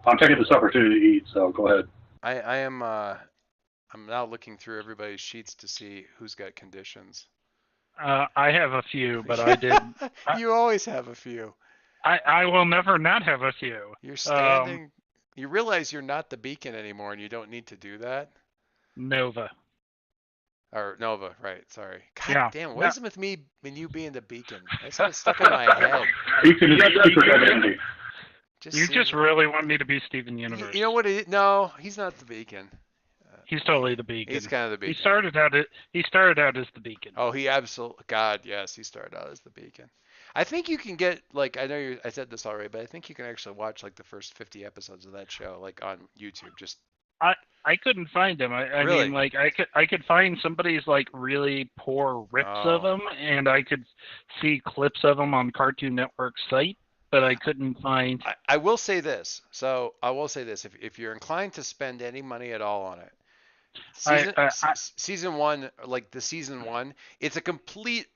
I'm taking this opportunity to eat, so go ahead. I am I'm now looking through everybody's sheets to see who's got conditions. I have a few, but I did. I, You always have a few. I will never not have a few. You're Um, standing. You realize you're not the beacon anymore, and you don't need to do that. Nova. Or Nova, right? Sorry. God Yeah. damn. What No. is it with me and you being the beacon? I just have it stuck in my head. Ethan is You, a you, secret you, identity. Just you just seems. really want me to be Steven You Universe. know what it is? No, he's not the beacon. He's totally the He's beacon. kind of the He beacon. started out. He started out as the beacon. Oh, he absolutely. God, yes, he started out as the beacon. I think you can get like I know I said this already, but I think you can actually watch like the first 50 episodes of that show like on YouTube. Just I I couldn't find him. I mean, really. like I could find somebody's like really poor rips of Oh, him, and I could see clips of him on Cartoon Network's site, but I couldn't find. I will say this. So I will say this: if you're inclined to spend any money at all on it, I I, I season one, like the season one, it's a complete.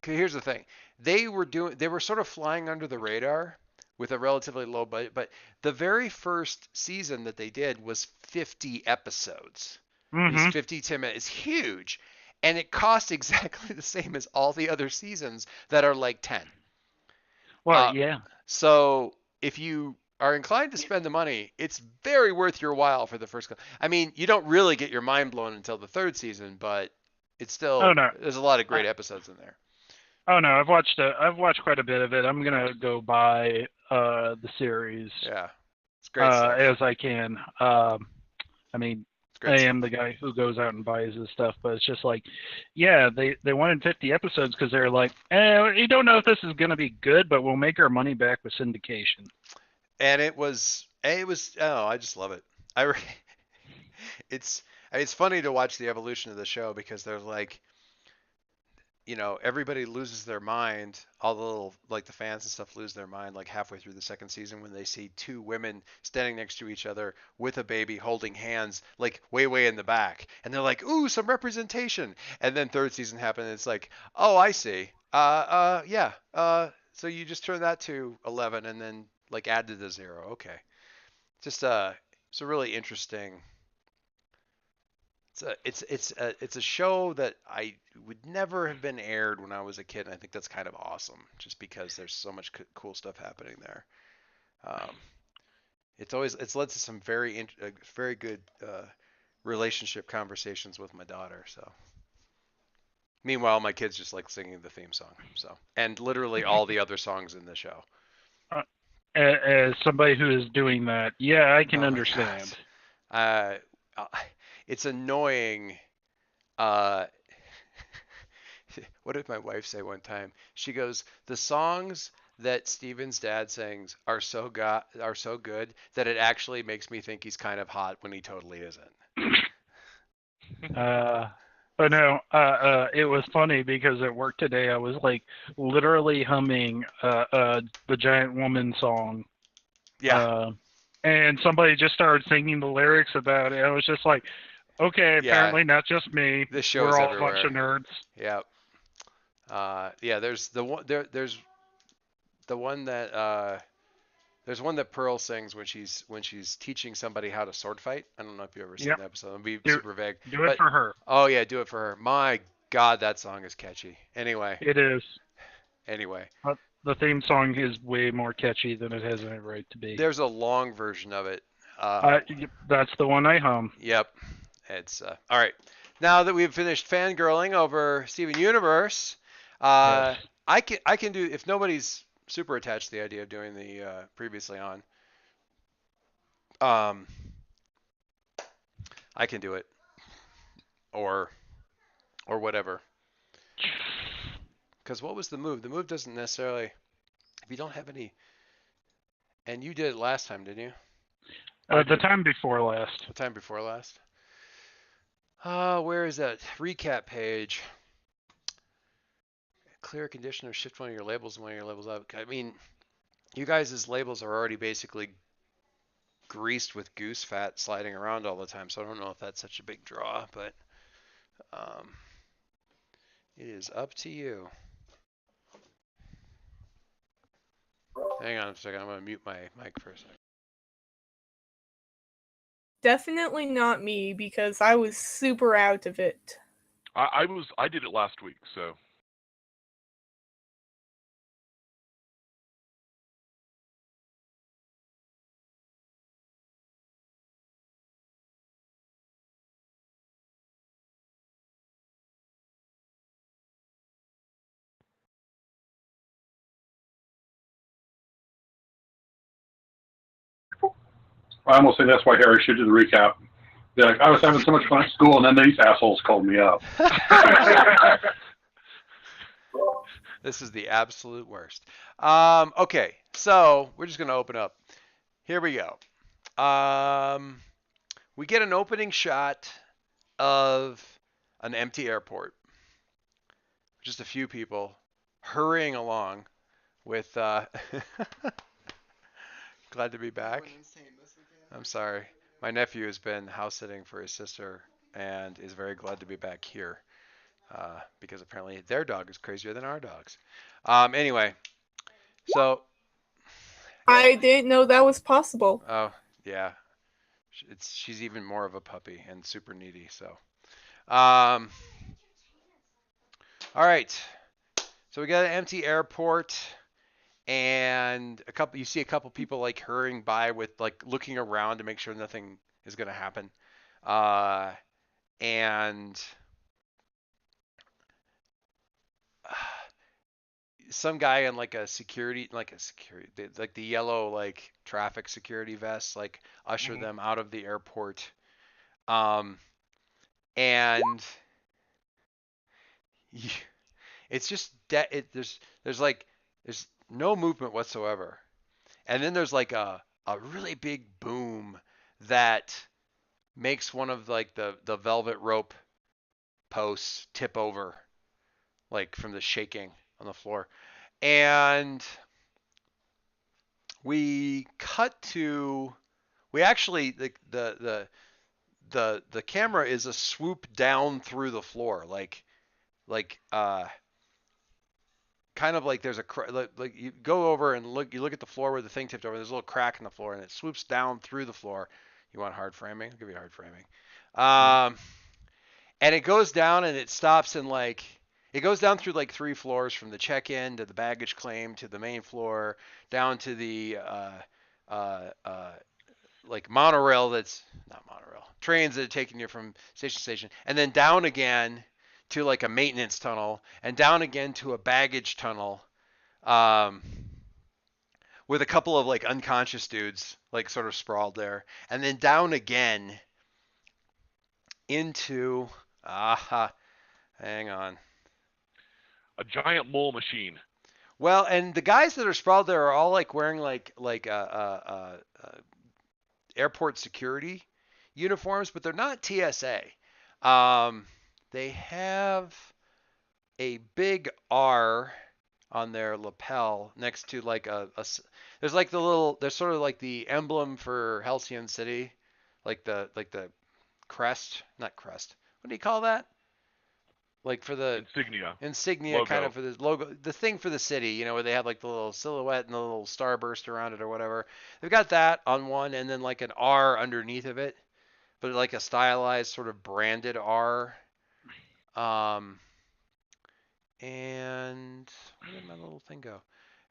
'Cause here's the thing: they were sort of flying under the radar with a relatively low budget, but the very first season that they did was 50 episodes. These mm-hmm. 50 10 minutes, it's huge, and it cost exactly the same as all the other seasons that are like 10. Well, Uh, yeah. so if you are inclined to spend the money, it's very worth your while for the first. I mean, you don't really get your mind blown until the third season, but it's Oh still no. there's a lot of I, great episodes in there. oh no. I've watched quite a bit of it. I'm gonna go buy the series Yeah, it's great stuff. as I can. I mean, It's I great am stuff. the guy who goes out and buys this stuff, but it's just like, yeah, they wanted 50 episodes because they're like, you don't know if this is gonna be good, but we'll make our money back with syndication. And it was oh, I just love it. I it's it's funny to watch the evolution of the show because they're like everybody loses their mind. All the little, like the fans and stuff lose their mind like halfway through the second season when they see two women standing next to each other with a baby holding hands, like way, way in the back. And they're like, ooh, some representation. And then third season happened and it's like, oh, I see. Yeah. So you just turn that to 11 and then like add to the zero. Okay. Just, it's a really interesting it's a show that I would never have been aired when I was a kid, and I think that's kind of awesome, just because there's so much cool stuff happening there. Um, it's led to some very good relationship conversations with my daughter. So meanwhile, my kids just like singing the theme song. So and literally all the other songs in the show. Uh, as somebody who is doing that, yeah, I can Oh my god, understand. uh, uh, it's annoying. Uh, what did my wife say one time? She goes, "The songs that Steven's dad sings are so good that it actually makes me think he's kind of hot when he totally isn't." Uh, but no, it was funny because at work today I was like literally humming the Giant Woman song, Yeah, uh, and somebody just started singing the lyrics about it. I was just like, okay, yeah. apparently not just me. This We're show's all a bunch everywhere. of nerds. Yeah, yeah. There's the one that there's one that Pearl sings when she's teaching somebody how to sword fight. I don't know if you've ever seen Yep, the episode. It'll be do super vague, do it but for her. oh yeah, do it for her. My God, that song is catchy. It is. Anyway, The theme song is way more catchy than it has any right to be. there's a long version of it. Uh, That's the one I hum. yep. It's all right. Now that we've finished fangirling over Steven Universe, Yes. uh, I can do if nobody's super attached to the idea of doing the previously on. Um, I can do it or whatever. Because what was the move? The move doesn't necessarily. If you don't have any, and you did it last time, didn't you? The time before last. The time before last. Where is that recap page? Clear condition or shift one of your labels and one of your labels out. I mean, you guys' labels are already basically greased with goose fat sliding around all the time, so I don't know if that's such a big draw, but um, it is up to you. Hang on a second, I'm going to mute my mic for a second. Definitely not me, because I was super out of it. I did it last week, so. I almost think that's why Harry should do the recap. Be like, I was having so much fun at school, and then these assholes called me up. This is the absolute worst. Okay, so we're just gonna open up. Here we go. We get an opening shot of an empty airport. Just a few people hurrying along with. Glad to be back. I'm sorry. My nephew has been house sitting for his sister and is very glad to be back here because apparently their dog is crazier than our dogs. Anyway, so. I didn't know that was possible. Oh, yeah. She's even more of a puppy and super needy. So, all right. So we got an empty airport, and you see a couple people like hurrying by with like looking around to make sure nothing is gonna happen, and some guy in like a security, like the yellow like traffic security vest, like usher them out of the airport, and it's just there's no movement whatsoever, and then there's like a really big boom that makes one of like the velvet rope posts tip over, like from the shaking on the floor, and we cut to we actually the camera is a swoop down through the floor, like kind of like there's a like you go over and you look at the floor where the thing tipped over. There's a little crack in the floor, and it swoops down through the floor. You want hard framing? I'll give you hard framing. And it goes down and it stops in like it goes down through like 3 floors from the check-in to the baggage claim to the main floor down to the like monorail that's not monorail trains that are taking you from station to station, and then down again to like a maintenance tunnel, and down again to a baggage tunnel, um, with a couple of like unconscious dudes like sort of sprawled there, and then down again into hang on, A giant mole machine. well, and the guys that are sprawled there are all like wearing airport security uniforms, but they're not TSA. They have a big R on their lapel next to like there's like there's sort of like the emblem for Halcyon City, like the crest, not crest. What do you call that? Like for the insignia Logo. kind of for the logo, the thing for the city, where they have like the little silhouette and the little starburst around it or whatever. They've got that on one, and then like an R underneath of it, but like a stylized sort of branded R. And where did my little thing go?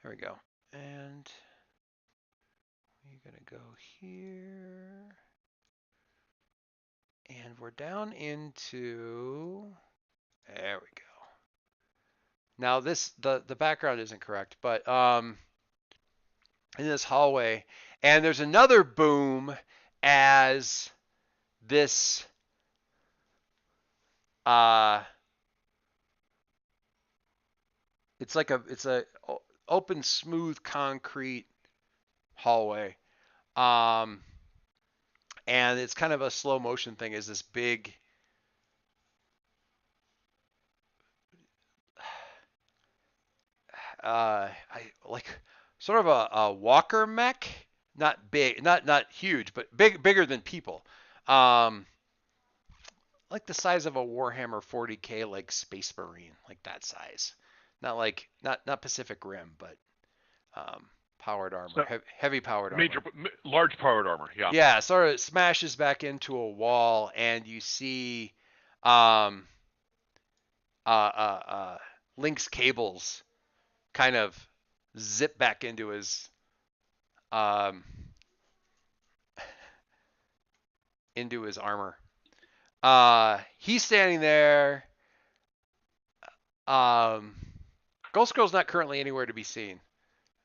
There we go. And we're gonna go here, and we're down into. There we go. Now the background isn't correct, but in this hallway, and there's another boom as this it's a open smooth concrete hallway, and it's kind of a slow motion thing. Is this big I like sort of a walker mech, not big, not huge, but bigger than people. Like the size of a Warhammer 40K, like Space Marine, like that size. Not like not Pacific Rim, but powered armor, So- heavy powered armor. Large powered armor. Yeah. Yeah, sort of smashes back into a wall, and you see um, Link's cables kind of zip back into his um, armor. He's standing there. Ghost Girl's not currently anywhere to be seen.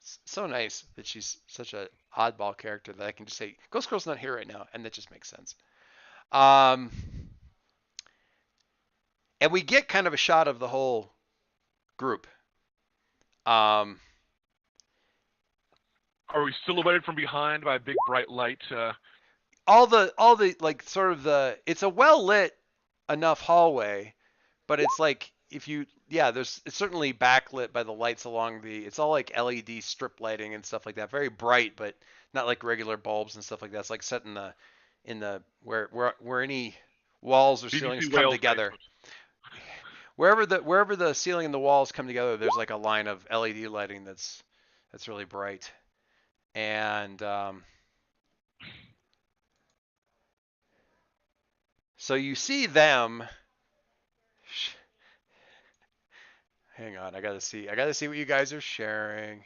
It's so nice that she's such a oddball character that I can just say Ghost Girl's not here right now, and that just makes sense. And we get kind of a shot of the whole group. Are we silhouetted from behind by a big bright light? All the like sort of it's a well lit enough hallway, but it's like it's certainly backlit by the lights along it's all like LED strip lighting and stuff like that. Very bright, but not like regular bulbs and stuff like that. It's like set in the where any walls or ceilings BBC come Wales together. type. Wherever the ceiling and the walls come together, there's like a line of LED lighting that's really bright. And so you see them. Hang on, I gotta see what you guys are sharing.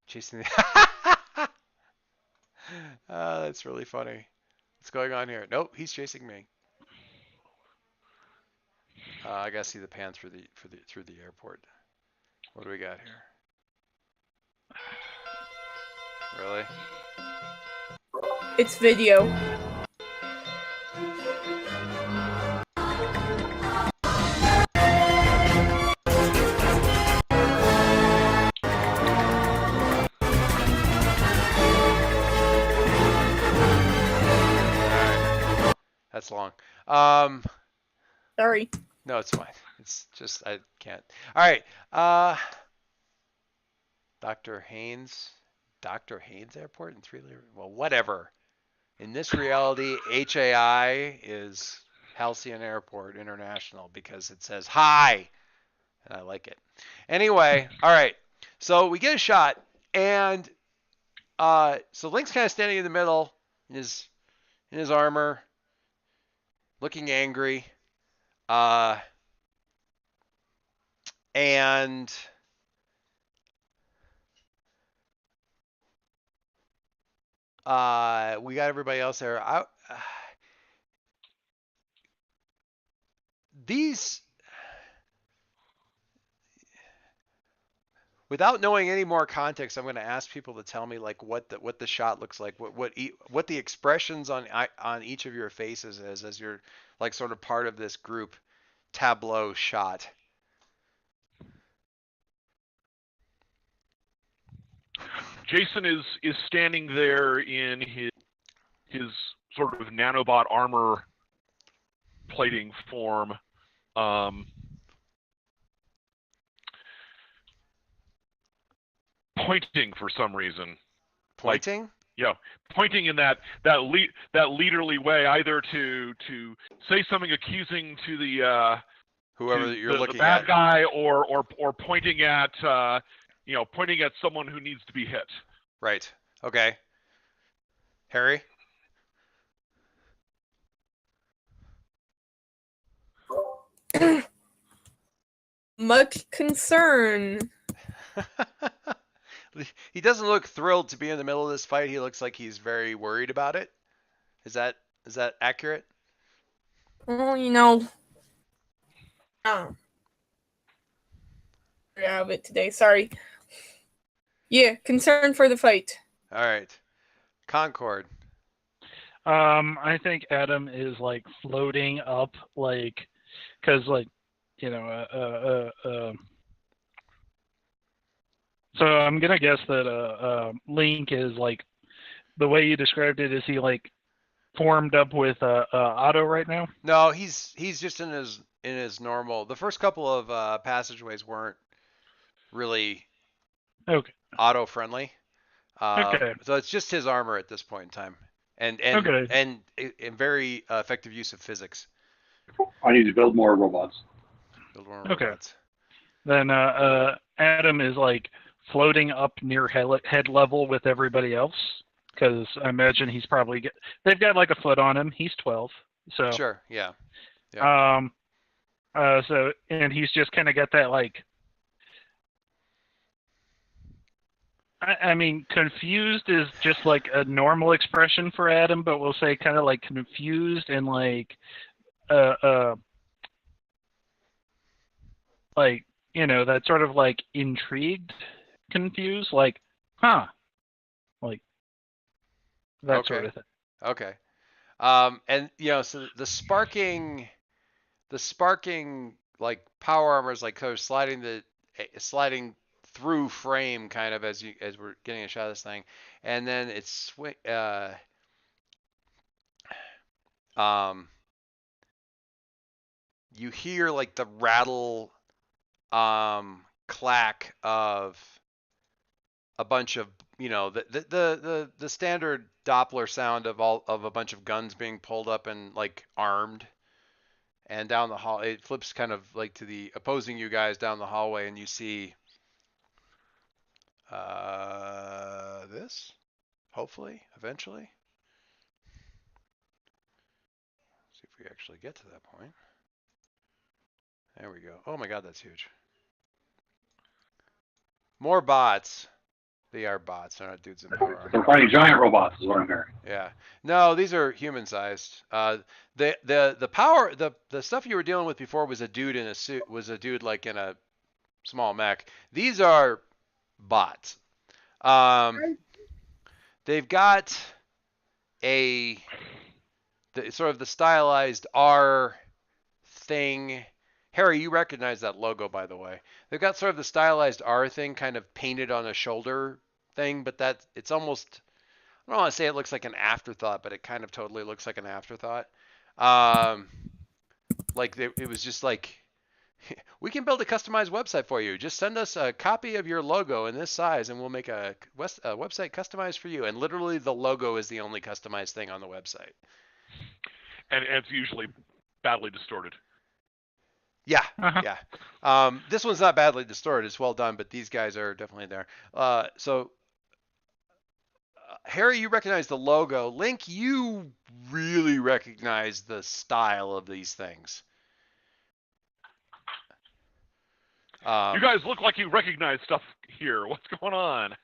Chasing the that's really funny. What's going on here? Nope, he's chasing me. I gotta see the pan through the airport. What do we got here? Really? It's video. That's long. Sorry. No, it's fine. It's just I can't. All right. Dr. Haynes Airport in well, whatever. In this reality, HAI is Halcyon Airport International because it says hi, and I like it. Anyway, all right. So we get a shot, and so Link's kind of standing in the middle in his armor, looking angry. And we got everybody else there. These, without knowing any more context, I'm going to ask people to tell me like what the shot looks like, what the expressions on each of your faces is as you're like sort of part of this group tableau shot. Jason is standing there in his sort of nanobot armor plating form, pointing for some reason. Pointing? Like, yeah, pointing in that leaderly way, either to say something accusing to the whoever you're looking the bad at. guy, or pointing at pointing at someone who needs to be hit. Right. Okay. Harry? Much concern. He doesn't look thrilled to be in the middle of this fight. He looks like he's very worried about it. Is that accurate? Well, I have it today. Sorry. Yeah, concern for the fight. All right. Concord. I think Adam is like floating up, like, because like, so I'm gonna guess that Link is like, the way you described it, is he like formed up with Otto right now? No, he's just in his normal. The first couple of passageways weren't really Okay. auto friendly. Okay. So it's just his armor at this point in time, and Okay. and very effective use of physics. I need to build more robots. Build more Okay. robots. Then Adam is like floating up near head level with everybody else. Because I imagine he's probably they've got like a foot on him. He's 12, so Sure. Yeah. so and he's just kind of got that like. I mean, confused is just like a normal expression for Adam, but we'll say kind of like confused and like that sort of like intrigued, confused, like, huh, like that sort of thing. Okay. And so the sparking like power armor is like kind of sliding through frame kind of as we're getting a shot of this thing, and then it's you hear like the rattle clack of a bunch of the standard Doppler sound of a bunch of guns being pulled up and like armed. And down the hall, it flips kind of like to the opposing you guys down the hallway, and you see this, hopefully, eventually. See if we actually get to that point. There we go. Oh my God, that's huge. More bots. They are bots. They're not dudes in power armor. They're fighting giant robots, is what I'm hearing. Yeah. No, these are human-sized. The stuff you were dealing with before was a dude in a suit. Was a dude like in a small mech. These are bots. They've got sort of the stylized R thing. Harry, you recognize that logo, by the way. They've got sort of the stylized R thing kind of painted on a shoulder thing, but it's almost, I don't want to say it looks like an afterthought, but it kind of totally looks like an afterthought. It was just like, we can build a customized website for you. Just send us a copy of your logo in this size, and we'll make a website customized for you. And literally, the logo is the only customized thing on the website. And it's usually badly distorted. Yeah, yeah. This one's not badly distorted. It's well done, but these guys are definitely there. Harry, you recognize the logo. Link, you really recognize the style of these things. You guys look like you recognize stuff here. What's going on?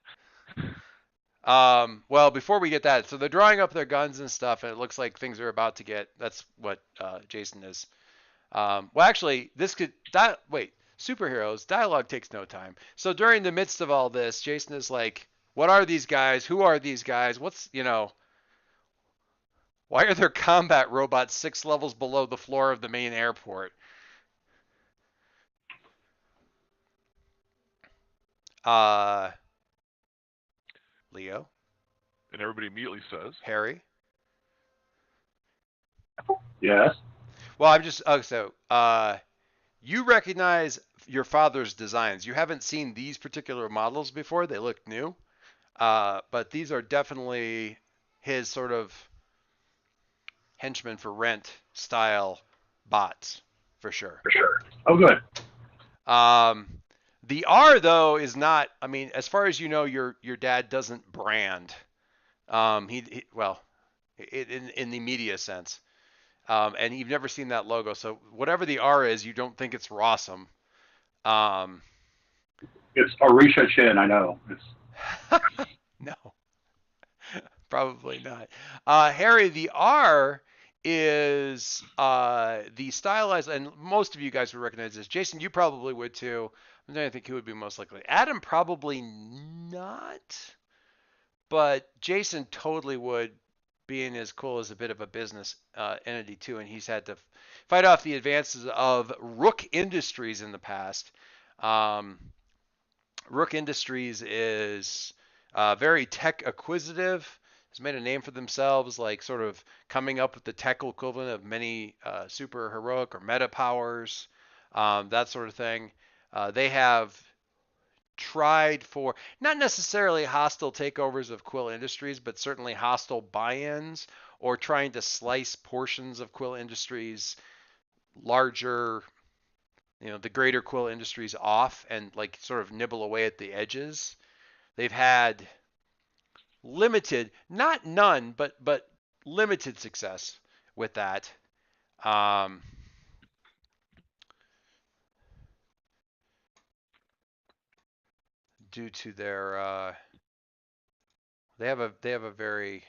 Well, before we get that, so they're drawing up their guns and stuff, and it looks like things are about to get. That's what Jason is. Well, actually, superheroes, dialogue takes no time. So during the midst of all this, Jason is like, what are these guys? Who are these guys? Why are there combat robots 6 levels below the floor of the main airport? Leo? And everybody immediately says, Harry? Yes. Well, you recognize your father's designs. You haven't seen these particular models before. They look new. But these are definitely his sort of henchmen for rent style bots, for sure. For sure. Oh, good. The R though is not. I mean, as far as you know, your dad doesn't brand. In the media sense. And you've never seen that logo, so whatever the R is, you don't think it's Rossum. It's Arisha Chin, I know. No, probably not. Harry, the R is the stylized, and most of you guys would recognize this. Jason, you probably would too. I'm trying to think who would be most likely. Adam probably not, but Jason totally would, being as cool as a bit of a business entity too, and he's had to fight off the advances of Rook Industries in the past. Rook Industries is very tech acquisitive, has made a name for themselves, like sort of coming up with the tech equivalent of many super heroic or meta powers, that sort of thing. They have tried for not necessarily hostile takeovers of Quill Industries, but certainly hostile buy-ins or trying to slice portions of Quill Industries larger the greater Quill Industries off and like sort of nibble away at the edges. They've had limited, not none, but limited success with that. Due to their they have a very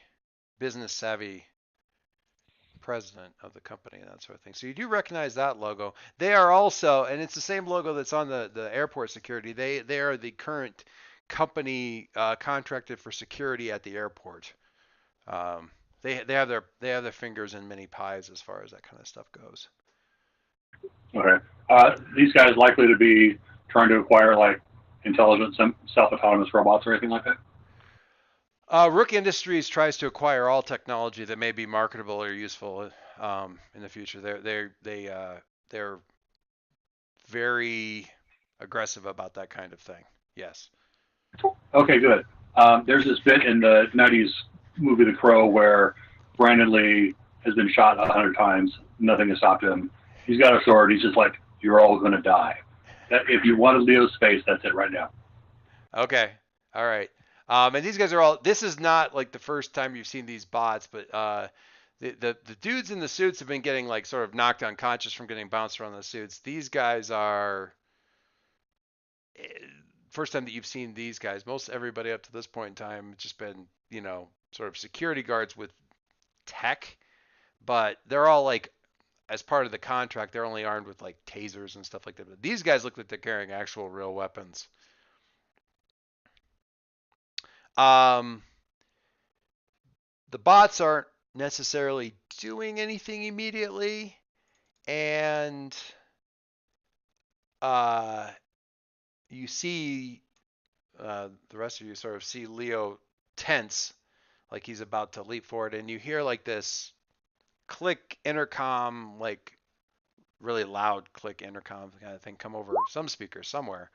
business savvy president of the company and that sort of thing. So you do recognize that logo. They are also, and it's the same logo that's on the airport security. They are the current company contracted for security at the airport. They have their fingers in many pies as far as that kind of stuff goes. Okay. These guys likely to be trying to acquire like intelligent self-autonomous robots or anything like that? Rook Industries tries to acquire all technology that may be marketable or useful in the future. They're very aggressive about that kind of thing. Yes. Okay, good. There's this bit in the '90s movie The Crow where Brandon Lee has been shot 100 times. Nothing has stopped him. He's got a sword. He's just like, "You're all going to die." If you want to Leo space, that's it right now. Okay. All right. And these guys are all. This is not like the first time you've seen these bots, but the dudes in the suits have been getting like sort of knocked unconscious from getting bounced around the suits. These guys are first time that you've seen these guys. Most everybody up to this point in time has just been sort of security guards with tech, but they're all like as part of the contract. They're only armed with like tasers and stuff like that. But these guys look like they're carrying actual real weapons. The bots aren't necessarily doing anything immediately, and you see the rest of you sort of see Leo tense, like he's about to leap forward, and you hear like this click intercom, like really loud click intercom kind of thing come over some speaker somewhere.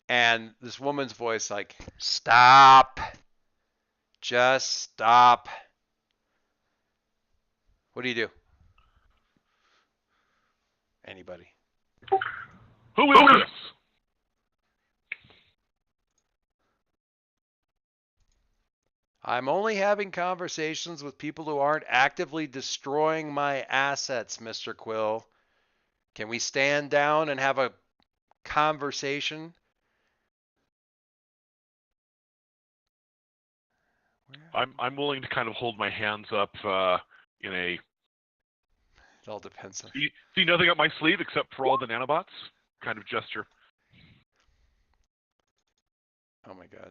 And this woman's voice like, "Stop. Just stop." What do you do? Anybody? Who is this? I'm only having conversations with people who aren't actively destroying my assets, Mr. Quill. Can we stand down and have a conversation? I'm willing to kind of hold my hands up in a. It all depends on. See nothing up my sleeve except for all the nanobots kind of gesture. Oh my god!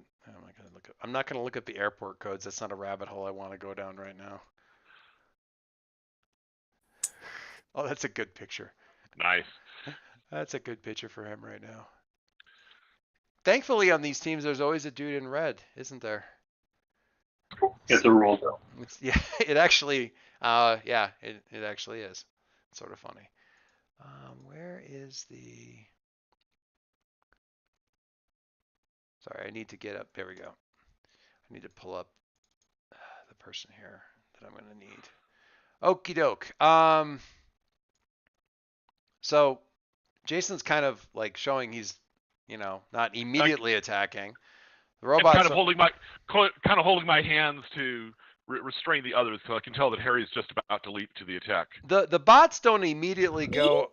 I'm not gonna look at the airport codes. That's not a rabbit hole I want to go down right now. Oh, that's a good picture. Nice. That's a good picture for him right now. Thankfully, on these teams, there's always a dude in red, isn't there? It's a rule, though. Yeah, it actually, it actually is. It's sort of funny. Where is the? Sorry, I need to get up. There we go. I need to pull up the person here that I'm going to need. Okie doke. So Jason's kind of like showing he's, not immediately attacking. The robots kind of holding my hands to restrain the others, because I can tell that Harry's just about to leap to the attack. The bots don't immediately go.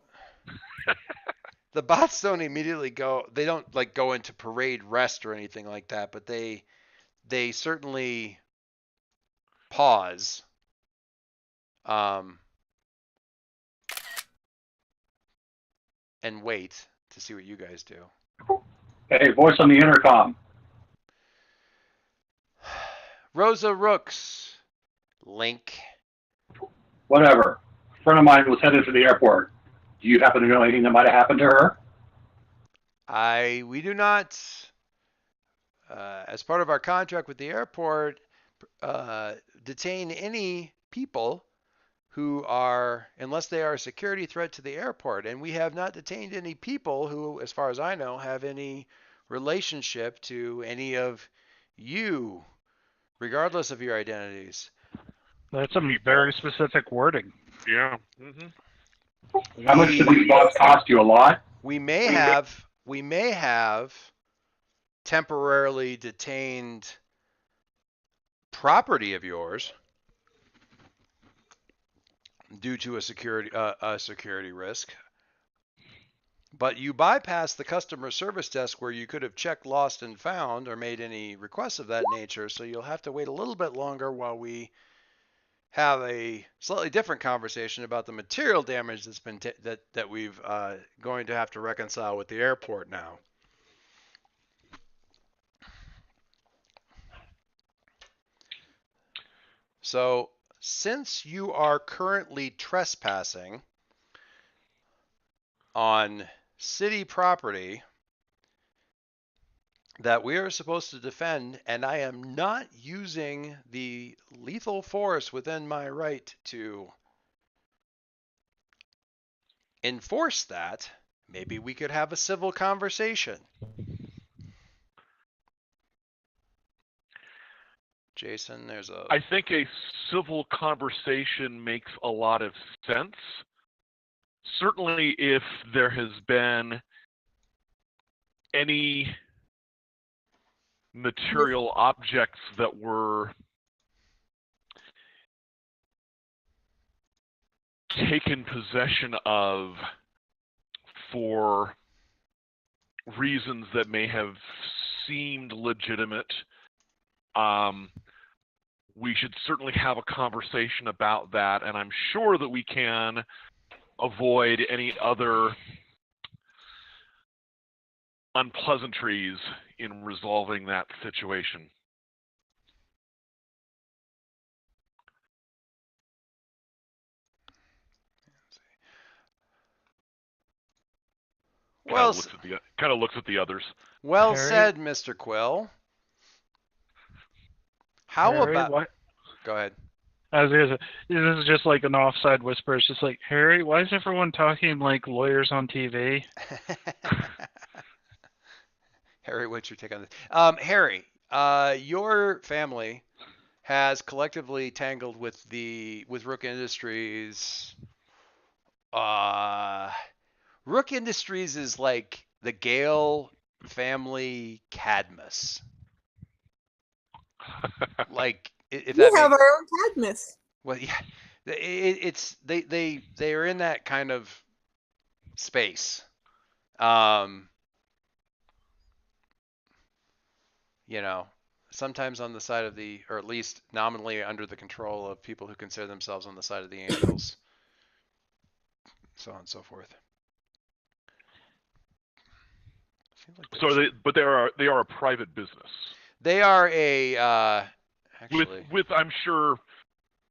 The bots don't immediately go. They don't like go into parade rest or anything like that, but they certainly pause. And wait to see what you guys do. Hey, voice on the intercom. Rosa Rooks. Link. Whatever. A friend of mine was headed to the airport. Do you happen to know anything that might have happened to her? We do not, as part of our contract with the airport, detain any people who are, unless they are a security threat to the airport. And we have not detained any people who, as far as I know, have any relationship to any of you, regardless of your identities. That's some very specific wording. Yeah. Mm-hmm. How much do these bots cost you? A lot? We may have temporarily detained property of yours due to a security risk. But you bypassed the customer service desk where you could have checked lost and found or made any requests of that nature, so you'll have to wait a little bit longer while we have a slightly different conversation about the material damage that's been that we've going to have to reconcile with the airport now. So, since you are currently trespassing on city property that we are supposed to defend, and I am not using the lethal force within my right to enforce that, maybe we could have a civil conversation. Jason, there's a... I think a civil conversation makes a lot of sense. Certainly if there has been any material objects that were taken possession of for reasons that may have seemed legitimate, we should certainly have a conversation about that, and I'm sure that we can avoid any other unpleasantries in resolving that situation. Well, kind of looks at the others. Well Harry? said, Mr. Quill. How Harry, about... what? Go ahead. I was gonna say, this is just like an offside whisper. It's just like, Harry, why is everyone talking like lawyers on TV? Harry, what's your take on this? Harry, your family has collectively tangled with Rook Industries. Rook Industries is like the Gale family Cadmus. Like, if We that have makes... our own Cadmus. Well, yeah, it's they are in that kind of space. You know, sometimes on the side of the, or at least nominally under the control of people who consider themselves on the side of the angels, so on and so forth. Seems like So they are a private business. they are a actually With I'm sure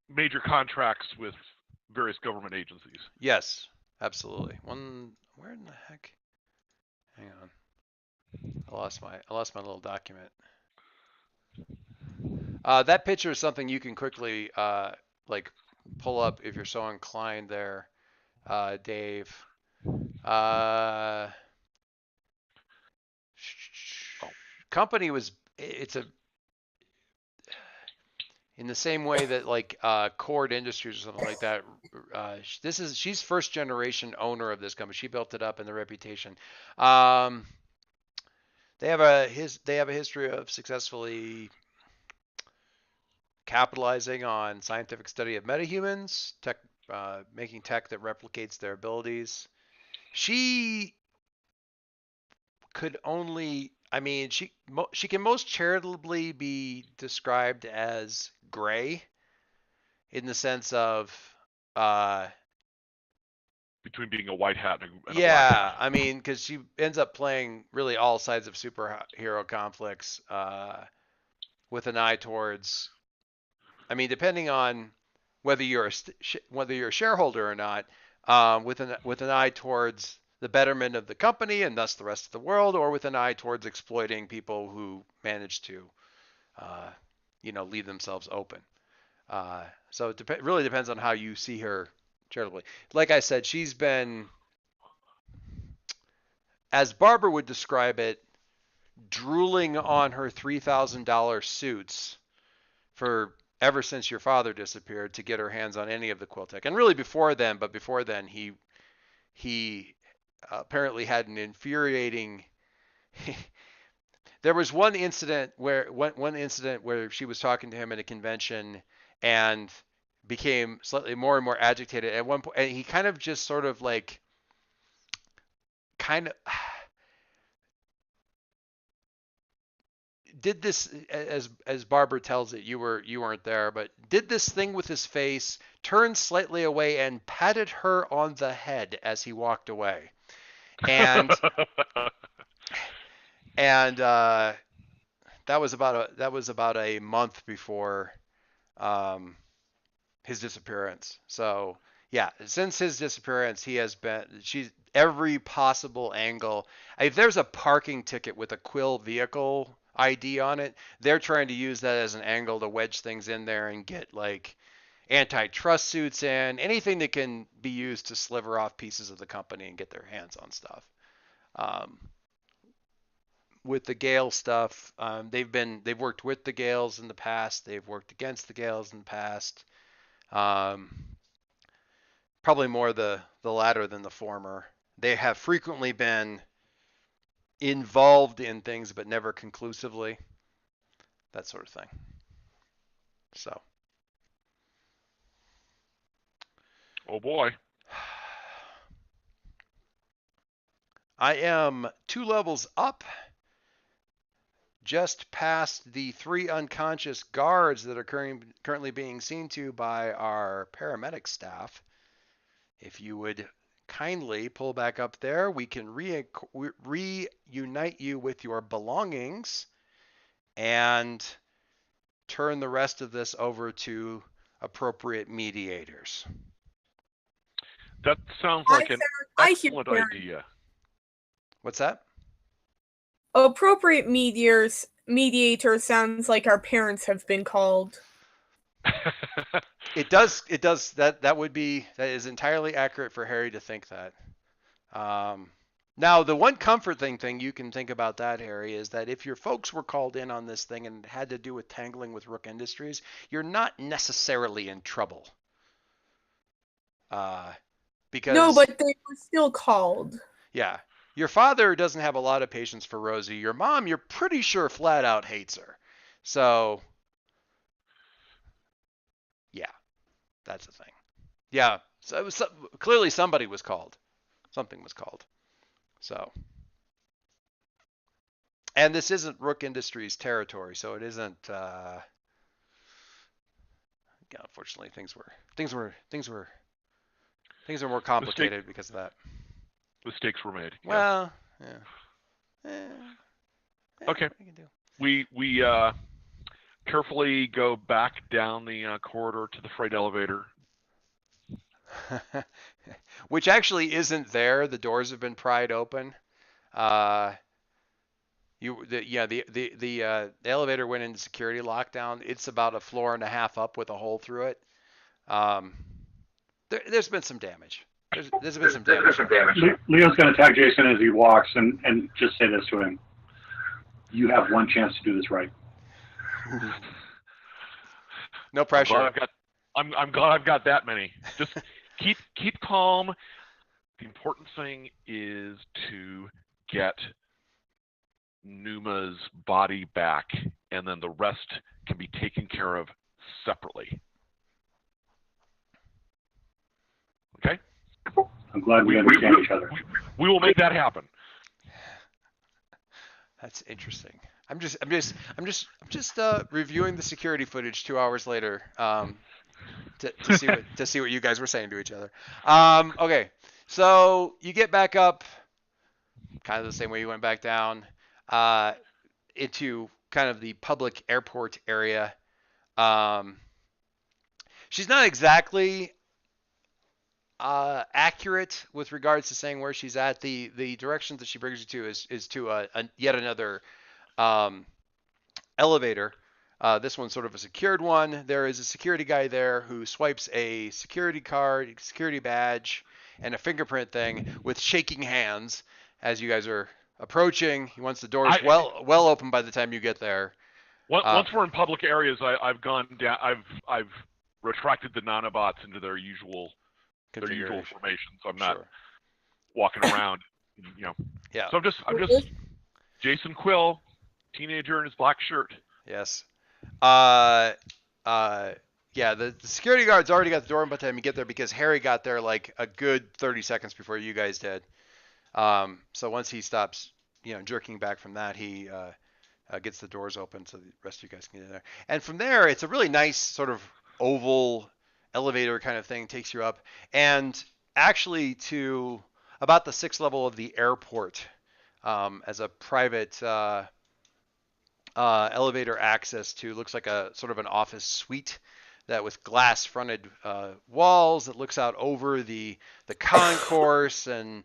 major contracts with various government agencies. yes, absolutely. Where in the heck? Hang on. I lost my little document. That picture is something you can quickly like pull up if you're so inclined there, Dave. Company was, it's a, in the same way that like Cord Industries or something like that. She's first generation owner of this company. She built it up and the reputation. They have a history of successfully capitalizing on scientific study of metahumans, making tech that replicates their abilities. She could only, I mean, she can most charitably be described as gray, in the sense of between being a white hat and a yeah, black hat. I mean, because she ends up playing really all sides of superhero conflicts with an eye towards, I mean, depending on whether you're a shareholder or not, with an eye towards the betterment of the company and thus the rest of the world, or with an eye towards exploiting people who manage to, leave themselves open. So it really depends on how you see her charitably. Like I said, she's been, as Barbara would describe it, drooling on her $3,000 suits for ever since your father disappeared to get her hands on any of the Quiltech. And really before then, he he apparently had an infuriating. There was one incident where she was talking to him at a convention and became slightly more and more agitated at one point, and he kind of just sort of like kind of did this, as Barbara tells it, you weren't there, but did this thing with his face, turned slightly away, and patted her on the head as he walked away, and and that was about a month before his disappearance. So yeah, since his disappearance, she's every possible angle. If there's a parking ticket with a Quill vehicle ID on it, they're trying to use that as an angle to wedge things in there and get like antitrust suits in, anything that can be used to sliver off pieces of the company and get their hands on stuff. With the Gale stuff, they've worked with the Gales in the past. They've worked against the Gales in the past. Probably more the latter than the former. They have frequently been involved in things, but never conclusively. That sort of thing. So. Oh boy. I am 2 levels up, just past the 3 unconscious guards that are currently being seen to by our paramedic staff. If you would kindly pull back up there, we can reunite you with your belongings and turn the rest of this over to appropriate mediators. That sounds like an excellent I hear idea. What's that? Appropriate mediator sounds like our parents have been called. It does. That is entirely accurate for Harry to think that. Now, the one comforting thing you can think about that, Harry, is that if your folks were called in on this thing and it had to do with tangling with Rook Industries, you're not necessarily in trouble. Because No, but they were still called. Yeah. Your father doesn't have a lot of patience for Rosie. Your mom, you're pretty sure flat out hates her. So, yeah, that's the thing. Yeah, so it was clearly somebody was called. Something was called. So, and this isn't Rook Industries territory, so it isn't. Yeah, unfortunately, things were more complicated because of that. Mistakes were made. Well, yeah. Okay. We carefully go back down the corridor to the freight elevator. Which actually isn't there. The doors have been pried open. The elevator went into security lockdown. It's about a floor and a half up with a hole through it. There's been some damage. There's been some damage. Leo's going to tag Jason as he walks and just say this to him. You have one chance to do this right. No pressure. I'm glad I've got that many. Just keep calm. The important thing is to get Pneuma's body back, and then the rest can be taken care of separately. Okay? I'm glad we understand each other. We will make that happen. That's interesting. I'm just reviewing the security footage 2 hours later to see what you guys were saying to each other. Okay, so you get back up, kind of the same way you went back down, into kind of the public airport area. She's not exactly accurate with regards to saying where she's at. The directions that she brings you to is to yet another elevator. This one's sort of a secured one. There is a security guy there who swipes a security card, security badge, and a fingerprint thing with shaking hands as you guys are approaching. He wants the doors well open by the time you get there. Once we're in public areas, I've gone down. I've retracted the nanobots into their usual formation. So I'm not. walking around. Yeah. So I'm just Jason Quill, teenager in his black shirt. Yes. Yeah, the security guard's already got the door open by the time you get there because Harry got there like a good 30 seconds before you guys did. So once he stops, jerking back from that, he gets the doors open so the rest of you guys can get in there. And from there, it's a really nice sort of oval elevator kind of thing, takes you up, and actually to about the 6th level of the airport as a private elevator access to looks like a sort of an office suite that with glass fronted walls that looks out over the concourse and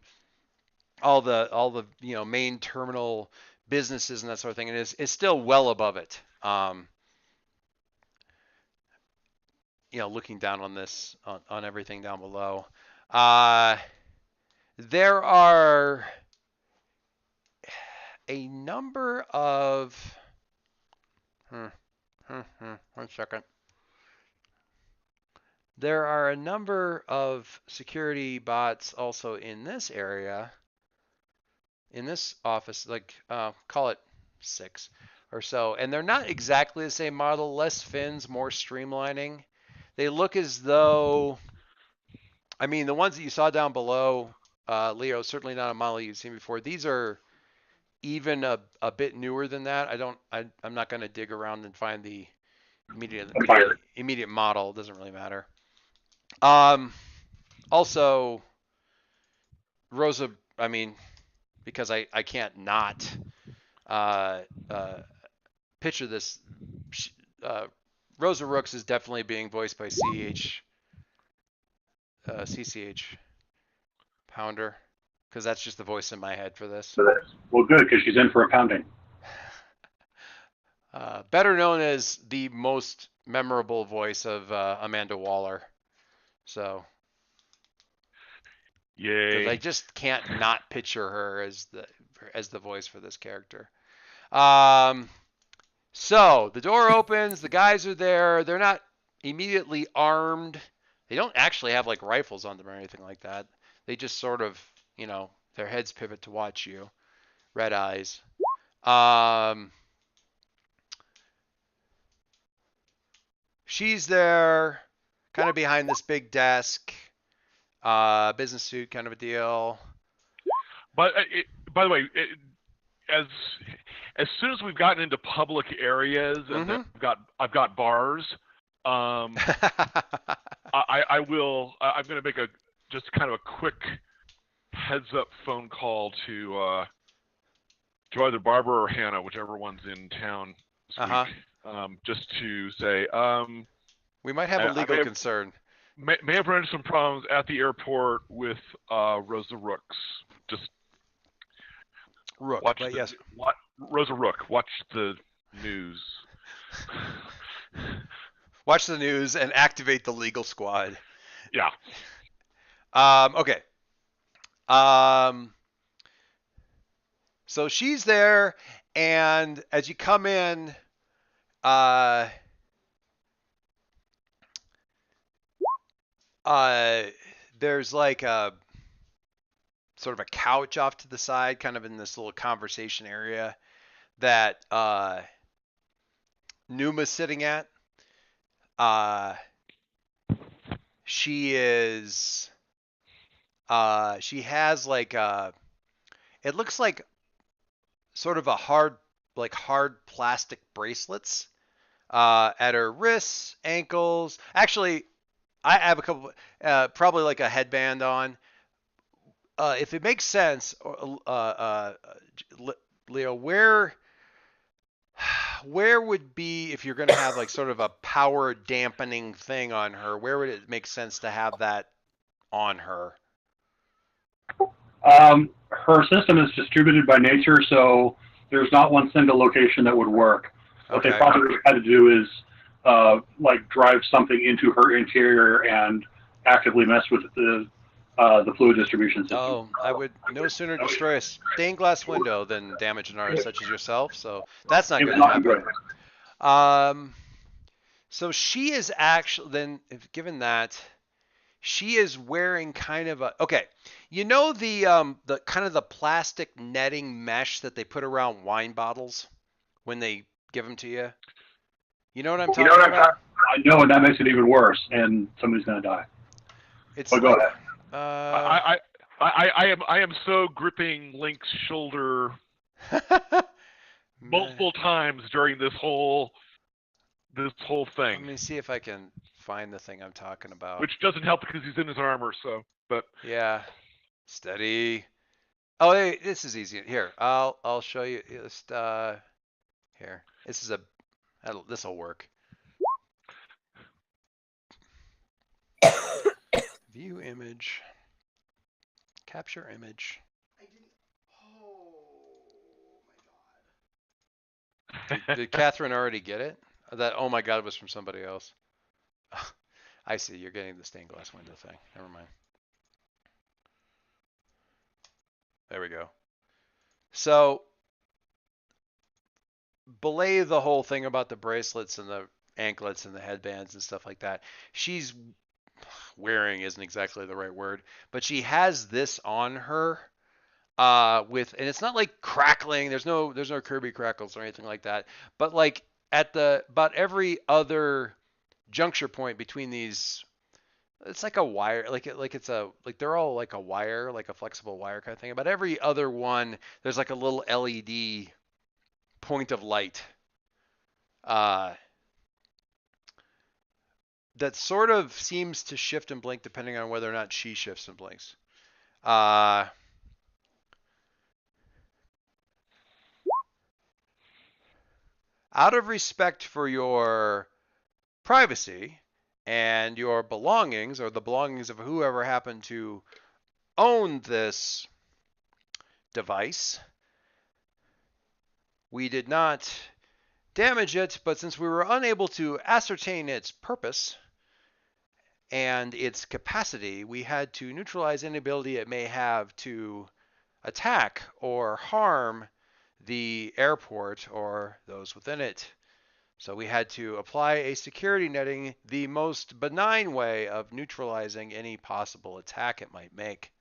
all the main terminal businesses and that sort of thing, and is still well above it. Looking down on this on everything down below. There are a number of 1 second. There are a number of security bots also in this area, in this office, like call it 6 or so, and they're not exactly the same model, less fins, more streamlining. They look as though, I mean, the ones that you saw down below, Leo, certainly not a model you've seen before. These are even a bit newer than that. I'm not going to dig around and find the immediate model. It doesn't really matter. Also, Rosa, I mean, because I can't not picture this. Rosa Rooks is definitely being voiced by CCH Pounder, because that's just the voice in my head for this. Well, good, because she's in for a pounding. Better known as the most memorable voice of Amanda Waller. So, yay! I just can't not picture her as the voice for this character. So the door opens, the guys are there. They're not immediately armed. They don't actually have like rifles on them or anything like that. They just sort of, their heads pivot to watch you. Red eyes. She's there, kind of behind this big desk, business suit kind of a deal. But by the way, as soon as we've gotten into public areas and I've got bars, I will. I'm going to make just kind of a quick heads up phone call to either Barbara or Hannah, whichever one's in town this week, just to say we might have a legal concern. May have run into some problems at the airport with Rosa Rooks. Just Rook, watch but yes. Rosa Rook, watch the news. Watch the news and activate the legal squad. Yeah. Okay. So she's there, and as you come in, there's like a sort of a couch off to the side, kind of in this little conversation area that Pneuma's sitting at. She has like it looks like sort of a hard plastic bracelets at her wrists, ankles. Actually, I have a couple, probably like a headband on. If it makes sense, Leo, where would be, if you're going to have like sort of a power dampening thing on her, where would it make sense to have that on her? Her system is distributed by nature, so there's not one single location that would work. What they probably had to do is drive something into her interior and actively mess with the fluid distribution system. Oh, I would no sooner destroy a stained glass window than damage an artist such as yourself. So that's not going to happen. So she is actually, then, given that, she is wearing kind of a you know the kind of the plastic netting mesh that they put around wine bottles when they give them to you. You know what I'm talking about? I know, and that makes it even worse, and somebody's gonna die. It's But go ahead. I am so gripping Link's shoulder multiple times during this whole thing. Let me see if I can find the thing I'm talking about. Which doesn't help because he's in his armor, so. But yeah, steady. Oh, hey, this is easy. Here, I'll show you. Just here. This will work. View image. Capture image. Oh my god. Did Catherine already get it? That oh my god was from somebody else. I see. You're getting the stained glass window thing. Never mind. There we go. So belay the whole thing about the bracelets and the anklets and the headbands and stuff like that. She's wearing isn't exactly the right word, but she has this on her and it's not like crackling. There's no Kirby crackles or anything like that. But like at about every other juncture point between these, it's like a wire, they're all like a wire, like a flexible wire kind of thing. About every other one, there's like a little LED point of light that sort of seems to shift and blink depending on whether or not she shifts and blinks. Out of respect for your privacy and your belongings, or the belongings of whoever happened to own this device, we did not damage it, but since we were unable to ascertain its purpose and its capacity, we had to neutralize any ability it may have to attack or harm the airport or those within it. So we had to apply a security netting, the most benign way of neutralizing any possible attack it might make.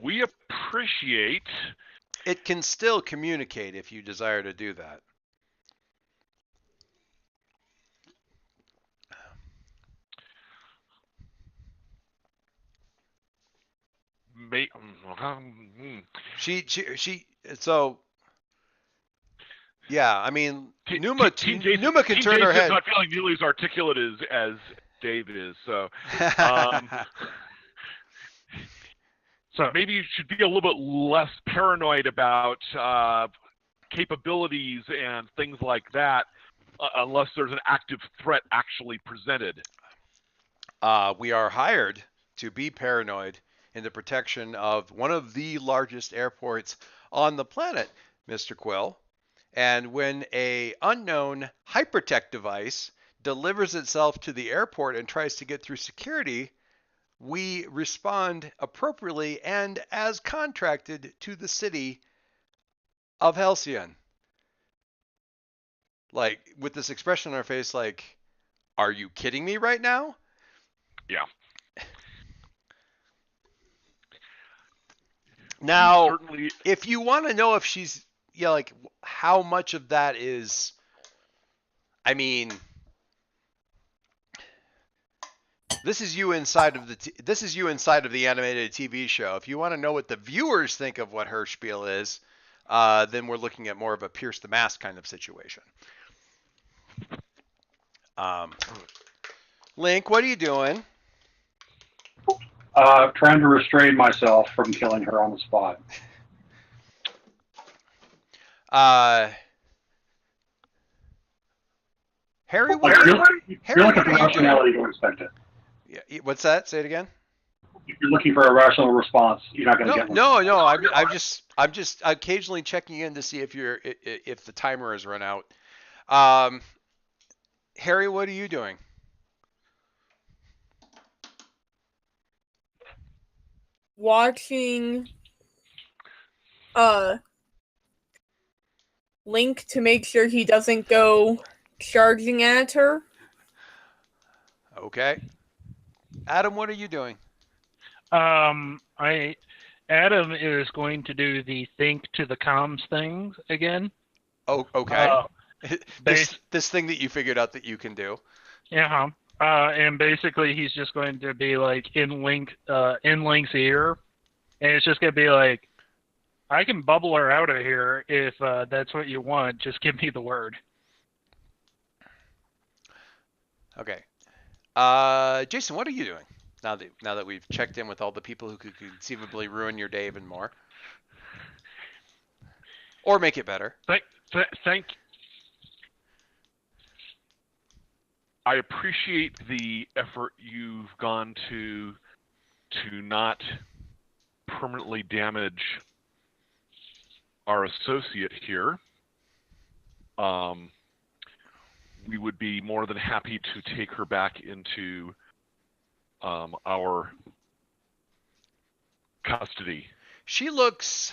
We appreciate. It can still communicate if you desire to do that. So yeah, I mean, Pneuma can turn her head. Not feeling nearly as articulate as Dave is, so. So maybe you should be a little bit less paranoid about capabilities and things like that, unless there's an active threat actually presented. We are hired to be paranoid in the protection of one of the largest airports on the planet, Mr. Quill. And when a unknown hypertech device delivers itself to the airport and tries to get through security, we respond appropriately and as contracted to the city of Halcyon. Like, with this expression on our face, like, are you kidding me right now? Yeah. Now, if you want to know if she's, like, how much of that is, I mean, this is you inside of the animated TV show. If you want to know what the viewers think of what her spiel is, then we're looking at more of a Pierce the Mask kind of situation. Link, what are you doing? Trying to restrain myself from killing her on the spot. Harry, you're looking for rationality, you don't expect it. Yeah, what's that? Say it again. If you're looking for a rational response, you're not going to get one. No. I'm just occasionally checking in to see if the timer has run out. Harry, what are you doing? Watching Link to make sure he doesn't go charging at her. Okay. Adam, what are you doing? Adam is going to do the think to the comms thing again. Oh, okay. Base, this thing that you figured out that you can do. Yeah. And basically, he's just going to be like in Link's ear, and it's just going to be like, I can bubble her out of here if that's what you want. Just give me the word. Okay. Jason, what are you doing now that we've checked in with all the people who could conceivably ruin your day even more, or make it better? Thank. I appreciate the effort you've gone to not permanently damage our associate here. We would be more than happy to take her back into our custody. She looks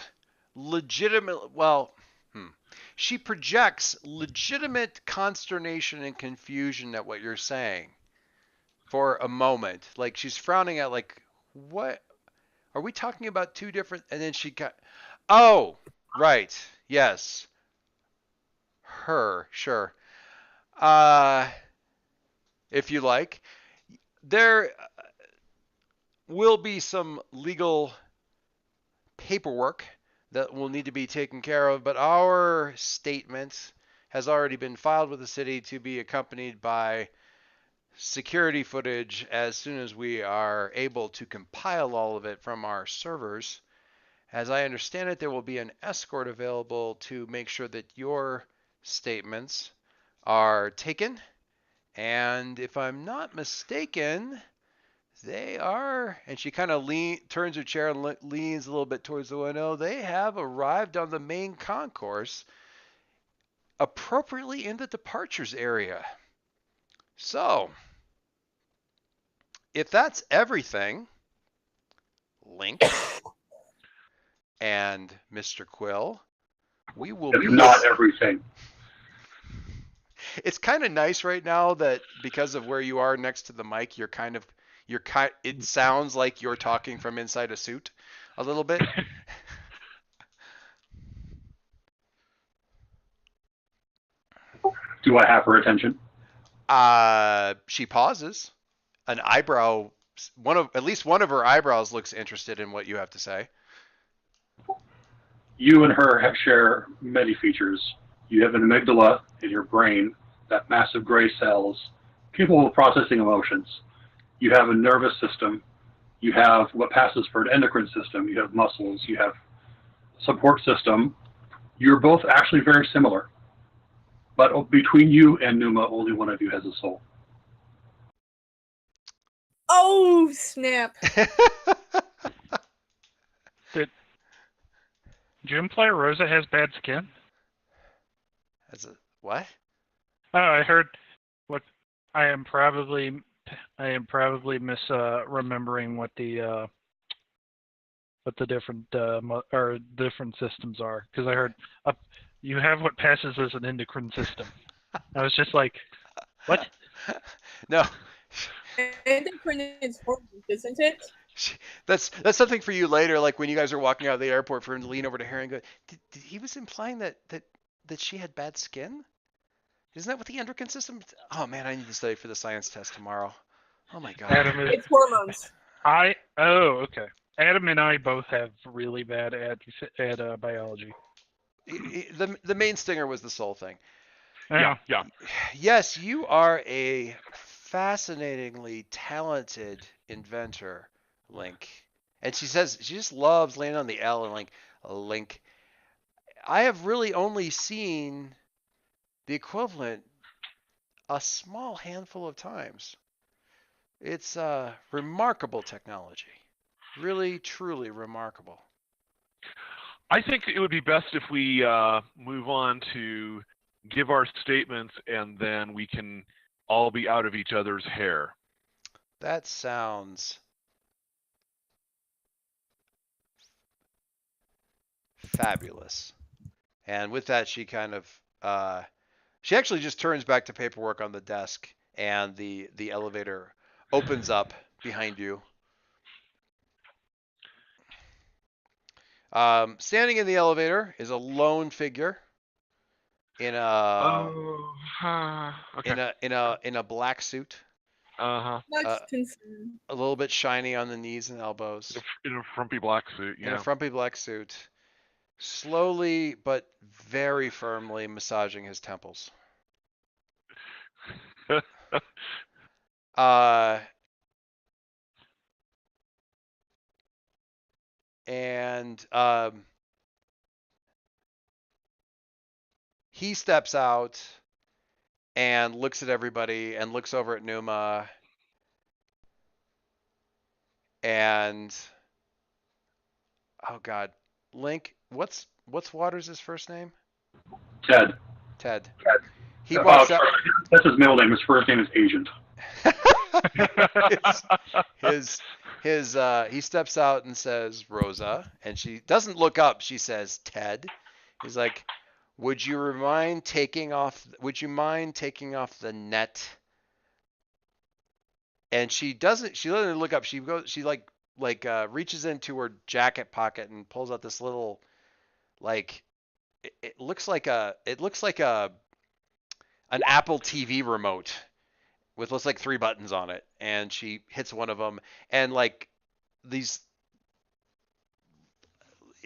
legitimate. Well, she projects legitimate consternation and confusion at what you're saying for a moment. Like she's frowning at, like, what? Are we talking about two different? And then she got, oh, right, yes, her, sure. If you like, there will be some legal paperwork that will need to be taken care of, but our statement has already been filed with the city to be accompanied by security footage as soon as we are able to compile all of it from our servers. As I understand it, there will be an escort available to make sure that your statements are taken. And if I'm not mistaken, they are, and she kind of turns her chair and leans a little bit towards the window. They have arrived on the main concourse, appropriately in the departures area. So, if that's everything, Link and Mr. Quill, we will be... not everything. It's kind of nice right now that because of where you are next to the mic, it sounds like you're talking from inside a suit a little bit. Do I have her attention? She pauses. An eyebrow, at least one of her eyebrows looks interested in what you have to say. You and her share many features. You have an amygdala in your brain, that massive gray cells capable of processing emotions. You have a nervous system. You have what passes for an endocrine system. You have muscles. You have support system. You're both actually very similar. But between you and Pneuma, only one of you has a soul. Oh, snap. Did you imply Rosa has bad skin? What? Oh, I heard what I am probably misremembering what the different different systems are, because I heard you have what passes as an endocrine system. I was just like, what? No. Endocrine is hormones, isn't it? That's something for you later, like when you guys are walking out of the airport, for him to lean over to her and go, did he was implying that she had bad skin? Isn't that what the endocrine system? Oh man, I need to study for the science test tomorrow. Oh my god. It's hormones. Okay. Adam and I both have really bad at biology. The main stinger was the soul thing. Yeah. Yes, you are a fascinatingly talented inventor, Link. And she says she just loves landing on the L and like, Link. I have really only seen the equivalent a small handful of times. It's remarkable technology. Really, truly remarkable. I think it would be best if we move on to give our statements, and then we can all be out of each other's hair. That sounds fabulous. And with that, she kind of, she actually just turns back to paperwork on the desk and the elevator opens up behind you. Standing in the elevator is a lone figure in a Okay. in a black suit, Much concern. a little bit shiny on the knees and elbows, In a frumpy black suit. in a Yeah. frumpy black suit, slowly but very firmly massaging his temples. And he steps out and looks at everybody and looks over at Pneuma and oh god, Link, what's Waters' first name? Ted. Ted. Ted. He walks out. That's his middle name. His first name is Agent. He steps out and says Rosa, and she doesn't look up. She says Ted. He's like, would you mind taking off the net? And she doesn't look up. She reaches into her jacket pocket and pulls out this little, like, it looks like an Apple TV remote with looks like 3 buttons on it, and she hits one of them, and like these,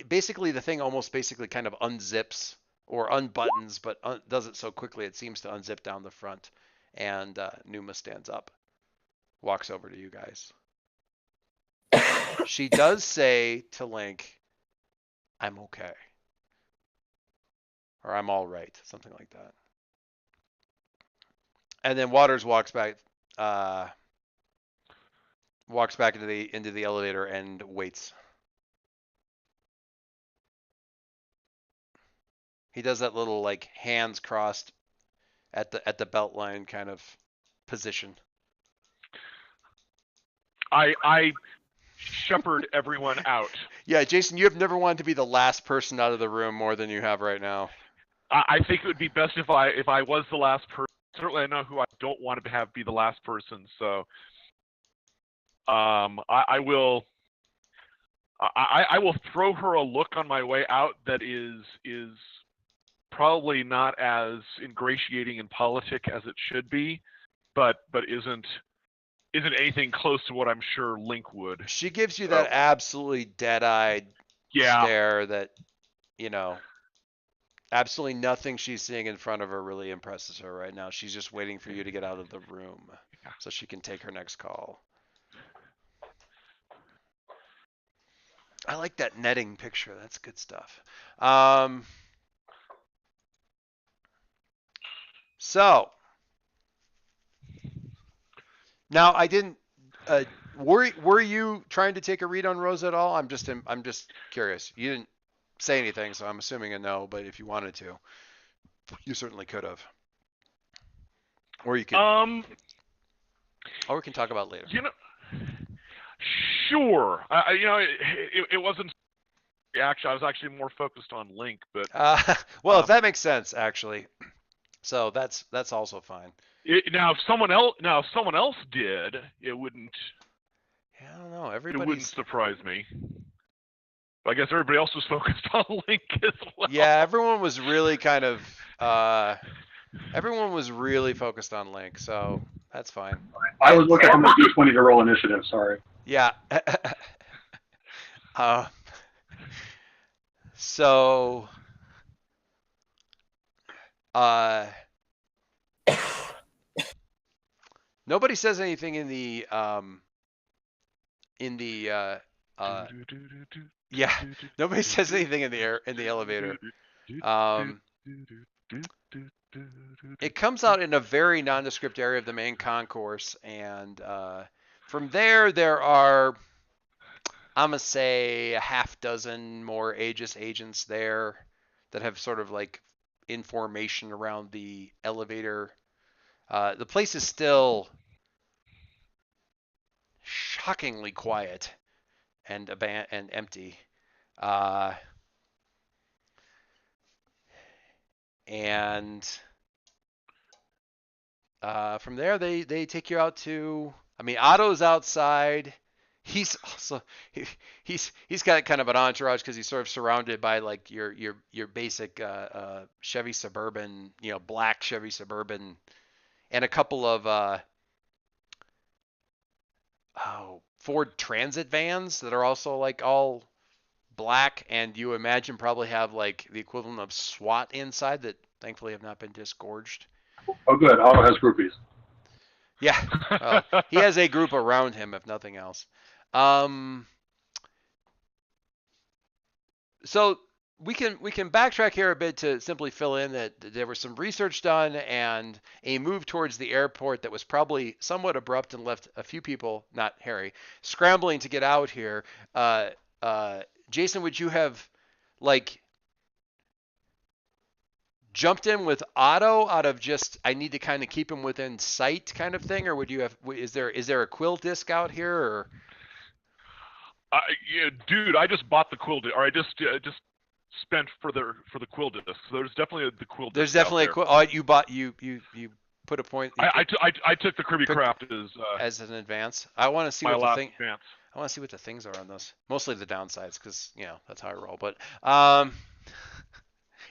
basically the thing almost basically kind of unzips or unbuttons, but does it so quickly it seems to unzip down the front, and Pneuma stands up, walks over to you guys. She does say to Link, I'm okay. Or I'm all right, something like that. And then Waters walks back into the elevator and waits. He does that little like hands crossed at the belt line kind of position. I shepherd everyone out. Yeah, Jason, you have never wanted to be the last person out of the room more than you have right now. I think it would be best if I was the last person. Certainly, I know who I don't want to have be the last person. So, I will throw her a look on my way out that is probably not as ingratiating and politic as it should be, but isn't anything close to what I'm sure Link would. She gives you that absolutely dead-eyed stare that, absolutely nothing she's seeing in front of her really impresses her right now. She's just waiting for you to get out of the room so she can take her next call. I like that netting picture. That's good stuff. So now I didn't. Were you trying to take a read on Rosa at all? I'm just curious. You didn't say anything, so I'm assuming a no. But if you wanted to, you certainly could have. Or you could. Or we can talk about later. Sure. It wasn't. Actually, I was actually more focused on Link, but. Well, if that makes sense, actually. So that's also fine. Now, if someone else did, it wouldn't. Yeah, I don't know. It wouldn't surprise me. But I guess everybody else was focused on Link as well. Yeah, everyone was really kind of. Everyone was really focused on Link, so that's fine. I was looking for my D20 to roll initiative. Sorry. Yeah. So. Nobody says anything in the yeah, nobody says anything in the elevator. It comes out in a very nondescript area of the main concourse, and from there are, I'm gonna say, a half dozen more Aegis agents there that have sort of like information around the elevator. The place is still shockingly quiet and empty. And From there, they take you out to. I mean, Otto's outside. He's also he's got kind of an entourage because he's sort of surrounded by like your basic Chevy Suburban, black Chevy Suburban, and a couple of Ford Transit vans that are also like all black, and you imagine probably have like the equivalent of SWAT inside that thankfully have not been disgorged. Oh, good. Otto has groupies. Yeah, well, he has a group around him, if nothing else. So we can backtrack here a bit to simply fill in that there was some research done and a move towards the airport that was probably somewhat abrupt and left a few people, not Harry, scrambling to get out here. Jason, would you have like jumped in with Otto out of just I need to kind of keep him within sight kind of thing, or would you have? Is there a quill disc out here? Or yeah, dude, I just bought the quill disc, or I just spent for the quill disc. So there's definitely the quill disc. There's definitely a quill. Oh, you bought you put a point. I took the Kirby Craft as an advance. I want to see what the thing. Advance. I want to see what the things are on those. Mostly the downsides, because that's how I roll. But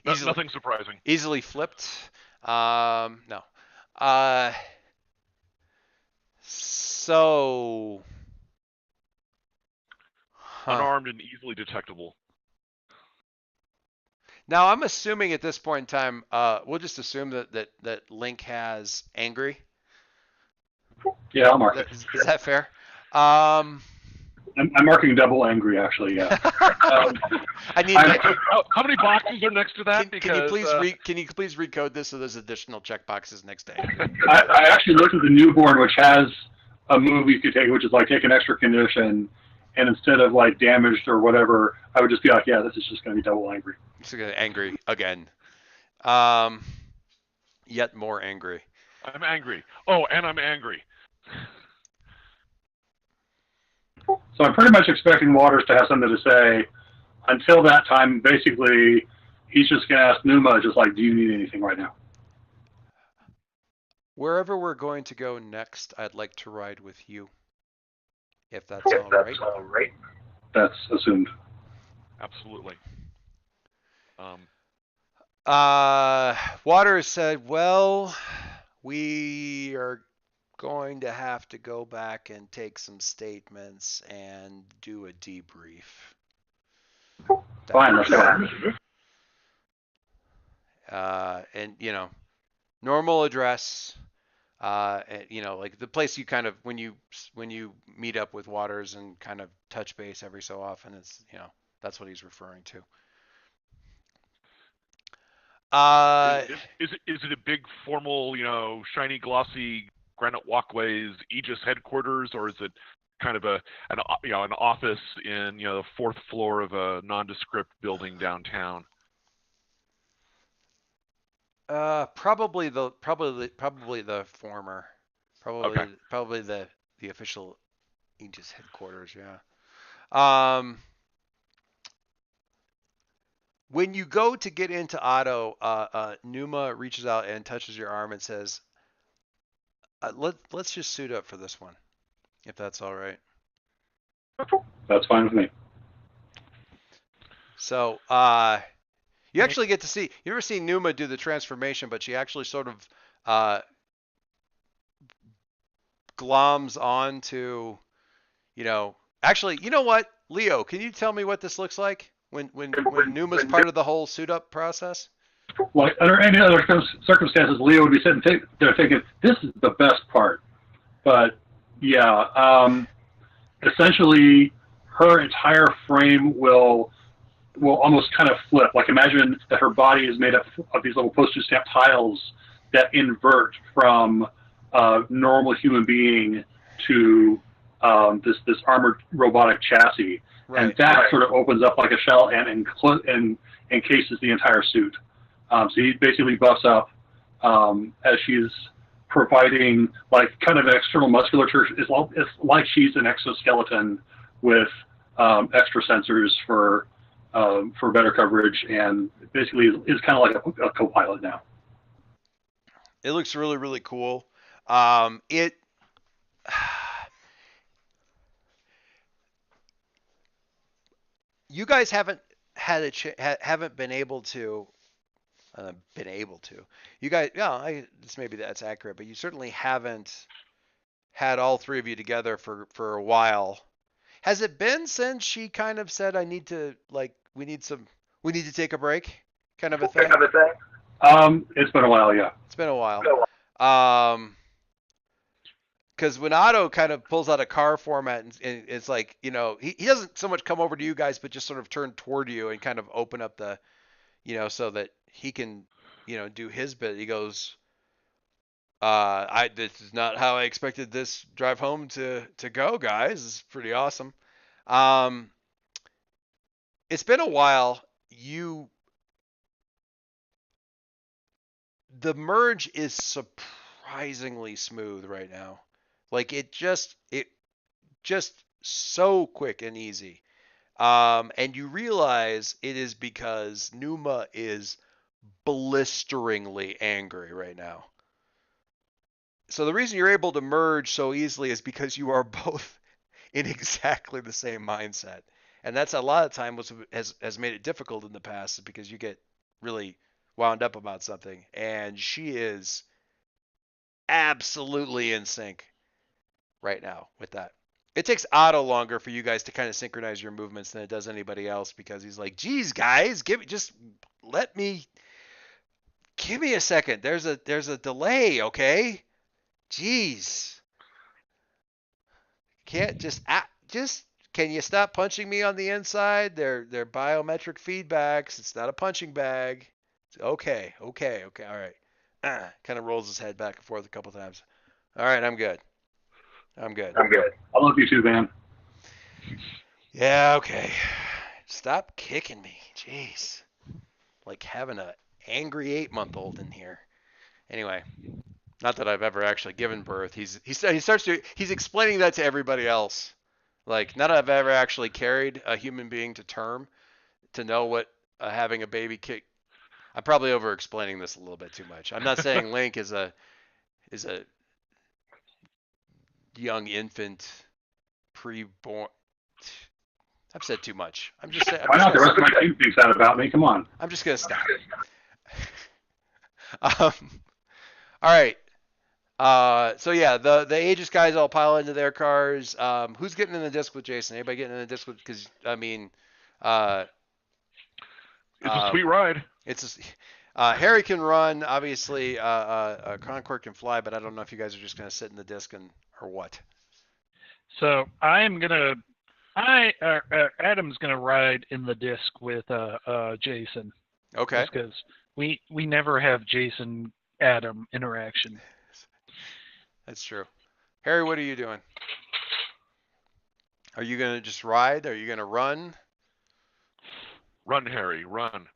nothing surprising. Easily flipped. No. So. Unarmed and easily detectable. Now I'm assuming at this point in time, we'll just assume that Link has angry. Yeah, I'll mark it. Is that fair? I'm marking double angry, actually. Yeah. I need. How many boxes are next to that? Can you please recode this so there's additional checkboxes next to angry? I actually looked at the newborn, which has a move you could take, which is like take an extra condition, and instead of like damaged or whatever, I would just be like, yeah, this is just going to be double angry. It's going to angry again. Yet more angry. I'm angry. Oh, and I'm angry. So I'm pretty much expecting Waters to have something to say. Until that time, basically, he's just going to ask Pneuma, just like, do you need anything right now? Wherever we're going to go next, I'd like to ride with you. If that's all right. That's assumed. Absolutely. Waters said, well, we are going to have to go back and take some statements and do a debrief. Fine, let's go. And normal address. Like the place you kind of when you meet up with Waters and kind of touch base every so often, it's that's what he's referring to. Is it a big formal, shiny, glossy granite walkways, Aegis headquarters, or is it kind of an office in the fourth floor of a nondescript building downtown? Probably the former. Probably the official Aegis headquarters. Yeah. When you go to get into Otto, Pneuma reaches out and touches your arm and says, "Let's just suit up for this one, if that's all right." That's fine with me. So, you actually get to see. You ever seen Pneuma do the transformation? But she actually sort of gloms onto, Actually, you know what, Leo? Can you tell me what this looks like when Pneuma's part of the whole suit up process? Like under any other circumstances, Leo would be sitting there thinking, "This is the best part." But yeah, essentially, her entire frame will almost kind of flip. Like imagine that her body is made up of these little postage stamp tiles that invert from normal human being to this armored robotic chassis, right. And that sort of opens up like a shell and encases the entire suit. So he basically buffs up as she's providing like kind of external musculature. It's like she's an exoskeleton with extra sensors for better coverage, and basically is kind of like a co-pilot now. It looks really, really cool. It you guys haven't had haven't been able to you guys maybe that's accurate, but you certainly haven't had all three of you together for a while. Has it been since she kind of said, I need to, like, we need to take a break, kind of a thing? It's been a while, yeah. It's been a while. Because when Otto kind of pulls out a car format, and it's like, he doesn't so much come over to you guys, but just sort of turn toward you and kind of open up the, so that he can, do his bit. He goes, this is not how I expected this drive home to go, guys. It's pretty awesome. It's been a while. The merge is surprisingly smooth right now. Like it just so quick and easy. And you realize it is because Pneuma is blisteringly angry right now. So the reason you're able to merge so easily is because you are both in exactly the same mindset. And that's a lot of time has made it difficult in the past, because you get really wound up about something. And she is absolutely in sync right now with that. It takes Otto longer for you guys to kind of synchronize your movements than it does anybody else, because he's like, geez, guys, give me a second. There's a delay, okay? Jeez. Can't just can you stop punching me on the inside? They're biometric feedbacks. It's not a punching bag. Okay, all right. Kind of rolls his head back and forth a couple times. All right, I'm good. I love you too, Van. Yeah, okay. Stop kicking me. Jeez. Like having an angry 8-month-old in here. Anyway, not that I've ever actually given birth. He's explaining that to everybody else. Like, not that I've ever actually carried a human being to term to know what having a baby kick. I'm probably over explaining this a little bit too much. I'm not saying Link is a young infant, preborn. I've said too much. I'm just saying. Why not? The rest of my team thinks that about me. Come on. I'm just gonna stop. All right. So yeah, the Aegis guys all pile into their cars. Who's getting in the disc with Jason? Anybody getting in the disc with? Because I mean, it's a sweet ride. Harry can run, obviously. Concord can fly, but I don't know if you guys are just gonna sit in the disc or what. So Adam's gonna ride in the disc with Jason. Okay. Because we never have Jason Adam interaction. That's true. Harry, what are you doing? Are you gonna just ride? Are you gonna run? Run, Harry, run.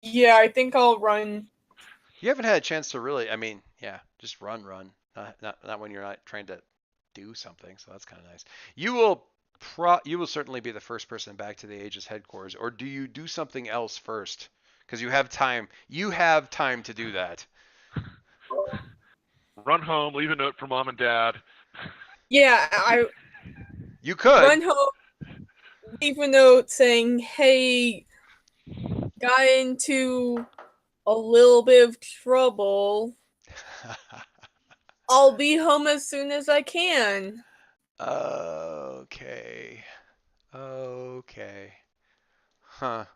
Yeah, I think I'll run. You haven't had a chance to really. I mean, yeah, just run. Not when you're not trying to do something. So that's kind of nice. You will certainly be the first person back to the Aegis headquarters, or do you do something else first? Because you have time. You have time to do that. Run home, leave a note for mom and dad. Yeah, You could run home, leave a note saying, "Hey, got into a little bit of trouble. I'll be home as soon as I can." Okay. Huh.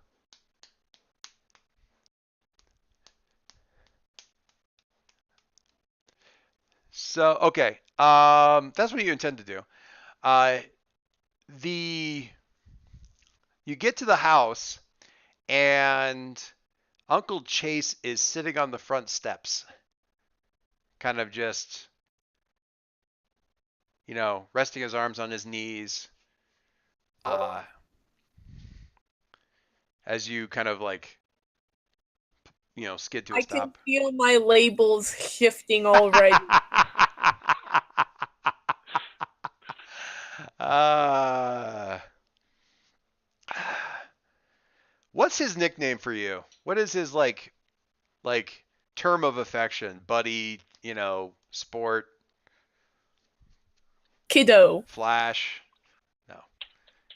So, okay. That's what you intend to do. You get to the house, and Uncle Chase is sitting on the front steps, kind of just, resting his arms on his knees, as you kind of like, skid to a stop. I can feel my labels shifting already. What's his nickname for you? What is his like term of affection? Buddy, sport, Kiddo. Flash. No.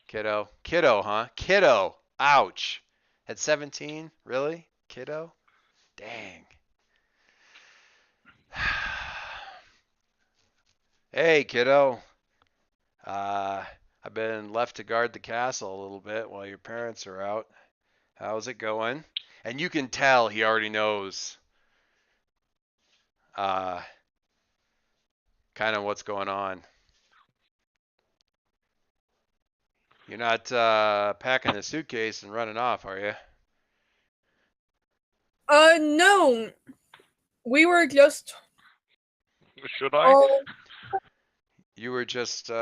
Kiddo, huh? Kiddo. Ouch. At 17? Really? Kiddo? Dang. Hey, kiddo. I've been left to guard the castle a little bit while your parents are out. How's it going? And you can tell he already knows kind of what's going on. You're not packing a suitcase and running off, are you? No. We were just Should I? all You were just we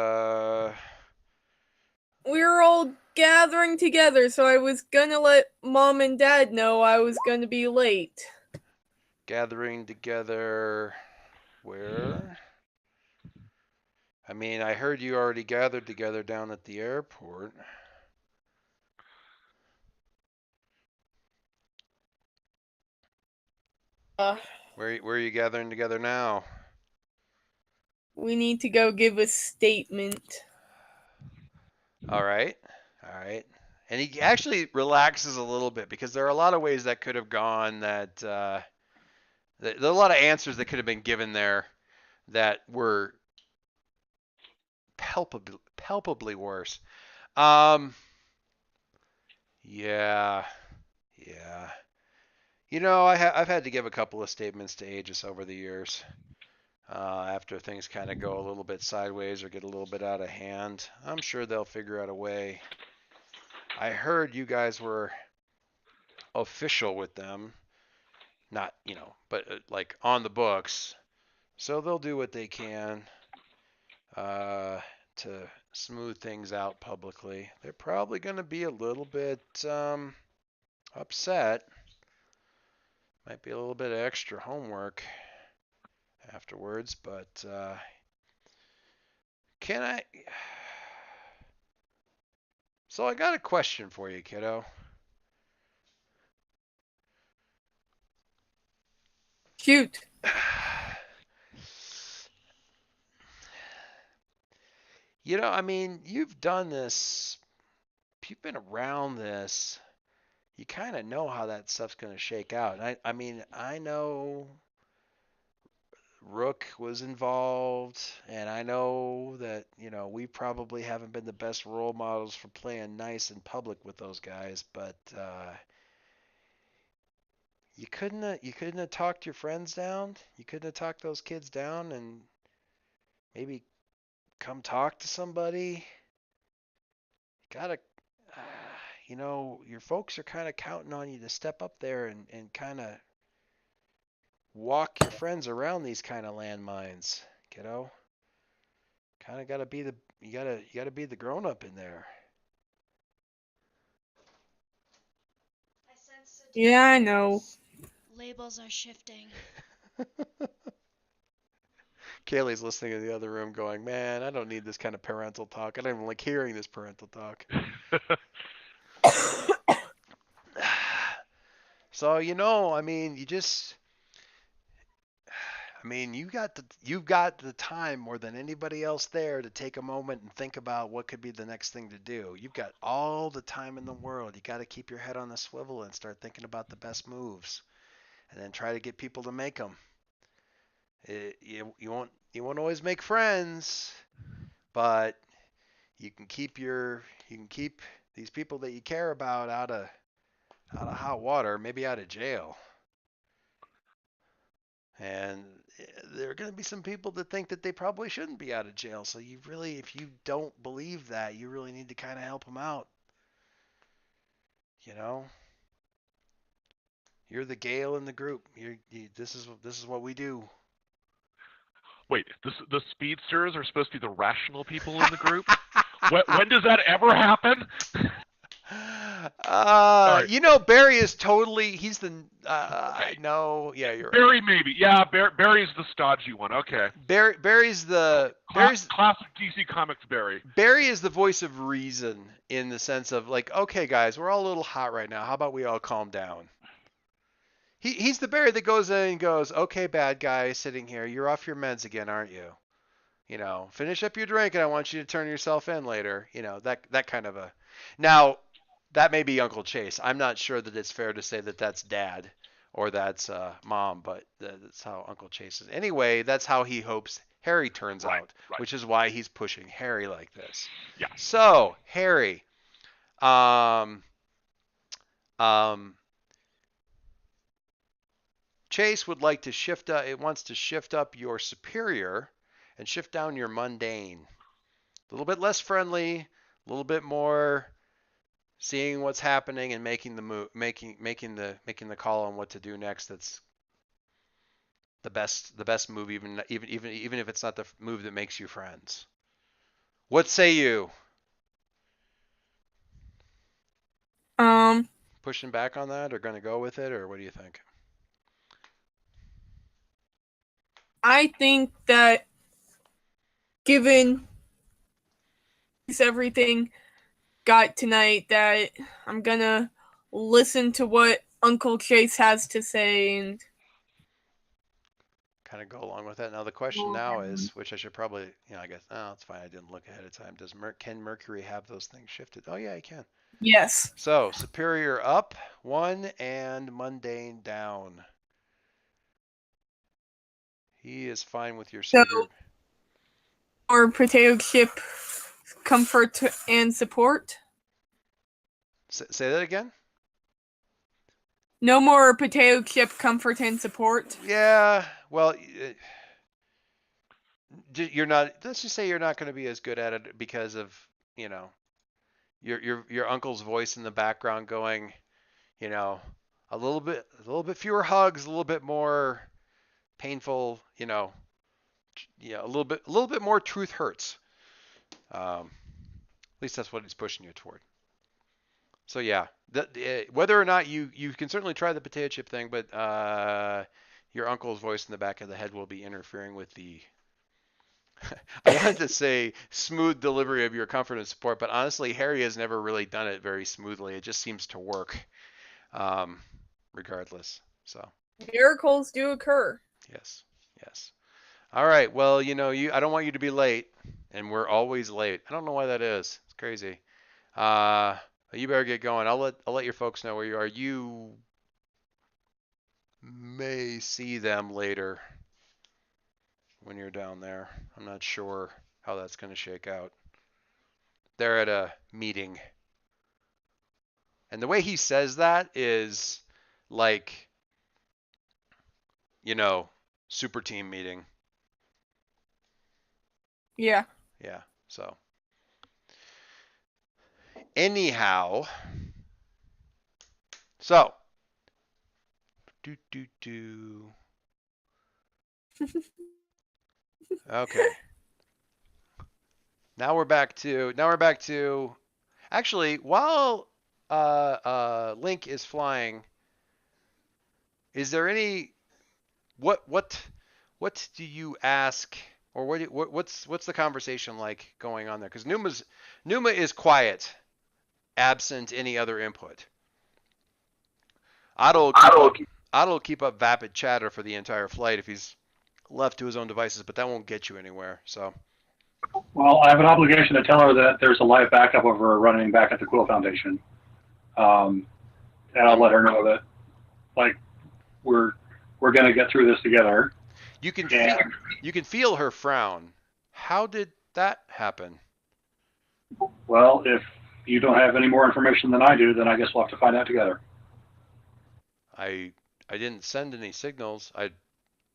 were all gathering together, so I was gonna let Mom and Dad know I was gonna be late. gathering together where? I mean, I heard you already gathered together down at the airport. Where are you gathering together now? We need to go give a statement. All right. All right. And he actually relaxes a little bit because there are a lot of ways that could have gone that there are a lot of answers that could have been given there that were palpably worse. Yeah. Yeah. I've had to give a couple of statements to Aegis over the years. After things kind of go a little bit sideways or get a little bit out of hand. I'm sure they'll figure out a way. I heard you guys were official with them. Not, but like on the books. So they'll do what they can to smooth things out publicly. They're probably going to be a little bit upset. Might be a little bit of extra homework afterwards, but can I? So I got a question for you, kiddo. Shoot. I mean, you've done this, you've been around this, you kind of know how that stuff's going to shake out. And I mean, I know Rook was involved, and I know that, we probably haven't been the best role models for playing nice in public with those guys, but you couldn't have talked your friends down? You couldn't have talked those kids down and maybe come talk to somebody? Gotta, your folks are kind of counting on you to step up there and kind of walk your friends around these kind of landmines, kiddo. Kind of gotta be you gotta be the grown up in there. Yeah, I know. Labels are shifting. Kaylee's listening in the other room going, man, I don't need this kind of parental talk. I don't even like hearing this parental talk. So, I mean, you've got the time more than anybody else there to take a moment and think about what could be the next thing to do. You've got all the time in the world. You got to keep your head on the swivel and start thinking about the best moves, and then try to get people to make them. You won't always make friends, but you can keep these people that you care about out of hot water, maybe out of jail. And there are going to be some people that think that they probably shouldn't be out of jail. So if you don't believe that, you really need to kind of help them out. You're the Gale in the group. This is what we do. Wait, the speedsters are supposed to be the rational people in the group? when does that ever happen? Barry is totally. He's the. No, yeah, you're right. Barry maybe. Yeah, Barry's the stodgy one. Okay. Barry's classic DC Comics Barry. Barry is the voice of reason in the sense of like, okay, guys, we're all a little hot right now. How about we all calm down? He's the Barry that goes in and goes, okay, bad guy sitting here, you're off your meds again, aren't you? You know, finish up your drink and I want you to turn yourself in later. You know, that kind of a. Now, that may be Uncle Chase. I'm not sure that it's fair to say that that's dad or that's mom, but that's how Uncle Chase is. Anyway, that's how he hopes Harry turns out, which is why he's pushing Harry like this. Yeah. So, Harry, Chase would like to shift up, it wants to shift up your superior and shift down your mundane. A little bit less friendly, a little bit more seeing what's happening and making the move, making the call on what to do next. That's the best move, even if it's not the move that makes you friends. What say you? Pushing back on that, or going to go with it, or what do you think? I think that given everything got tonight, that I'm gonna listen to what Uncle Chase has to say and kind of go along with that. Now the question now is, which I should probably, I guess, oh, it's fine. I didn't look ahead of time. Can Mercury have those things shifted? Oh yeah, he can. yes. So superior up 1 and mundane down. He is fine with your savior. Or potato chip comfort and support. Say that again? No more potato chip comfort and support. Yeah, well, you're not. Let's just say you're not going to be as good at it because of your uncle's voice in the background going, a little bit fewer hugs, a little bit more painful, a little bit more truth hurts. At least that's what he's pushing you toward. So yeah, whether or not you can certainly try the potato chip thing, but your uncle's voice in the back of the head will be interfering with the I wanted to say smooth delivery of your comfort and support, but honestly, Harry has never really done it very smoothly. It just seems to work, regardless. So miracles do occur. Yes. All right. Well, I don't want you to be late, and we're always late. I don't know why that is. It's crazy. You better get going. I'll let your folks know where you are. You may see them later when you're down there. I'm not sure how that's going to shake out. They're at a meeting. And the way he says that is like, super team meeting. Yeah. Yeah. So anyhow, so okay. Now we're back to actually while Link is flying, is there any what do you ask, or what's the conversation like going on there? Because Pneuma is quiet, absent any other input. Otto will keep up vapid chatter for the entire flight if he's left to his own devices, but that won't get you anywhere. So. Well, I have an obligation to tell her that there's a live backup of her running back at the Quill Foundation, and I'll let her know that, we're going to get through this together. You can feel her frown. How did that happen? Well, if you don't have any more information than I do, then I guess we'll have to find out together. I didn't send any signals. I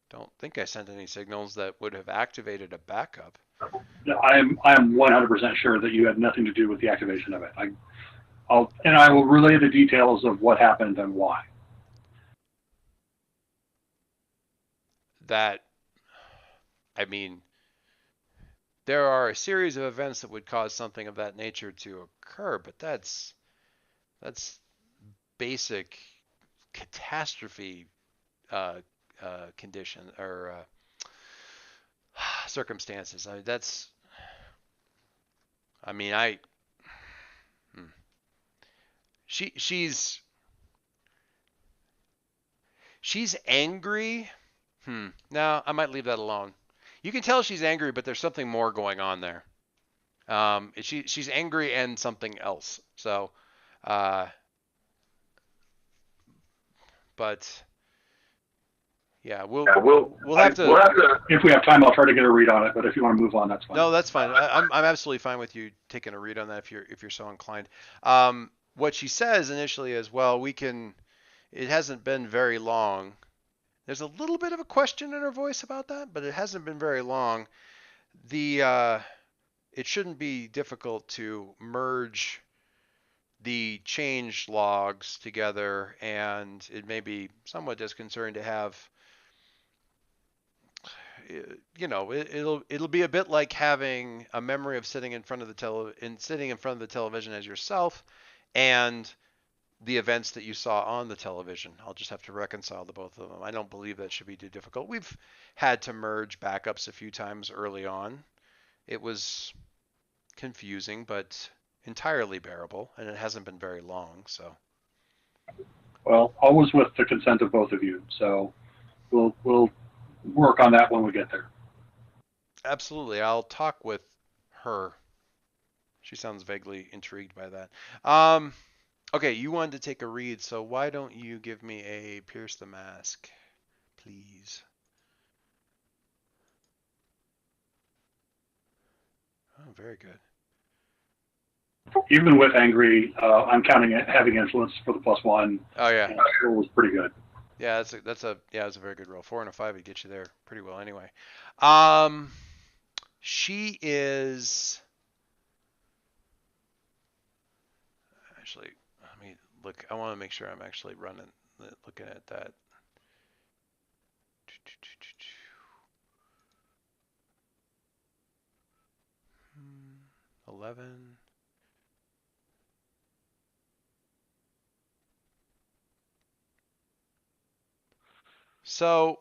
don't think I sent any signals that would have activated a backup. I am 100% sure that you had nothing to do with the activation of it. I will relay the details of what happened and why. There are a series of events that would cause something of that nature to occur, but that's basic catastrophe condition or circumstances. She's angry. No, I might leave that alone. You can tell she's angry, but there's something more going on there. She's angry and something else. So, but yeah, we'll have to. If we have time, I'll try to get a read on it. But if you want to move on, that's fine. No, that's fine. I'm absolutely fine with you taking a read on that if you're so inclined. What she says initially is, well, we can. It hasn't been very long. There's a little bit of a question in her voice about that, but it hasn't been very long. It shouldn't be difficult to merge the change logs together, and it may be somewhat disconcerting to have. It'll be a bit like having a memory of sitting in front of the television as yourself, and the events that you saw on the television. I'll just have to reconcile the both of them. I don't believe that should be too difficult. We've had to merge backups a few times early on. It was confusing, but entirely bearable, and it hasn't been very long. So, well, always with the consent of both of you. So, we'll work on that when we get there. Absolutely, I'll talk with her. She sounds vaguely intrigued by that. Okay, you wanted to take a read, so why don't you give me a Pierce the Mask, please? Oh, very good. Even with angry, I'm counting it having influence for the +1. Oh yeah, and that roll was pretty good. Yeah, that's a very good roll. 4 and a 5 would get you there pretty well anyway. She is actually. Let me look. I want to make sure I'm actually looking at that. 11. So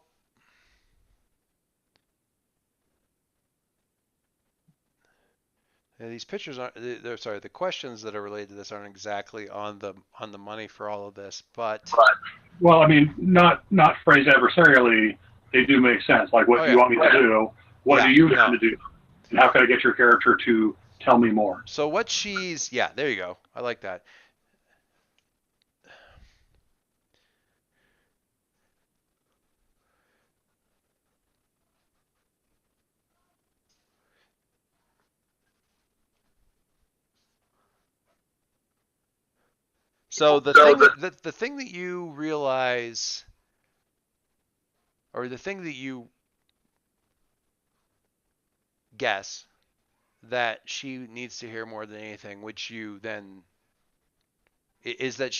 these pictures aren't. Sorry, the questions that are related to this aren't exactly on the money for all of this, but. Well, I mean, not phrased adversarially. They do make sense. Like, what do you want me to do? What do you want to do? And how can I get your character to tell me more? So what she's. Yeah, there you go. I like that. So the thing that you realize, or the thing that you guess that she needs to hear more than anything, which you then is that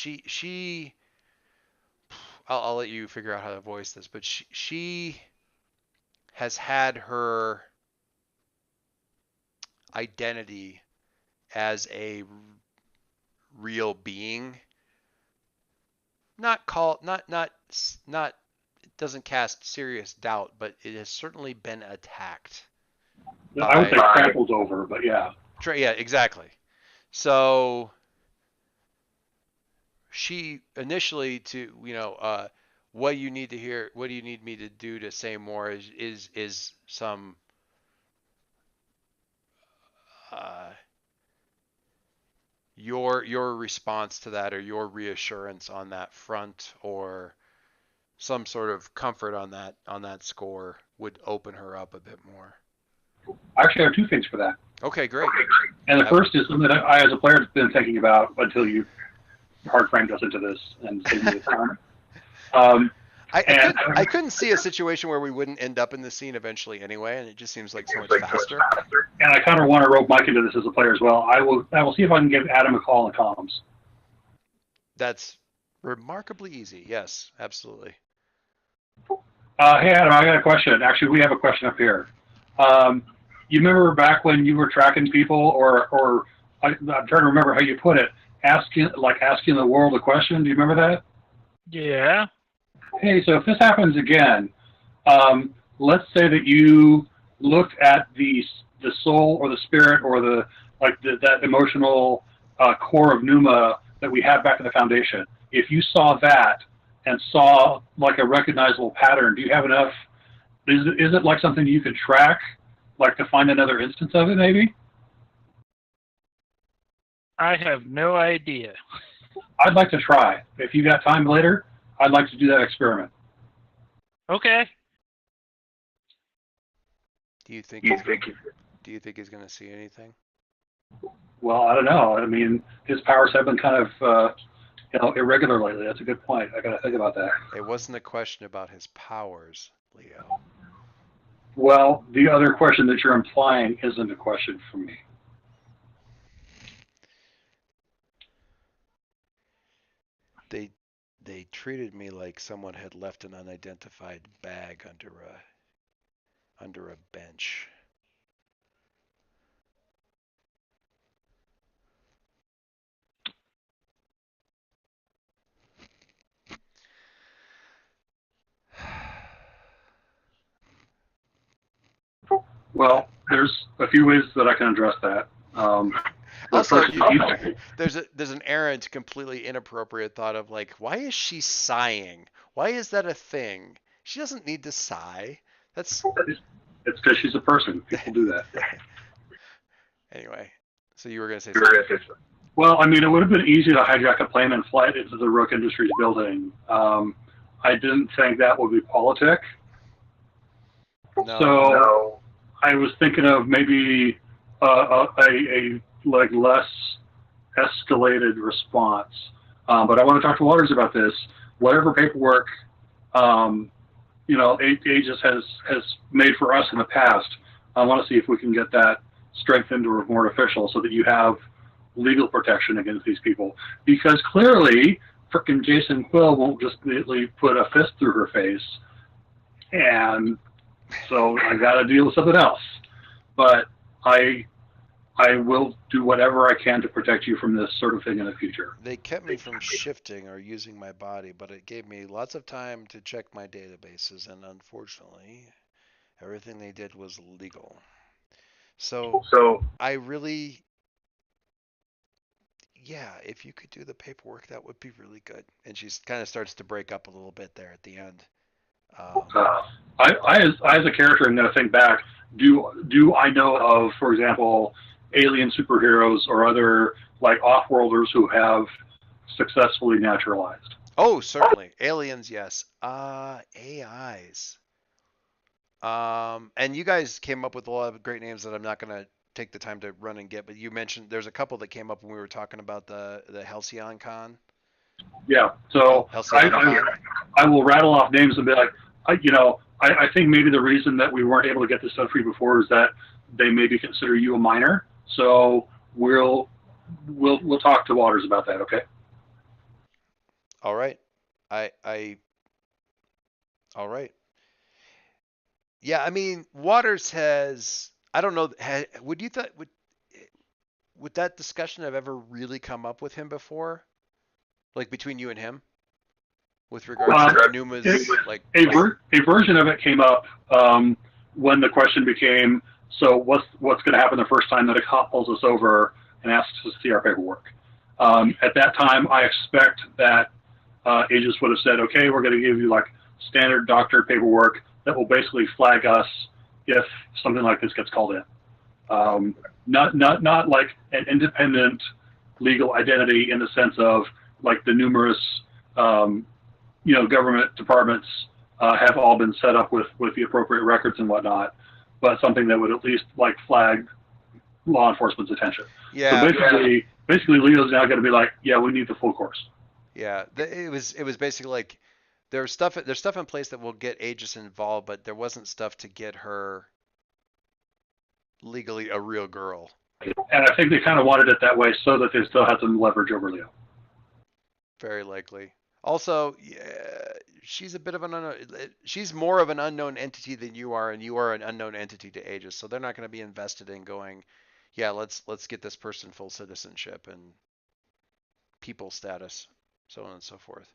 I'll let you figure out how to voice this, but she has had her identity as a real being not it doesn't cast serious doubt, but it has certainly been attacked. I would say trampled over, but yeah. Yeah, exactly. So she initially what do you need to hear, what do you need me to do to say more is some your response to that, or your reassurance on that front, or some sort of comfort on that score would open her up a bit more. I actually have two things for that. Okay, great. And the first is something that I, as a player, have been thinking about until you hard framed us into this and saved me the time. I couldn't see a situation where we wouldn't end up in the scene eventually anyway, and it just seems like so much faster. And I kind of want to rope Mike into this as a player as well. I will see if I can give Adam a call in comms. That's remarkably easy. Yes, absolutely. Hey Adam, I got a question. Actually, we have a question up here. You remember back when you were tracking people, or I'm trying to remember how you put it, asking the world a question. Do you remember that? Yeah. Hey, so if this happens again, let's say that you looked at the soul or the spirit or that emotional core of Pneuma that we had back in the Foundation. If you saw that and saw like a recognizable pattern, do you have enough? Is it like something you could track, like to find another instance of it, maybe? I have no idea. I'd like to try. If you got time later, I'd like to do that experiment. Okay. Do you think he's going to see anything? Well, I don't know. I mean, his powers have been kind of, irregular lately. That's a good point. I got to think about that. It wasn't a question about his powers, Leo. Well, the other question that you're implying isn't a question for me. They treated me like someone had left an unidentified bag under a bench. Well, there's a few ways that I can address that. Also, first, there's an errant, completely inappropriate thought of like, why is she sighing? Why is that a thing? She doesn't need to sigh. It's because she's a person. People do that. Anyway, so you were going to say something. Well, I mean, it would have been easy to hijack a plane and fly it into the Rook Industries building. I didn't think that would be politic. No. So I was thinking of maybe a like less escalated response. But I want to talk to Waters about this. Whatever paperwork, Aegis has made for us in the past, I want to see if we can get that strengthened or more official so that you have legal protection against these people. Because clearly, frickin' Jason Quill won't just immediately put a fist through her face. And so I got to deal with something else. But I will do whatever I can to protect you from this sort of thing in the future. They kept me from shifting or using my body, but it gave me lots of time to check my databases, and unfortunately, everything they did was legal. So I really, if you could do the paperwork, that would be really good. And she kind of starts to break up a little bit there at the end. I as a character, I'm going to think back. Do I know of, for example, alien superheroes or other like off-worlders who have successfully naturalized? Oh, certainly. Aliens, yes. AIs. And you guys came up with a lot of great names that I'm not going to take the time to run and get, but you mentioned there's a couple that came up when we were talking about the Halcyon Con. Yeah, so I will rattle off names and be like, I think maybe the reason that we weren't able to get this stuff for you before is that they maybe consider you a minor. So we'll talk to Waters about that, okay? All right. All right. Yeah, I mean, Waters has, I don't know, would that discussion have ever really come up with him before? Like between you and him? With regards to Pneuma's, a version of it came up when the question became, so what's going to happen the first time that a cop pulls us over and asks us to see our paperwork? At that time, I expect that Aegis would have said, okay, we're going to give you like standard doctored paperwork that will basically flag us if something like this gets called in. Not like an independent legal identity in the sense of like the numerous government departments have all been set up with the appropriate records and whatnot, but something that would at least like flag law enforcement's attention. Yeah. So basically Leo's now going to be like, yeah, we need the full course. Yeah, it was basically like there's stuff in place that will get Aegis involved, but there wasn't stuff to get her legally a real girl. And I think they kind of wanted it that way so that they still had some leverage over Leo. Very likely. Also, yeah, she's a bit of an unknown. She's more of an unknown entity than you are, and you are an unknown entity to Aegis. So they're not going to be invested in going, yeah, let's get this person full citizenship and people status, so on and so forth.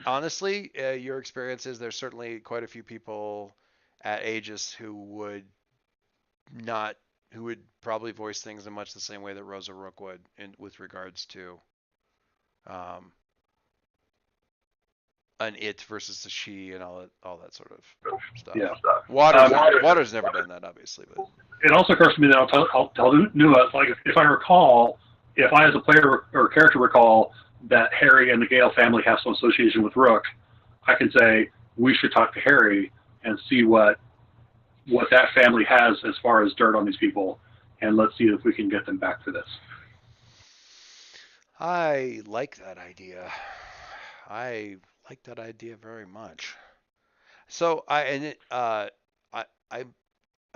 Honestly, your experience is there's certainly quite a few people at Aegis who would probably voice things in much the same way that Rosa Rook would with regards to an it versus a she and all that sort of stuff. Yeah. Water's never done that, obviously, but It also occurs to me that I'll tell Numa, like, if I recall, if I as a player or character recall that Harry and the Gale family have some association with Rook, I can say we should talk to Harry and see what that family has as far as dirt on these people, and let's see if we can get them back for this. I like that idea. I like that idea very much. So I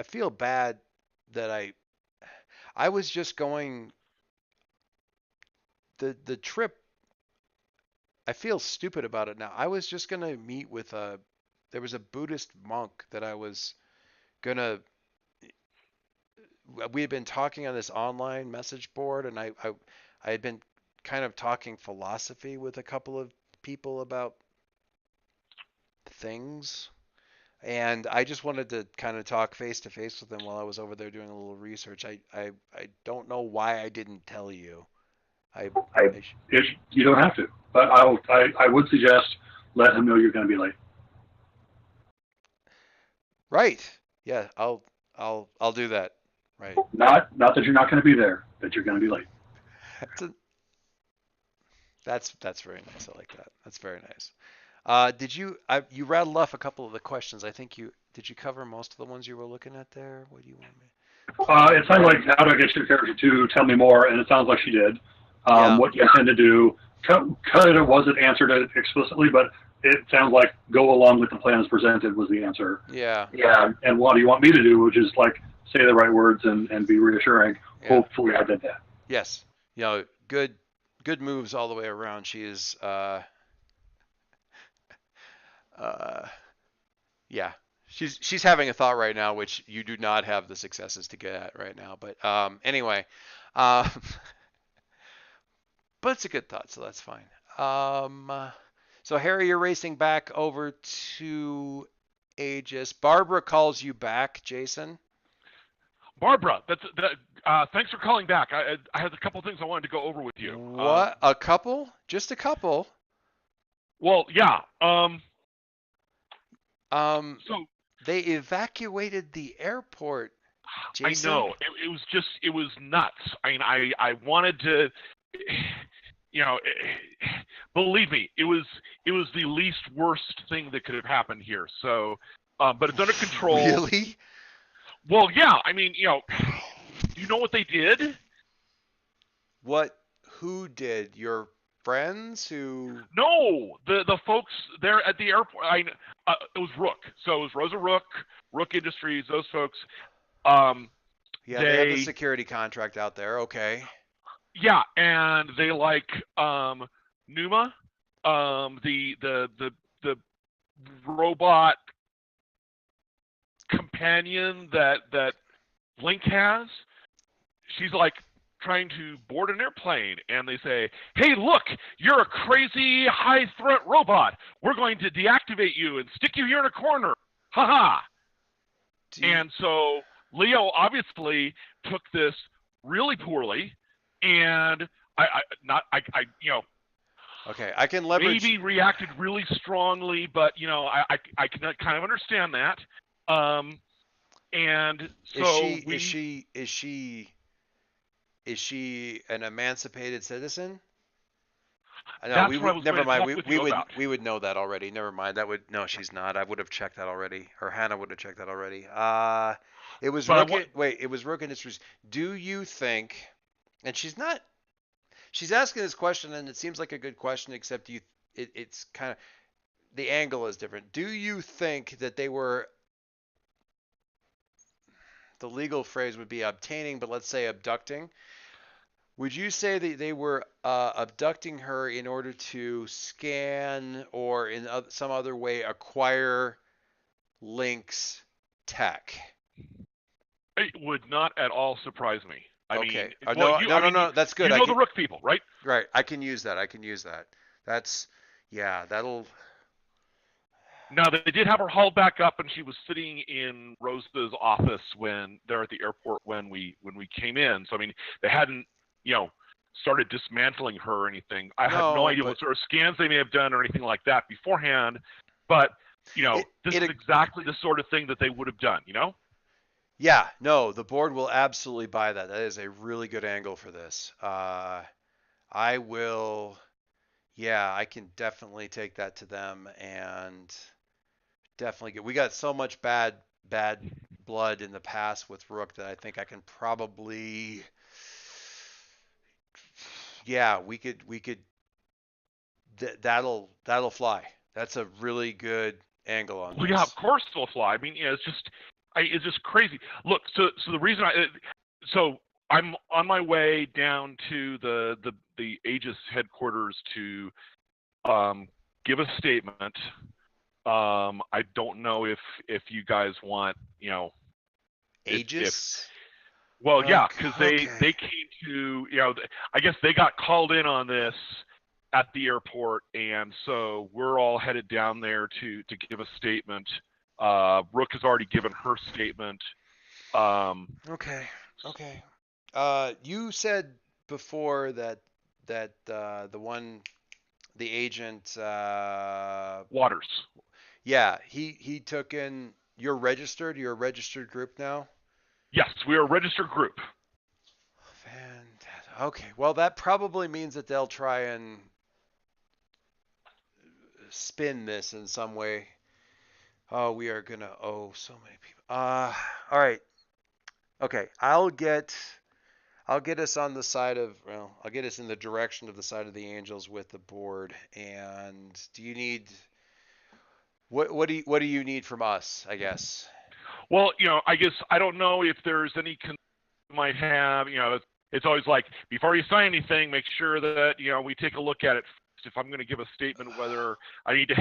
feel bad that I was just going the trip. I feel stupid about it now. I was just gonna meet with there was a Buddhist monk that I was gonna. We had been talking on this online message board, and I had been kind of talking philosophy with a couple of people about things. And I just wanted to kind of talk face to face with them while I was over there doing a little research. I don't know why I didn't tell you. You don't have to, but I would suggest let him know you're going to be late. Right. Yeah, I'll do that. Right. Not that you're not going to be there, that you're going to be late. That's very nice. I like that. That's very nice. Did you rattled off a couple of the questions. I think did you cover most of the ones you were looking at there? What do you want me? It sounds like how do I get your character to tell me more, and it sounds like she did. Yeah. What you intend to do, kind of wasn't answered explicitly, but it sounds like go along with the plan as presented was the answer. Yeah. Yeah. And what do you want me to do, which is like say the right words and be reassuring. Yeah. Hopefully I did that. Yes. Good moves all the way around. She is yeah. She's having a thought right now, which you do not have the successes to get at right now. But anyway, but it's a good thought, so that's fine. So Harry, you're racing back over to Aegis. Barbara calls you back, Jason. Barbara, thanks for calling back. I had a couple things I wanted to go over with you. What? A couple? Just a couple? Well, yeah. So they evacuated the airport, Jason. I know. It was nuts. I mean, I wanted to, believe me, it was the least worst thing that could have happened here. So, but it's under control. Really? Well, yeah. I mean, you know what they did? What? Who did? Your friends who? No, the folks there at the airport. It was Rook. So it was Rosa Rook, Rook Industries, those folks. Yeah, they have the security contract out there. Okay. Yeah, and they like Pneuma, the robot companion that Link has. She's like trying to board an airplane, and they say, "Hey, look, you're a crazy high-threat robot. We're going to deactivate you and stick you here in a corner. Ha-ha!" And so Leo obviously took this really poorly, and Okay, I can leverage. Maybe reacted really strongly, but I can kind of understand that. And so is she an emancipated citizen? No, never mind. We would know that already. Never mind. She's not. I would have checked that already, or Hannah would have checked that already. It was Rook Industries. Do you think? And she's not. She's asking this question, and it seems like a good question, except it's kind of the angle is different. Do you think that they were? The legal phrase would be obtaining, but let's say abducting. Would you say that they were abducting her in order to scan or in some other way acquire Link's tech? It would not at all surprise me. I okay. mean, no. That's good. You know the Rook people, right? Right. I can use that. That's that'll. No, they did have her hauled back up, and she was sitting in Rosa's office when they're at the airport when we came in. So I mean, they hadn't started dismantling her or anything. I have No, no idea but- what sort of scans they may have done or anything like that beforehand. But this is exactly the sort of thing that they would have done. Yeah, no, the board will absolutely buy that. That is a really good angle for this. I will, yeah, I can definitely take that to them and definitely get. We got so much bad blood in the past with Rook that I think I can probably, yeah, we could. That'll fly. That's a really good angle on Well, this. yeah, of course it'll fly. I mean, it's just crazy. Look, so the reason so I'm on my way down to the Aegis headquarters to give a statement. I don't know if you guys want, Aegis? Well, yeah, because Okay. they came to, I guess they got called in on this at the airport, and so we're all headed down there to give a statement. Rook has already given her statement. Okay. You said before that the agent Waters. Yeah, he took in. You're registered. You're a registered group now. Yes, we are a registered group. Fantastic. Okay. Well, that probably means that they'll try and spin this in some way. Oh, we are gonna owe so many people. All right. Okay. I'll get us on the side of, well, I'll get us in the direction of the side of the Angels with the board. And do you need what do you need from us, I guess? Well, I guess I don't know if there's any concern you might have. It's always like, before you sign anything, make sure that we take a look at it first. If I'm going to give a statement, whether you're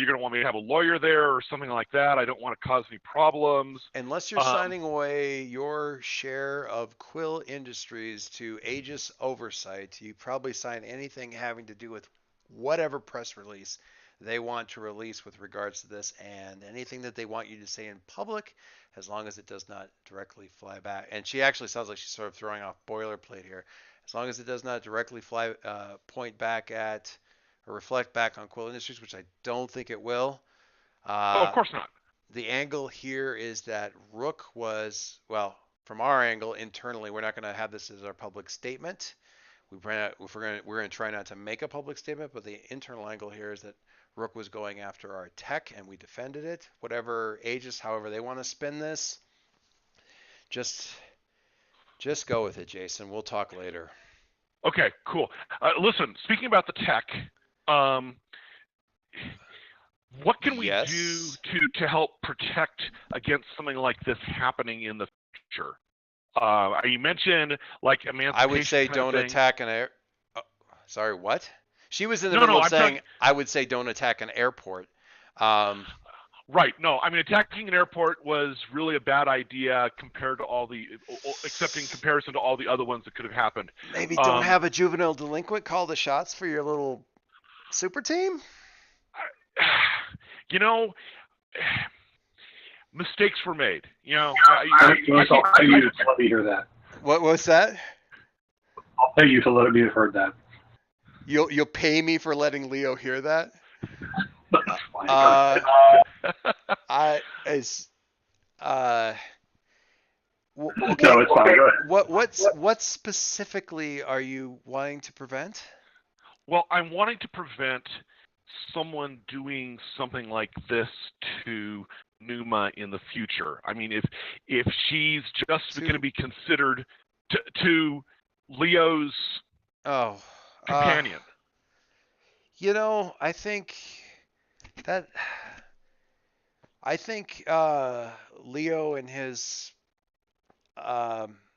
going to want me to have a lawyer there or something like that. I don't want to cause any problems. Unless you're signing away your share of Quill Industries to Aegis Oversight, you probably sign anything having to do with whatever press release they want to release with regards to this, and anything that they want you to say in public, as long as it does not directly fly back. And she actually sounds like she's sort of throwing off boilerplate here. As long as it does not directly point back at or reflect back on Quill Industries, which I don't think it will. Of course not. The angle here is that Rook was, well, from our angle internally, we're not going to have this as our public statement. We're going to try not to make a public statement, but the internal angle here is that Rook was going after our tech, and we defended it. Whatever Aegis, however they want to spin this, just go with it, Jason. We'll talk later. Okay, cool. Listen, speaking about the tech, what can we do to help protect against something like this happening in the future? You mentioned like emancipation. I would say don't attack an air. Oh, sorry, what? She was in the middle of saying, I would say don't attack an airport. Right. No, I mean, attacking an airport was really a bad idea except in comparison to all the other ones that could have happened. Maybe don't have a juvenile delinquent call the shots for your little super team? Mistakes were made. I'll pay you to let me hear that. What was that? I'll pay you to let me have heard that. You'll pay me for letting Leo hear that? Okay. No, it's fine. Go ahead. What specifically are you wanting to prevent? Well, I'm wanting to prevent someone doing something like this to Pneuma in the future. I mean, if she's just going to be considered to Leo's companion. I think Leo and his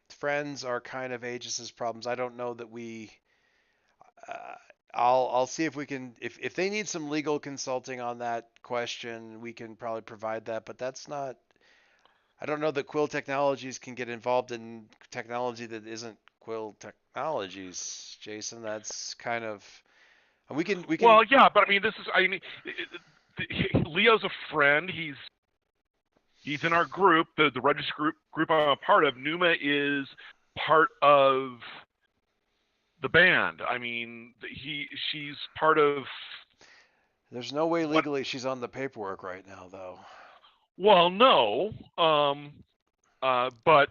friends are kind of Aegis's problems. I don't know that we. I'll see if we can. If they need some legal consulting on that question, we can probably provide that. But that's not. I don't know that Quill Technologies can get involved in technology that isn't Quill Technologies, Jason. That's kind of. We can. Well, yeah, but I mean, Leo's a friend. He's in our group, the registered group I'm a part of. Pneuma is part of the band. I mean, she's part of. There's no way legally she's on the paperwork right now, though. Well, no. But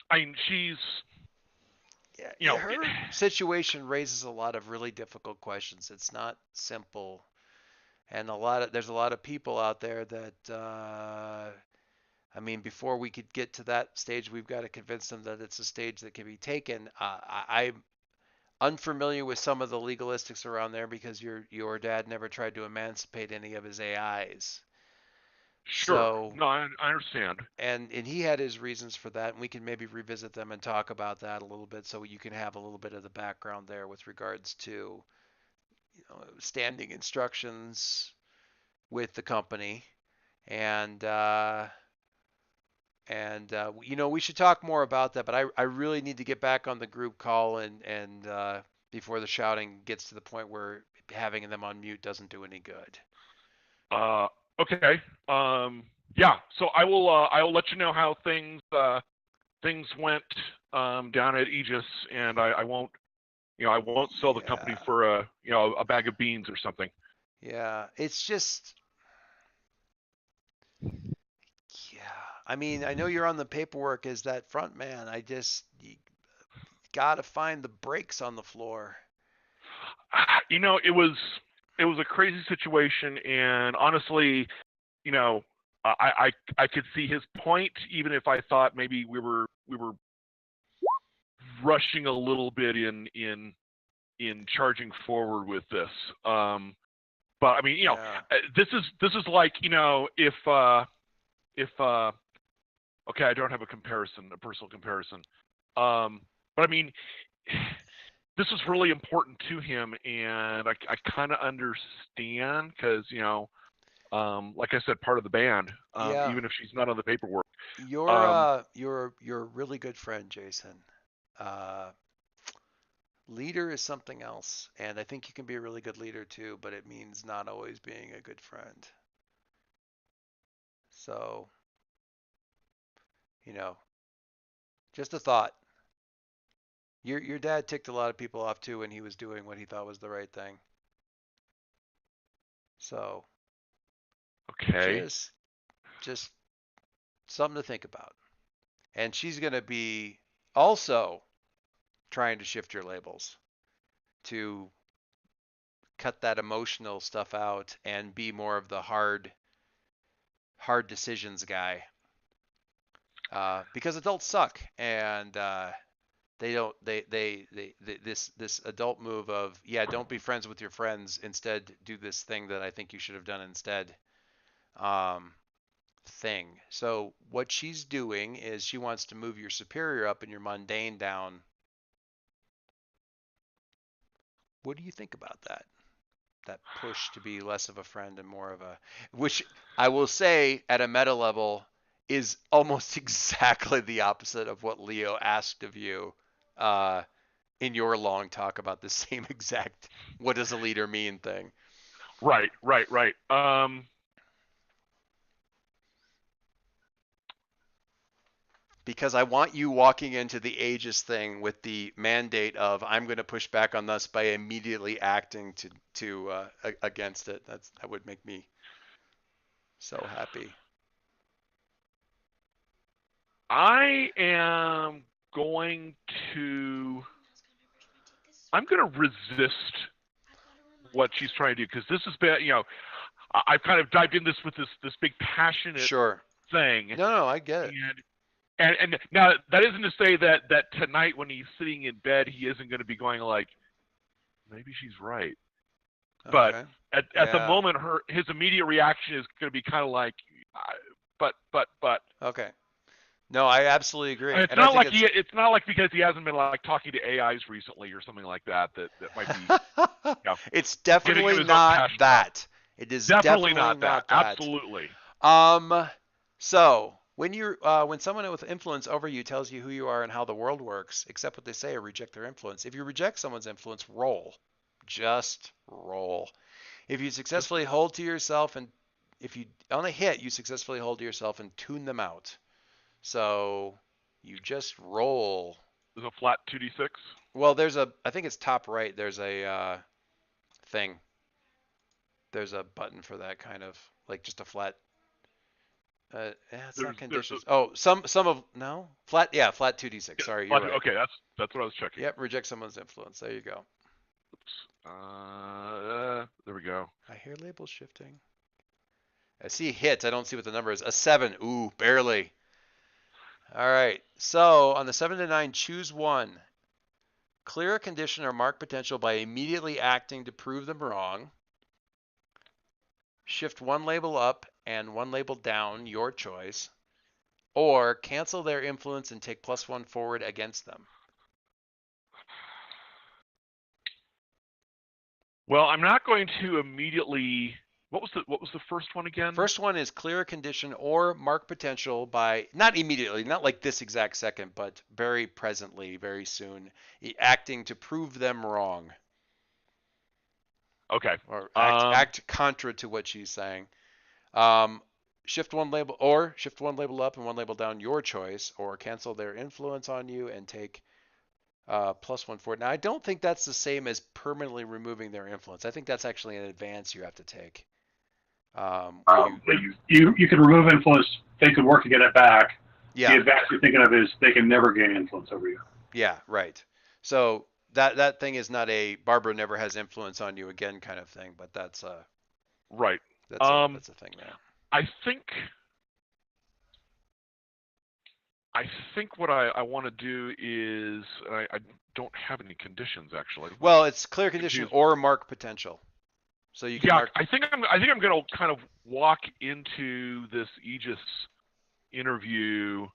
I mean, she's. Yeah, her situation raises a lot of really difficult questions. It's not simple, and there's a lot of people out there that. I mean, before we could get to that stage, we've got to convince them that it's a stage that can be taken. I'm unfamiliar with some of the legalistics around there because your dad never tried to emancipate any of his AIs. Sure. So, no, I understand. And he had his reasons for that, and we can maybe revisit them and talk about that a little bit, so you can have a little bit of the background there with regards to standing instructions with the company, and we should talk more about that. But I really need to get back on the group call and before the shouting gets to the point where having them on mute doesn't do any good. Okay. Yeah. So I will let you know how things went down at Aegis, and I won't sell the company for a bag of beans or something. Yeah, it's just. Yeah, I mean, I know you're on the paperwork as that front man. You gotta find the brakes on the floor. It was a crazy situation, and honestly, I could see his point, even if I thought maybe we were rushing a little bit in charging forward with this. But I mean, this is like, if okay, I don't have a personal comparison. But I mean, this is really important to him, and I kind of understand because, like I said, part of the band, even if she's not on the paperwork. You're a really good friend, Jason. Leader is something else, and I think you can be a really good leader too, but it means not always being a good friend. So, just a thought. Your dad ticked a lot of people off too when he was doing what he thought was the right thing. So, okay, just something to think about. And she's going to be also trying to shift your labels to cut that emotional stuff out and be more of the hard decisions guy. Because adults suck, and this adult move of, don't be friends with your friends, instead do this thing that I think you should have done instead thing. So what she's doing is she wants to move your superior up and your mundane down. What do you think about that? That push to be less of a friend and more of which I will say at a meta level is almost exactly the opposite of what Leo asked of you in your long talk about the same exact what does a leader mean thing. Right. Because I want you walking into the Aegis thing with the mandate of, I'm going to push back on this by immediately acting to against it. That would make me so happy. I'm going to resist what she's trying to do, because this has been, I've kind of dived in this with this big passionate thing. No, I get it. And now that isn't to say that tonight when he's sitting in bed he isn't going to be going like, maybe she's right. Okay. But at the moment, his immediate reaction is going to be kind of like, but. Okay. No, I absolutely agree. And it's not like it's not like because he hasn't been like talking to AIs recently or something like that might be. It's definitely not that. It is definitely not that. Absolutely. So when someone with influence over you tells you who you are and how the world works, accept what they say or reject their influence. If you reject someone's influence, roll. Just roll. If you successfully hold to yourself, and if you on a hit, you successfully hold to yourself and tune them out. So you just roll. There's a flat 2d6. Well, I think it's top right. There's a thing. There's a button for that kind of like just a flat. It's not conditions. Oh, some of no flat. Yeah, flat 2d6. Yeah, Sorry, you're right. Okay, that's what I was checking. Yep, reject someone's influence. There you go. Oops. There we go. I hear labels shifting. I see hits. I don't see what the number is. A 7. Ooh, barely. All right. So on the 7 to 9, choose one. Clear a condition or mark potential by immediately acting to prove them wrong. Shift one label up and one label down, your choice. Or cancel their influence and take +1 forward against them. Well, I'm not going to immediately. What was the first one again? First one is clear a condition or mark potential by, not immediately, not like this exact second, but very presently, very soon, acting to prove them wrong. Okay. Or act contra to what she's saying. Shift one label up and one label down, your choice, or cancel their influence on you and take +1 forward. Now, I don't think that's the same as permanently removing their influence. I think that's actually an advance you have to take. You can remove influence. They could work to get it back. Yeah. The advance you're thinking of is they can never gain influence over you. Yeah, right. So that thing is not a Barbara never has influence on you again kind of thing, but that's right. That's a thing there. I think what I want to do is I don't have any conditions actually. Well, it's clear condition or mark potential. So you can mark. I think I'm going to kind of walk into this Aegis interview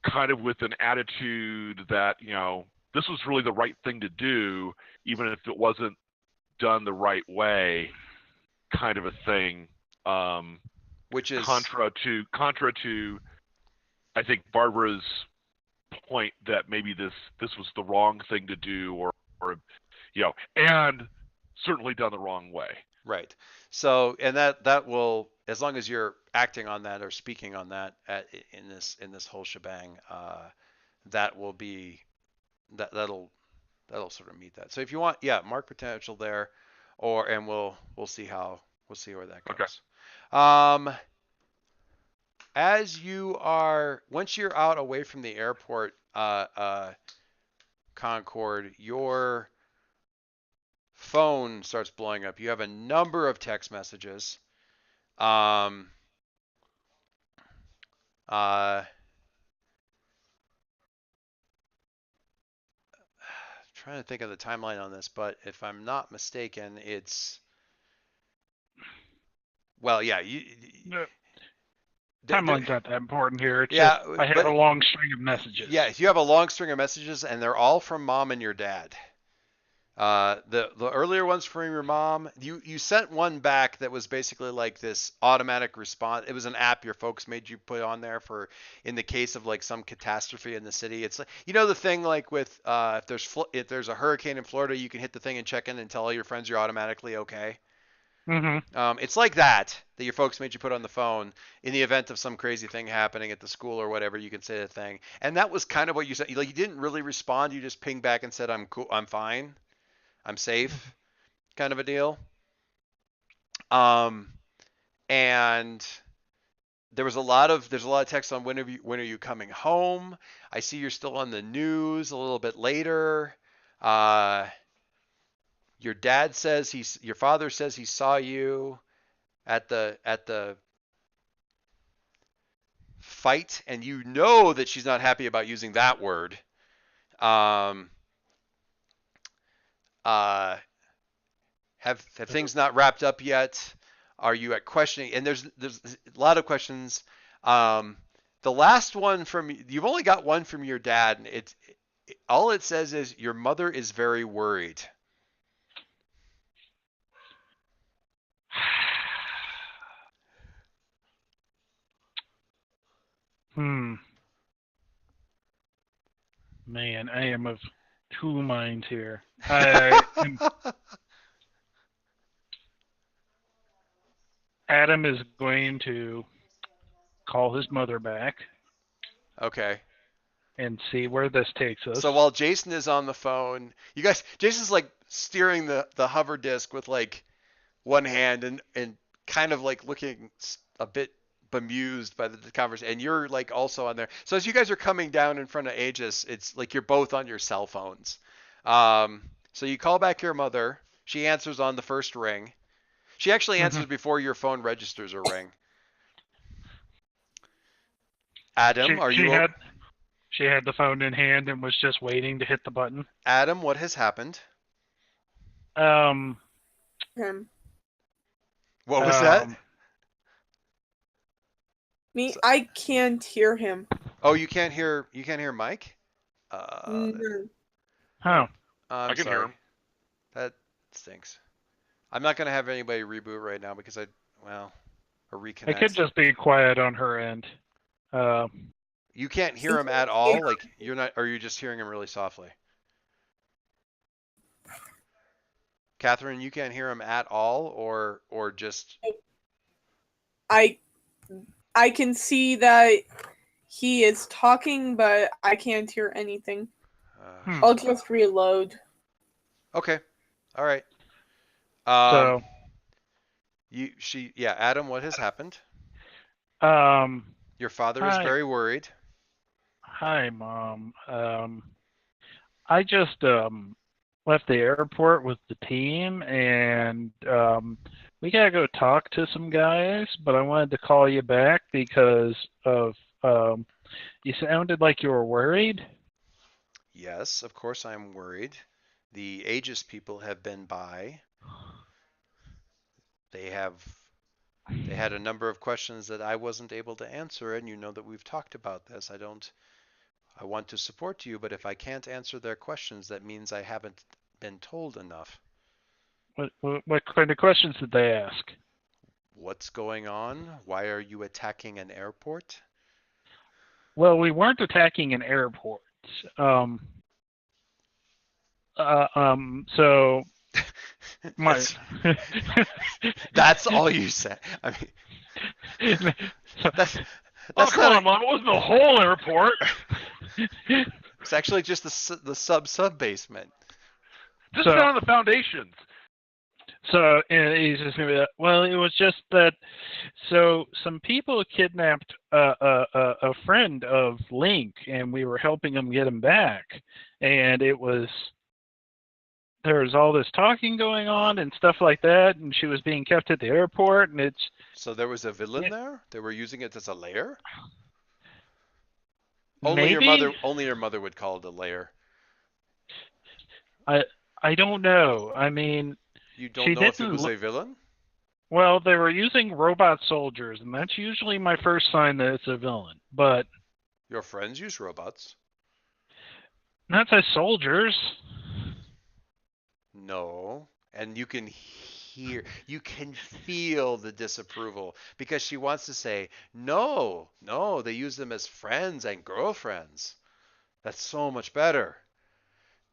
kind of with an attitude that, this was really the right thing to do, even if it wasn't done the right way, kind of a thing. Which is contra to I think Barbara's point that maybe this was the wrong thing to do, or and certainly done the wrong way. Right. So, and that will, as long as you're acting on that or speaking on that in this whole shebang, that will be that'll sort of meet that. So if you want, mark potential there, and we'll see where that goes. Okay. As once you're out away from the airport, Concord, your phone starts blowing up. You have a number of text messages. Trying to think of the timeline on this, but if I'm not mistaken, it's timeline's not that important here. It's just, I have a long string of messages. Yeah, you have a long string of messages, and they're all from mom and your dad. The earlier ones from your mom, you sent one back that was basically like this automatic response. It was an app your folks made you put on there for in the case of like some catastrophe in the city. It's like, the thing like with if there's a hurricane in Florida, you can hit the thing and check in and tell all your friends you're automatically okay. Mm-hmm. It's like that your folks made you put on the phone in the event of some crazy thing happening at the school or whatever. You can say the thing, and that was kind of what you said. Like, you didn't really respond. You just pinged back and said, "I'm cool. I'm fine. I'm safe," kind of a deal. And there's a lot of text on when are you coming home. I see you're still on the news a little bit later. Your father says he saw you at the fight, and you know that she's not happy about using that word. Have things not wrapped up yet? Are you at questioning? And there's a lot of questions. The last one you've only got one from your dad, and all it says is your mother is very worried. Man, I am of two minds here. Adam is going to call his mother back. Okay. and see where this takes us. So while Jason is on the phone, Jason's like steering the hover disc with like one hand and kind of like looking a bit bemused by the conversation, and you're like also on there. So as you guys are coming down in front of Aegis, it's like you're both on your cell phones. So you call back your mother. She answers on the first ring. She actually answers before your phone registers a ring. Adam, She had the phone in hand and was just waiting to hit the button. Adam, what has happened? Him. What was that? Me, I can't hear him. Oh, you can't hear Mike? No. Oh. I can hear him. That stinks. I'm not gonna have anybody reboot right now because or reconnect. It could just be quiet on her end. You can't hear him at all? Like you're not, or you're just hearing him really softly? Catherine, you can't hear him at all, or just? I can see that he is talking, but I can't hear anything. I'll just reload. Okay. All right. So. Adam, what has happened? Your father is very worried. Hi, Mom. I just left the airport with the team, and we gotta go talk to some guys. But I wanted to call you back because of you sounded like you were worried. Yes, of course I'm worried. The Aegis people have been by. They had a number of questions that I wasn't able to answer, and you know that we've talked about this. I want to support you, but if I can't answer their questions, that means I haven't been told enough. What kind of questions did they ask? What's going on? Why are you attacking an airport? Well, we weren't attacking an airport. So that's all you said. I mean, that's come on, Mom. It wasn't the whole airport. It's actually just the sub basement. Just down the foundations. So and he's just gonna be like, well, it was just that. So some people kidnapped a friend of Link, and we were helping him get him back. And there was all this talking going on and stuff like that, and she was being kept at the airport, and it's. So there was a villain there? They were using it as a lair? Maybe? Only your mother would call it a lair. I don't know. I mean, you don't know if it was a villain? Well, they were using robot soldiers, and that's usually my first sign that it's a villain. But your friends use robots. Not as soldiers. No, and you can feel the disapproval because she wants to say, no, they use them as friends and girlfriends. That's so much better.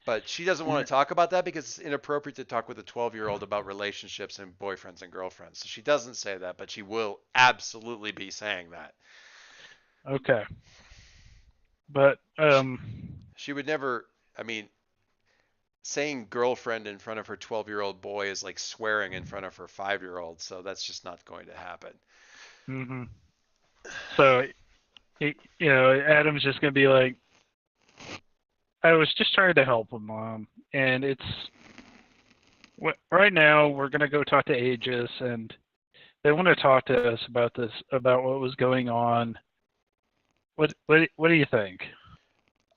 But she doesn't want to talk about that because it's inappropriate to talk with a 12-year-old about relationships and boyfriends and girlfriends. So she doesn't say that, but she will absolutely be saying that. Okay. But, she would never, I mean, saying girlfriend in front of her 12-year-old boy is like swearing in front of her 5-year-old, so that's just not going to happen. Mm-hmm. So, Adam's just going to be like, I was just trying to help him, Mom, and right now we're going to go talk to Aegis, and they want to talk to us about about what was going on. What do you think?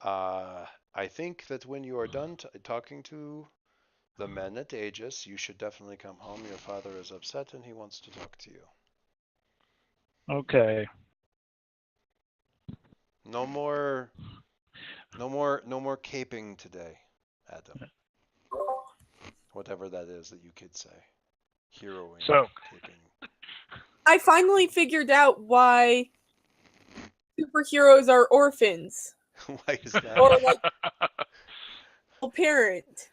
I think that when you are done talking to the men at Aegis, you should definitely come home. Your father is upset and he wants to talk to you. Okay. No more caping today, Adam. Whatever that is that you kids say. Heroing. So, caping. I finally figured out why superheroes are orphans. Why is that? Or like a parent.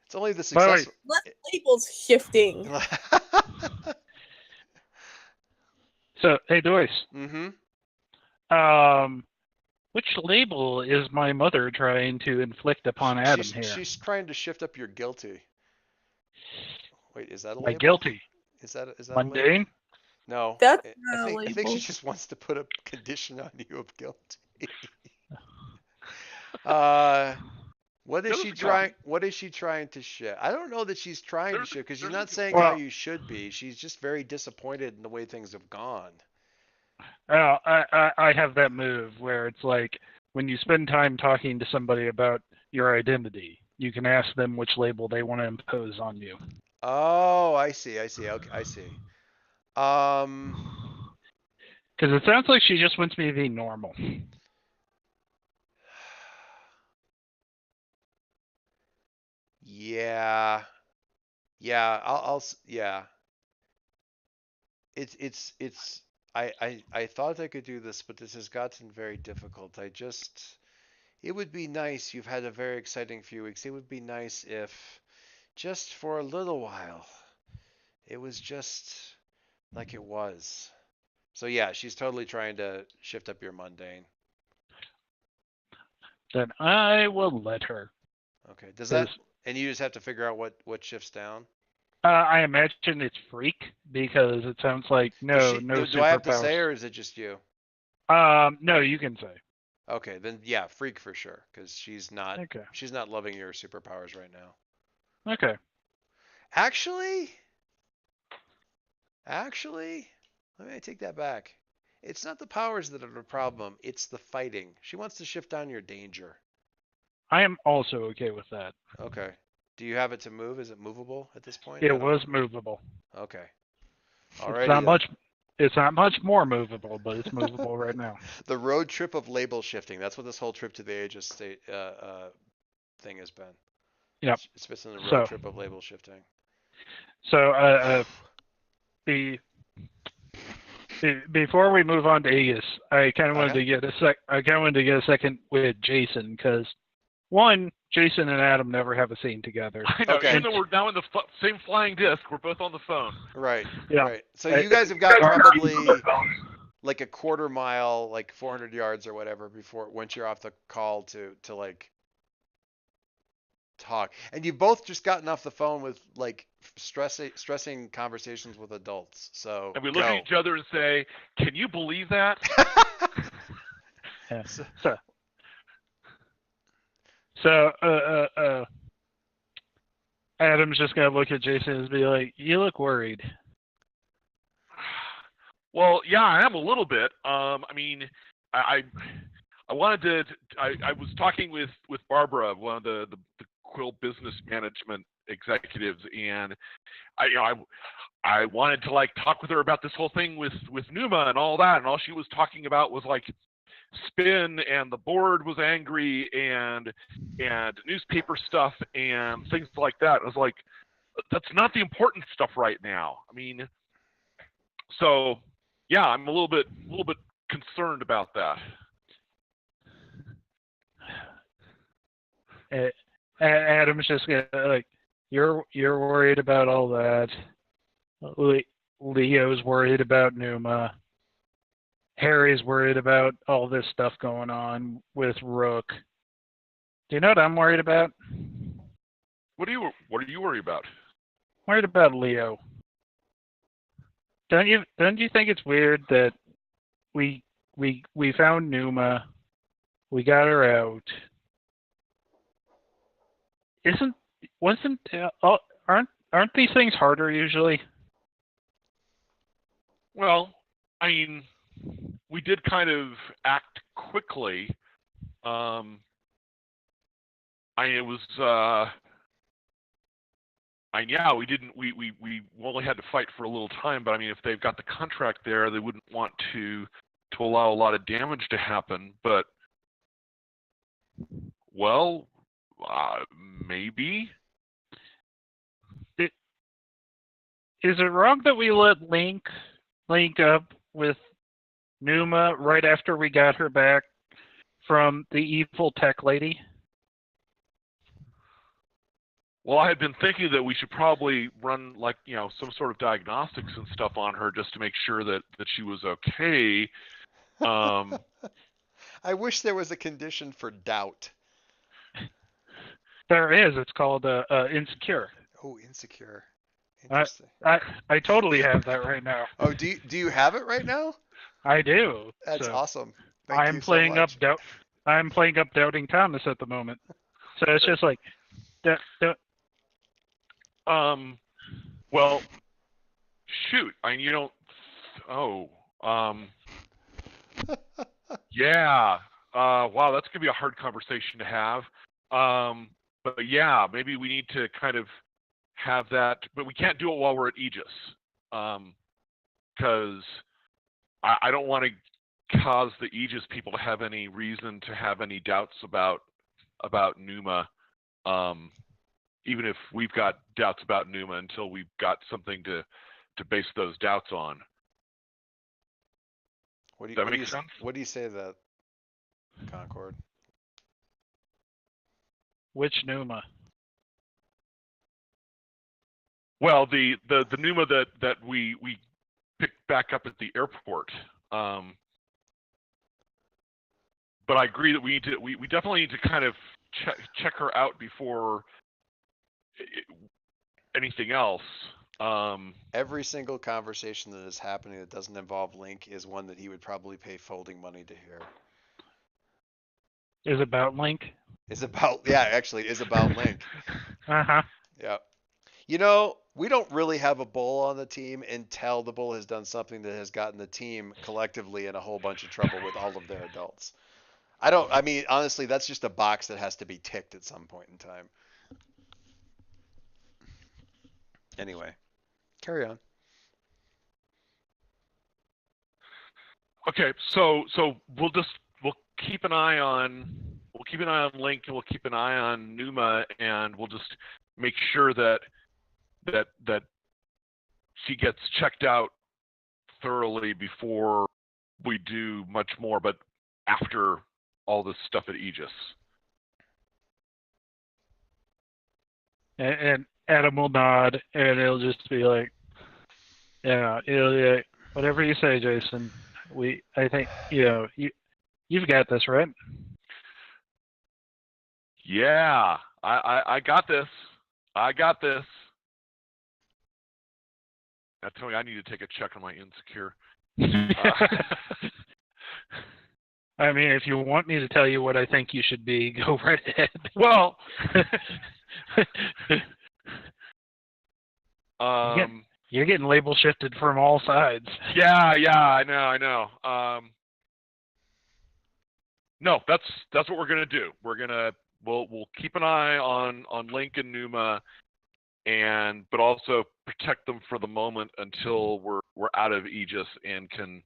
It's only the success. Less labels shifting. So, hey, Doyce. Mm-hmm. Which label is my mother trying to inflict upon Adam here? She's trying to shift up your guilty. Wait, is that a My label? guilty. Is that a Mundane? label? No. That's I not a think she label. just wants to put a condition on you of guilty. What is she trying? What is she trying to shift? I don't know that she's trying to shift because she's not saying how you should be. She's just very disappointed in the way things have gone. I have that move where it's like when you spend time talking to somebody about your identity, you can ask them which label they want to impose on you. Oh, I see. Okay, I see. Because it sounds like she just wants me to be normal. Yeah. Yeah. It's I thought I could do this, but this has gotten very difficult. It would be nice. You've had a very exciting few weeks. It would be nice if just for a little while it was just like it was. So yeah, she's totally trying to shift up your mundane. Then I will let her. Okay. Does that, and you just have to figure out what shifts down? I imagine it's freak because it sounds like no superpowers. Do I have to say, or is it just you? No, you can say. Okay, then yeah, freak for sure, because she's not loving your superpowers right now. Okay. Actually, let me take that back. It's not the powers that are the problem, it's the fighting. She wants to shift down your danger. I am also okay with that. Okay. Do you have it to move? Is it movable at this point? It was movable. Okay. Alrighty. It's not much more movable, but it's movable right now. The road trip of label shifting. That's what this whole trip to the Age of State thing has been. Yep. It's been the road trip of label shifting. So, before we move on to Aegis, I kind of wanted to get a second with Jason because one, Jason and Adam never have a scene together. I know. Okay. Even though we're now in the same flying disc, we're both on the phone. Right. Yeah. Right. So you guys have got probably like a quarter mile, like 400 yards or whatever once you're off the call to like talk. And you've both just gotten off the phone with like stressing conversations with adults. So and we look at each other and say, "Can you believe that?" Yeah. So, Adam's just gonna look at Jason and be like, "You look worried." Well, yeah, I am a little bit. I mean, I wanted to. I was talking with Barbara, one of the Quill business management executives, and I wanted to like talk with her about this whole thing with Pneuma and all that, and all she was talking about was like spin, and the board was angry, and newspaper stuff and things like that. I was like, that's not the important stuff right now. I mean, so yeah, I'm a little bit concerned about that. Adam's just gonna like, you're worried about all that. Leo's worried about Pneuma. Harry's worried about all this stuff going on with Rook. Do you know what I'm worried about? What are you worried about? I'm worried about Leo. Don't you think it's weird that we found Pneuma, we got her out. Aren't these things harder usually? Well, I mean, we did kind of act quickly. We didn't. We only had to fight for a little time, but I mean, if they've got the contract there, they wouldn't want to allow a lot of damage to happen. But well, maybe. Is it wrong that we let Link up with Pneuma right after we got her back from the evil tech lady? Well, I had been thinking that we should probably run like, some sort of diagnostics and stuff on her just to make sure that she was okay. I I wish there was a condition for doubt. There is. It's called insecure. Oh, insecure. I, Interesting. I totally have that right now. Oh, do you have it right now? I do. That's so awesome. Thank you so playing much. I'm playing up Doubting Thomas at the moment. So it's just like, Well, shoot. I mean, you don't. Oh. Yeah. Wow, that's gonna be a hard conversation to have. But yeah, maybe we need to kind of have that, but we can't do it while we're at Aegis, because I don't want to cause the Aegis people to have any reason to have any doubts about Pneuma, even if we've got doubts about Pneuma until we've got something to base those doubts on. What do Does that make sense? What do you say to that, Concord? which Pneuma? Well, the Pneuma that we picked back up at the airport. But I agree that we definitely need to kind of check her out before anything else. Every single conversation that is happening that doesn't involve Link is one that he would probably pay folding money to hear. Is about Link? Is about is about Link. Uh-huh. Yep. You know, we don't really have a bull on the team until the bull has done something that has gotten the team collectively in a whole bunch of trouble with all of their adults. I mean, honestly, that's just a box that has to be ticked at some point in time. Anyway, carry on. Okay, so we'll keep an eye on Link, and we'll keep an eye on Pneuma, and we'll just make sure that she gets checked out thoroughly before we do much more, but after all this stuff at Aegis. And Adam will nod, and it'll just be like, yeah, whatever you say, Jason. I think you've got this, right? Yeah, I got this. I got this. Now tell me, I need to take a check on my insecure. I mean, if you want me to tell you what I think you should be, go right ahead. Well, you're getting label shifted from all sides. Yeah, I know. No, that's what we're gonna do. We'll keep an eye on Link and Pneuma, but also protect them for the moment until we're out of Aegis and can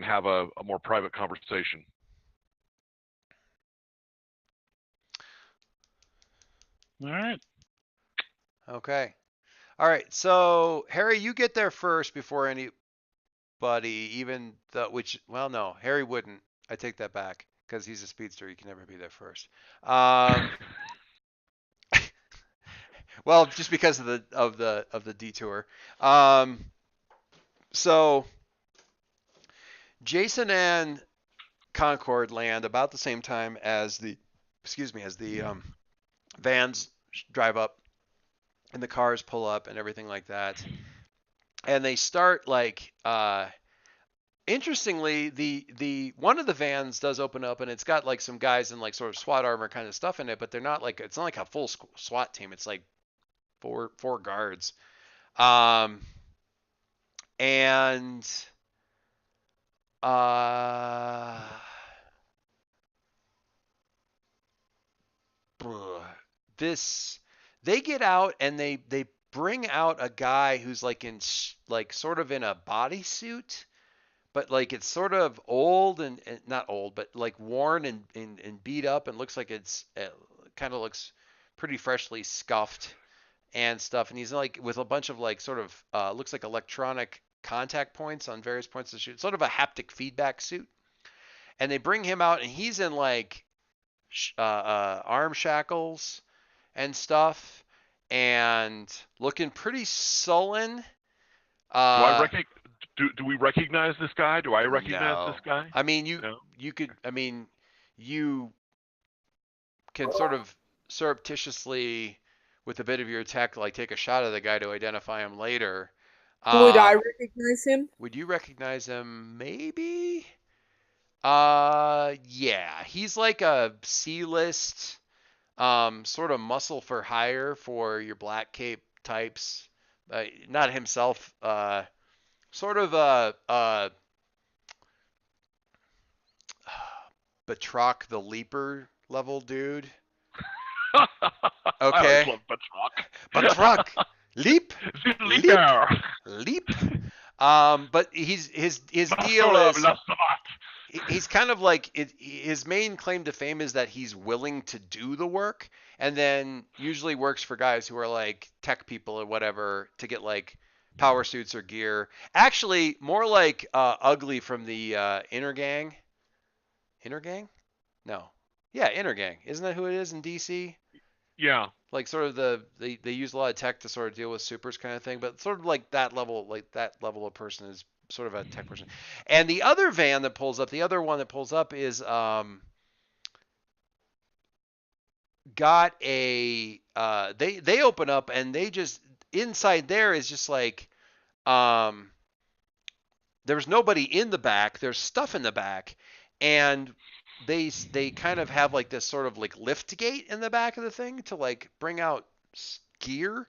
have a more private conversation. All right. Okay. All right. So Harry, you get there first before anybody, no, Harry wouldn't. I take that back because he's a speedster. He can never be there first. Well, just because of the detour. So Jason and Concord land about the same time as the vans drive up and the cars pull up and everything like that. And they start interestingly, the one of the vans does open up and it's got like some guys in like sort of SWAT armor kind of stuff in it, but it's not like a full SWAT team. It's like four guards. They get out and they bring out a guy who's like in sort of in a bodysuit, but like it's sort of old and not old, but like worn and beat up and looks like it kind of looks pretty freshly scuffed and stuff. And he's like with a bunch of like sort of looks like electronic contact points on various points of the suit, sort of a haptic feedback suit. And they bring him out and he's in like arm shackles and stuff and looking pretty sullen. Do I Do we recognize this guy? Do I recognize this guy? I mean, you can sort of surreptitiously, with a bit of your tech, like take a shot of the guy to identify him later. Would I recognize him? Would you recognize him? Maybe. Yeah, he's like a C-list, sort of muscle for hire for your black cape types. Not himself. Sort of a Batroc the Leaper level dude. Okay. I love Batroc. Leap. Leap. But his deal is he's kind of like his main claim to fame is that he's willing to do the work, and then usually works for guys who are like tech people or whatever to get like power suits or gear. Actually, more like Ugly from the Inner Gang. Inner Gang? No. Yeah, Inner Gang. Isn't that who it is in DC? Yeah. Like sort of they use a lot of tech to sort of deal with supers kind of thing, but sort of like that level of person is sort of a tech person. And the other van that pulls up, the other one that pulls up is got a they open up and they just inside there is just like there's nobody in the back, there's stuff in the back, and they kind of have like this sort of like lift gate in the back of the thing to like bring out gear,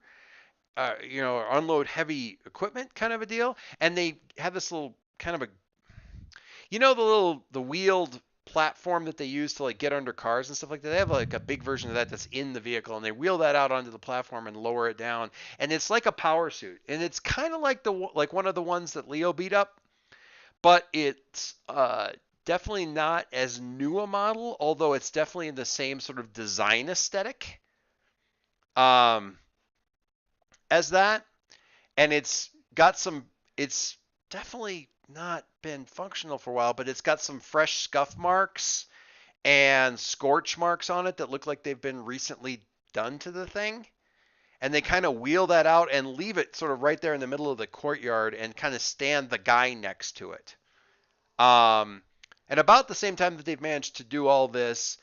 or unload heavy equipment kind of a deal. And they have this little kind of the wheeled platform that they use to like get under cars and stuff like that. They have like a big version of that that's in the vehicle, and they wheel that out onto the platform and lower it down. And it's like a power suit, and it's kind of like one of the ones that Leo beat up, but it's definitely not as new a model, although it's definitely in the same sort of design aesthetic as that. And it's definitely not been functional for a while, but it's got some fresh scuff marks and scorch marks on it that look like they've been recently done to the thing. And they kind of wheel that out and leave it sort of right there in the middle of the courtyard and kind of stand the guy next to it. And about the same time that they've managed to do all this,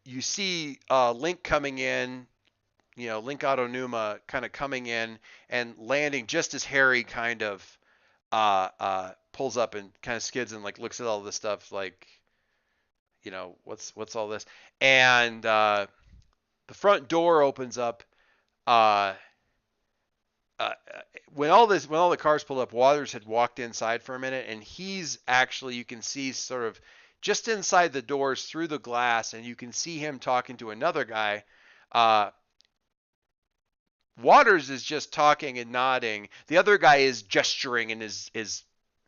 you see Link coming in, Link Auto Pneuma kind of coming in and landing just as Harry kind of pulls up and kind of skids and like looks at all this stuff like, what's all this? And the front door opens up. When all the cars pulled up, Waters had walked inside for a minute, and he's actually, you can see sort of just inside the doors through the glass, and you can see him talking to another guy. Waters is just talking and nodding. The other guy is gesturing and is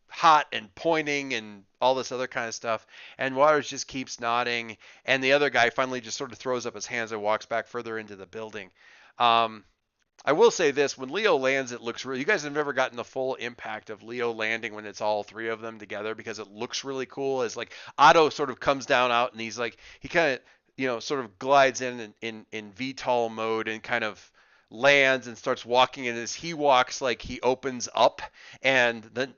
hot and pointing and all this other kind of stuff. And Waters just keeps nodding, and the other guy finally just sort of throws up his hands and walks back further into the building. I will say this, when Leo lands, it looks really, you guys have never gotten the full impact of Leo landing when it's all three of them together, because it looks really cool. As like Otto sort of comes down out and he's like, he kind of, sort of glides in VTOL mode and kind of lands and starts walking. And as he walks, like he opens up, and then,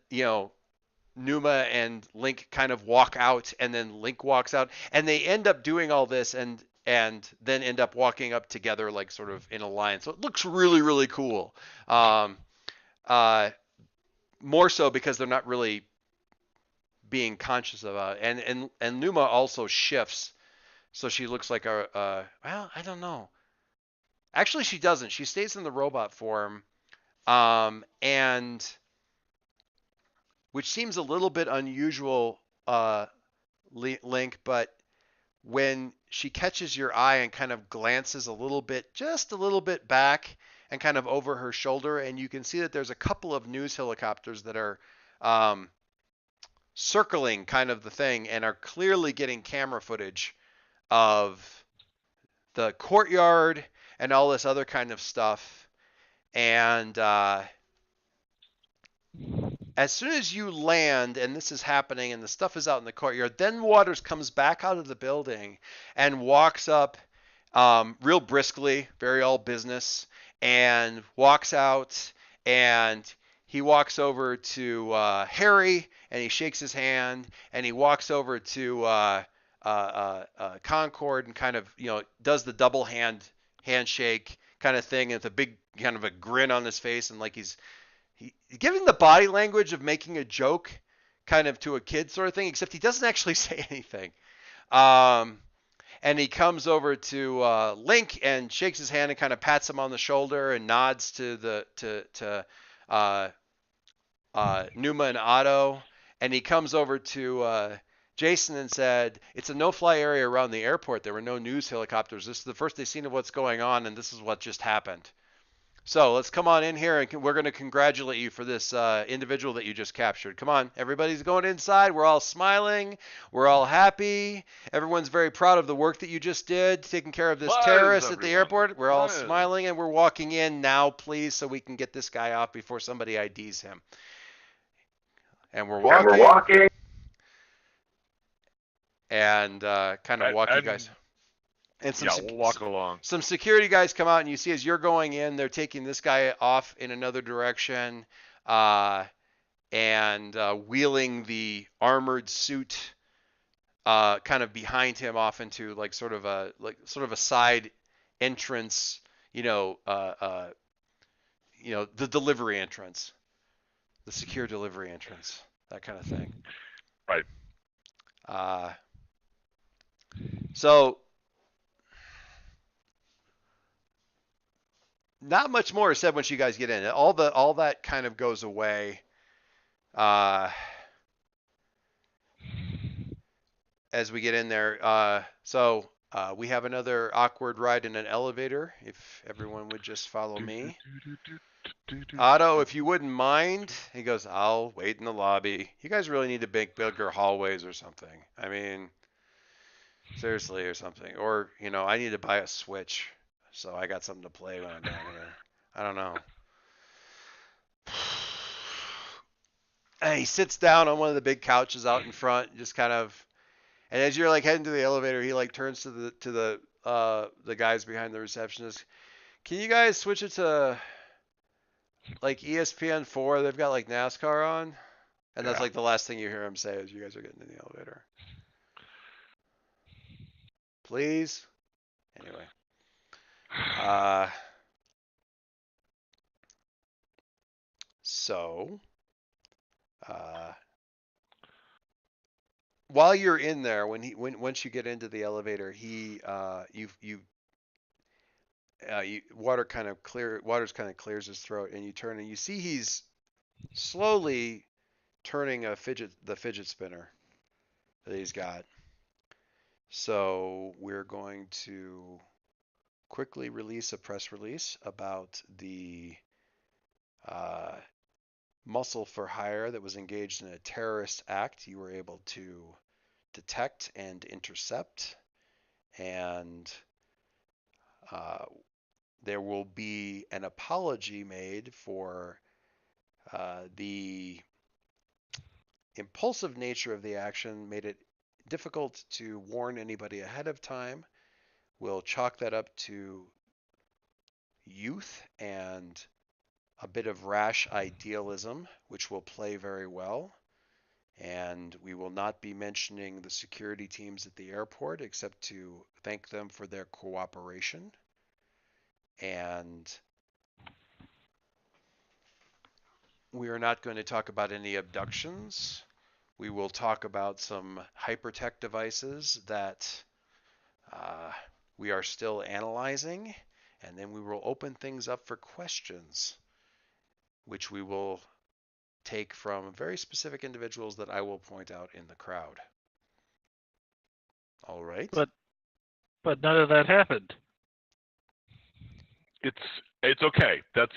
Pneuma and Link kind of walk out, and then Link walks out, and they end up doing all this and then end up walking up together, like sort of in a line. So it looks really, really cool. More so because they're not really being conscious about it. And Pneuma also shifts, so she looks like well, I don't know. Actually, she doesn't. She stays in the robot form, and which seems a little bit unusual, Link, but when she catches your eye and kind of glances just a little bit back and kind of over her shoulder, and you can see that there's a couple of news helicopters that are circling kind of the thing and are clearly getting camera footage of the courtyard and all this other kind of stuff. And as soon as you land and this is happening and the stuff is out in the courtyard, then Waters comes back out of the building and walks up real briskly, very all business, and walks out and he walks over to Harry, and he shakes his hand, and he walks over to Concord and kind of does the double handshake kind of thing, and with a big kind of a grin on his face, and like he's giving the body language of making a joke kind of to a kid sort of thing, except he doesn't actually say anything. And he comes over to Link and shakes his hand and kind of pats him on the shoulder and nods to Pneuma and Otto. And he comes over to Jason and said, "It's a no-fly area around the airport. There were no news helicopters. This is the first they've seen of what's going on, and this is what just happened. So let's come on in here, and we're going to congratulate you for this individual that you just captured. Come on, everybody's going inside. We're all smiling. We're all happy. Everyone's very proud of the work that you just did, taking care of this terrorist at the airport. We're all smiling, and we're walking in now, please, so we can get this guy off before somebody IDs him. And we're walking. And kind of walk you guys. And we'll walk along. Some security guys come out, and you see as you're going in, they're taking this guy off in another direction, and wheeling the armored suit kind of behind him off into sort of a side entrance, the delivery entrance, the secure delivery entrance, that kind of thing. Right. So. Not much more is said once you guys get in. All that kind of goes away as we get in there. So we have another awkward ride in an elevator. If everyone would just follow me. Otto, if you wouldn't mind. He goes, "I'll wait in the lobby. You guys really need to make bigger hallways or something. I mean, seriously, or something. Or, I need to buy a Switch. So I got something to play when I'm down here. I don't know." And he sits down on one of the big couches out in front, just kind of. And as you're heading to the elevator, he turns to the guys behind the receptionist. "Can you guys switch it to ESPN4? They've got NASCAR on." And that's the last thing you hear him say as you guys are getting in the elevator. Please. Anyway. So, while you're in there, once you get into the elevator, water's kind of clears his throat, and you turn and you see he's slowly turning the fidget spinner that he's got. So we're going to quickly release a press release about the muscle for hire that was engaged in a terrorist act you were able to detect and intercept, and there will be an apology made for the impulsive nature of the action, made it difficult to warn anybody ahead of time. We'll chalk that up to youth and a bit of rash idealism, which will play very well. And we will not be mentioning the security teams at the airport except to thank them for their cooperation. And we are not going to talk about any abductions. We will talk about some hypertech devices that we are still analyzing, and then we will open things up for questions, which we will take from very specific individuals that I will point out in the crowd. All right. But none of that happened. It's okay. That's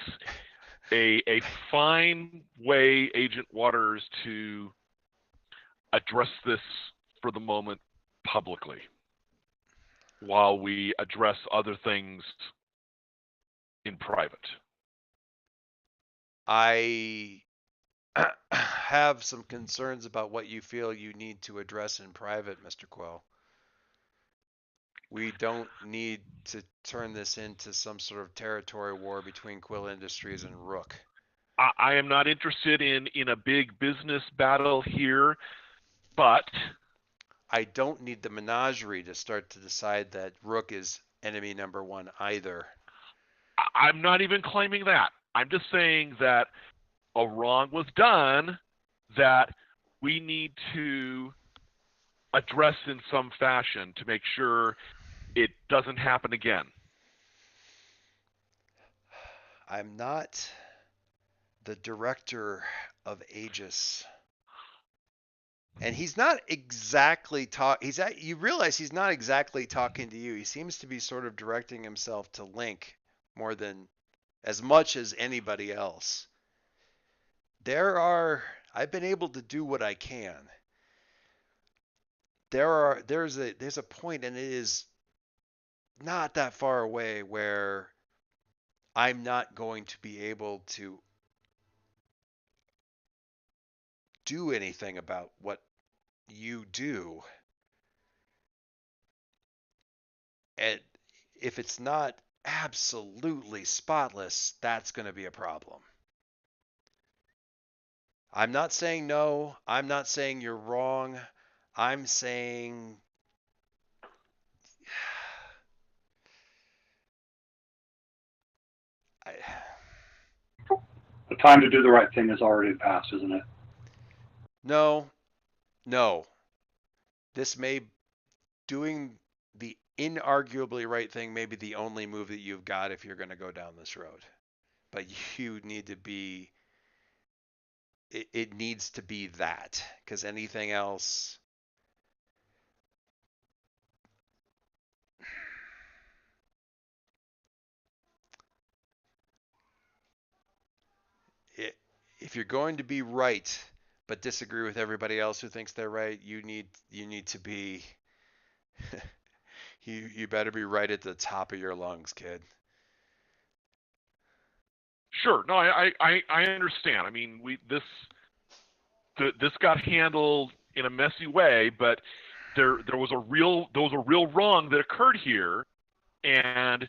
a fine way, Agent Waters, to address this for the moment publicly, while we address other things in private. I have some concerns about what you feel you need to address in private, Mr. Quill. We don't need to turn this into some sort of territory war between Quill Industries and Rook. I am not interested in a big business battle here, but I don't need the menagerie to start to decide that Rook is enemy number one either. I'm not even claiming that. I'm just saying that a wrong was done that we need to address in some fashion to make sure it doesn't happen again. I'm not the director of Aegis. And he's not exactly you realize he's not exactly talking to you. He seems to be sort of directing himself to Link more than as much as anybody else. I've been able to do what I can. There's a point, and it is not that far away, where I'm not going to be able to do anything about what you do. And if it's not absolutely spotless, that's going to be a problem. I'm not saying no. I'm not saying you're wrong. I'm saying The time to do the right thing has already passed, isn't it? no. Doing the inarguably right thing may be the only move that you've got if you're going to go down this road. But you need to be, it needs to be that, because anything else, if you're going to be right but disagree with everybody else who thinks they're right, you need to be you better be right at the top of your lungs, kid. Sure. No, I understand. I mean, this got handled in a messy way, but there was a real wrong that occurred here, and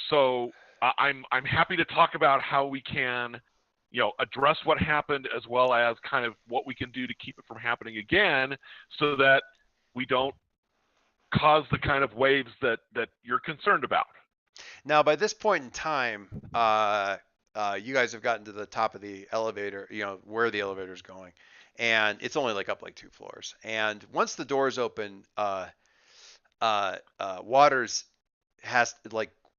so I'm happy to talk about how we can, address what happened, as well as kind of what we can do to keep it from happening again, so that we don't cause the kind of waves that you're concerned about. Now, by this point in time, you guys have gotten to the top of the elevator, where the elevator's going, and it's only up 2 floors. And once the doors open, Waters has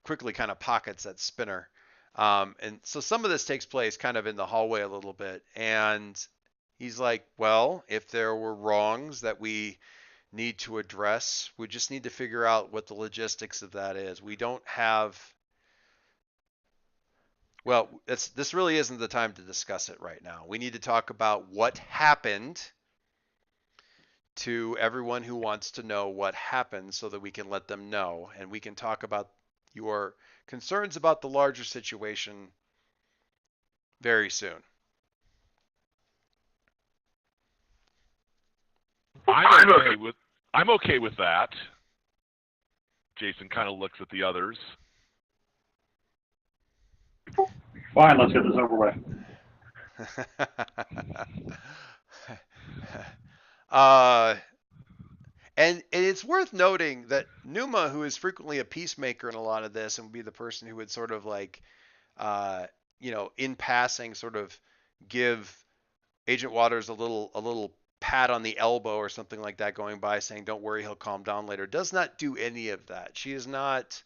quickly kind of pockets that spinner. And so some of this takes place kind of in the hallway a little bit. And he's like, well, if there were wrongs that we need to address, we just need to figure out what the logistics of that is. We don't have, well, this really isn't the time to discuss it right now. We need to talk about what happened to everyone who wants to know what happened, so that we can let them know, and we can talk about your concerns about the larger situation very soon. I'm okay with that. Jason kind of looks at the others. Fine, let's get this over with. And it's worth noting that Pneuma, who is frequently a peacemaker in a lot of this, and would be the person who would sort of in passing, sort of give Agent Waters a little pat on the elbow or something like that going by, saying, don't worry, he'll calm down later, does not do any of that. She is not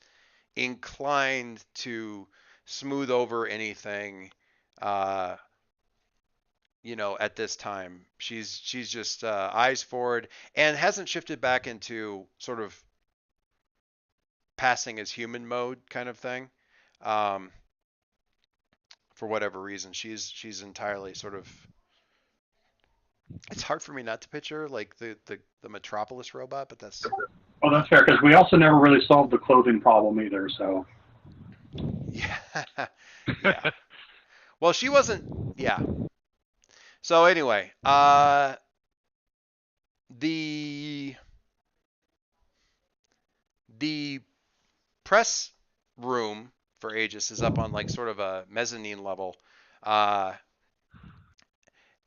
inclined to smooth over anything, at this time. She's just eyes forward, and hasn't shifted back into sort of passing as human mode kind of thing. For whatever reason, she's entirely sort of. It's hard for me not to picture the Metropolis robot, but that's. Well, that's fair, because we also never really solved the clothing problem either. So. Yeah. Yeah. Well, she wasn't. Yeah. So anyway, the press room for Aegis is up on sort of a mezzanine level,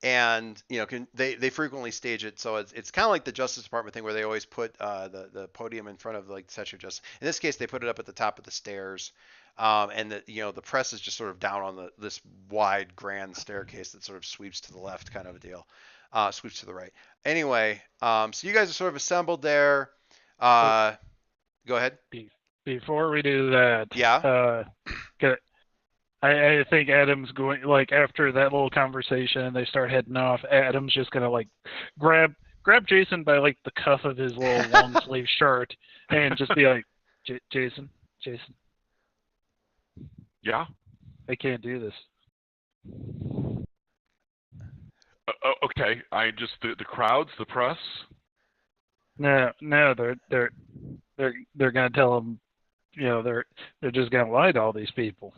And they frequently stage it, so it's kind of like the Justice Department thing where they always put the podium in front of like the Statue of Justice. In this case, they put it up at the top of the stairs, and the press is just sort of down on this wide grand staircase that sort of sweeps to the left, kind of a deal, sweeps to the right. Anyway, so you guys are sort of assembled there. Go ahead. Before we do that, yeah. I think Adam's going, like, after that little conversation, they start heading off. Adam's just gonna like grab Jason by like the cuff of his little long sleeve shirt and just be like, Jason. Yeah. I can't do this. Okay. I just the crowds, the press. No, they're gonna tell him, they're just gonna lie to all these people.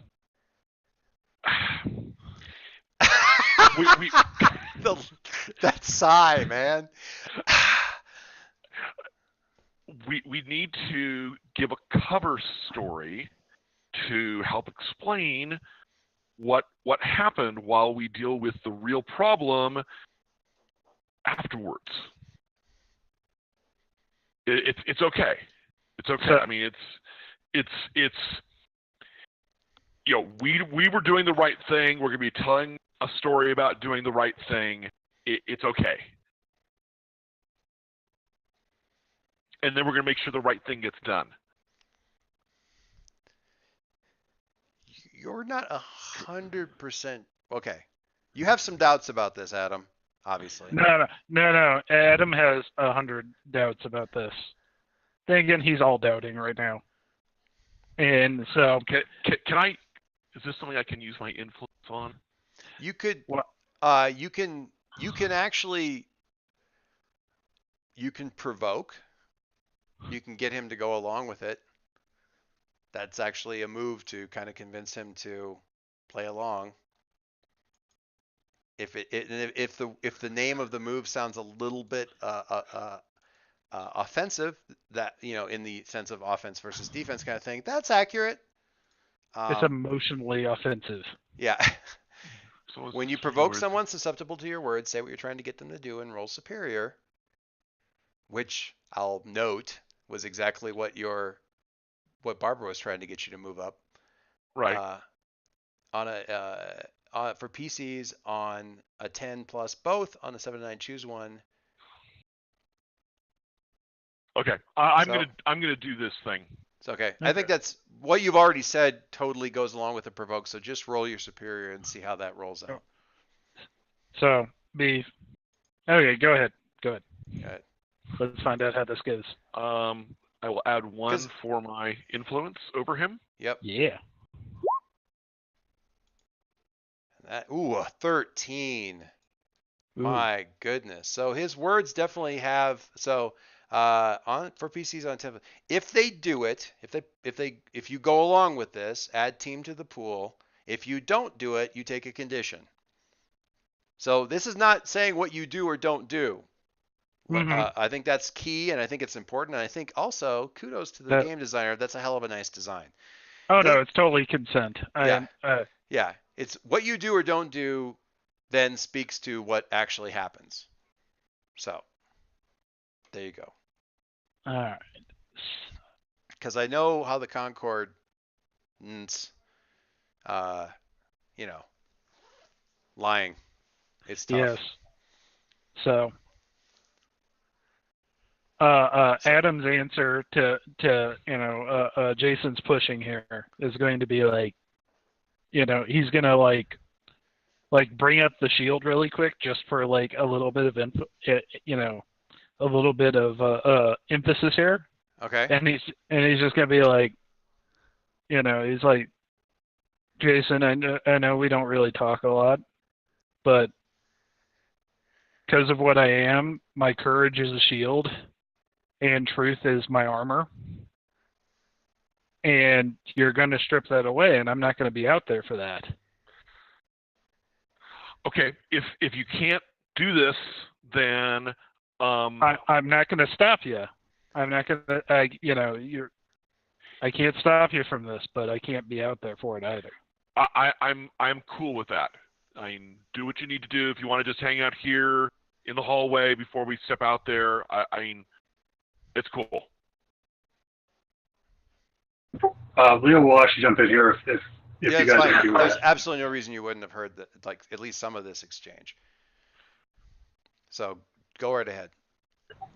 That sigh, man. we need to give a cover story to help explain what happened while we deal with the real problem afterwards. It's okay. It's okay. I mean, it's we were doing the right thing. We're going to be telling a story about doing the right thing. It's okay. And then we're going to make sure the right thing gets done. You're not 100% okay. You have some doubts about this, Adam. Obviously. No. Adam has 100 doubts about this. Then again, he's all doubting right now. And so, can I? Is this something I can use my influence on? You could. You can actually. You can provoke. You can get him to go along with it. That's actually a move to kind of convince him to play along. If the name of the move sounds a little bit offensive, that in the sense of offense versus defense kind of thing, that's accurate. It's emotionally offensive. Yeah. So when you provoke someone susceptible to your words, say what you're trying to get them to do and roll superior, which I'll note was exactly what Barbara was trying to get you to move up. Right. For PCs on a 10 plus both on a 7-9 choose one. Okay. I'm gonna do this thing. It's okay. I think that's what you've already said totally goes along with the provoke, so just roll your superior and see how that rolls out. So okay, go ahead. All right. Let's find out how this goes. I will add 1 for my influence over him. Yep. Yeah. A 13. Ooh. My goodness. So his words definitely have for PCs on 10. If they do it, if you go along with this, add team to the pool. If you don't do it, you take a condition. So this is not saying what you do or don't do. Mm-hmm. I think that's key, and I think it's important. And I think also kudos to the game designer. That's a hell of a nice design. Oh no, it's totally consent. Yeah, it's what you do or don't do, then speaks to what actually happens. So there you go. All right. Because I know how the Concord, lying. It's tough. Yes. So. Adam's answer to Jason's pushing here is going to be like, he's gonna like bring up the shield really quick just for like a little bit of a little bit of emphasis here. Okay. And he's just gonna be like, he's like, Jason, I know we don't really talk a lot, but because of what I am, my courage is a shield. And truth is my armor. And you're going to strip that away, and I'm not going to be out there for that. Okay, if you can't do this, then I'm not going to stop you. I'm not going to. I can't stop you from this, but I can't be out there for it either. I'm cool with that. I mean, do what you need to do. If you want to just hang out here in the hallway before we step out there, I mean, it's cool. Leo will actually jump in here if Yeah, you it's guys fine. are There's absolutely no reason you wouldn't have heard that, like at least some of this exchange. So go right ahead.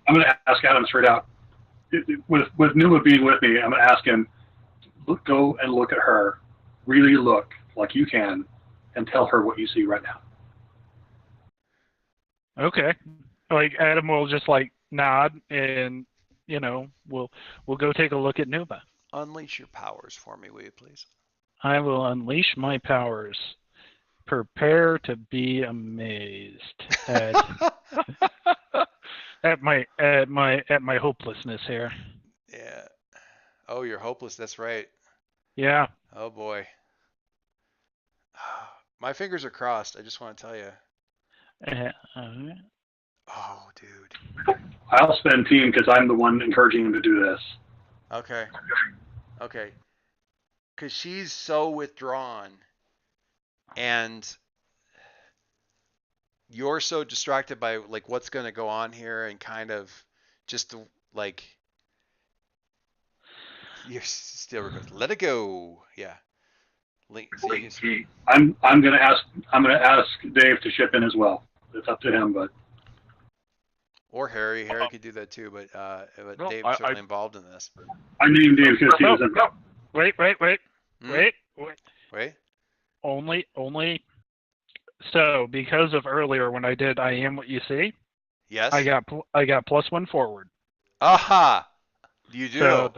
I'm going to ask Adam straight out. With Pneuma being with me, I'm going to ask him, go and look at her. Really look like you can and tell her what you see right now. Okay. Like Adam will just like nod, and we'll go take a look at Pneuma. Unleash your powers for me, will you please? I will unleash my powers. Prepare to be amazed at at my hopelessness here. Yeah. Oh, you're hopeless. That's right. Yeah. Oh boy. My fingers are crossed. I just want to tell you. Oh, dude. I'll spend team because I'm the one encouraging him to do this. Okay. Okay. Because she's so withdrawn, and you're so distracted by like what's going to go on here, and kind of just like you're still let it go. Yeah. I'm gonna ask Dave to chip in as well. It's up to him, but or Harry. Harry could do that too, but No, Dave's certainly involved in this. I named Dave because he was in. No. Wait. Only. So because of earlier when I did I am what you see. Yes. I got +1 forward. Aha. You do. So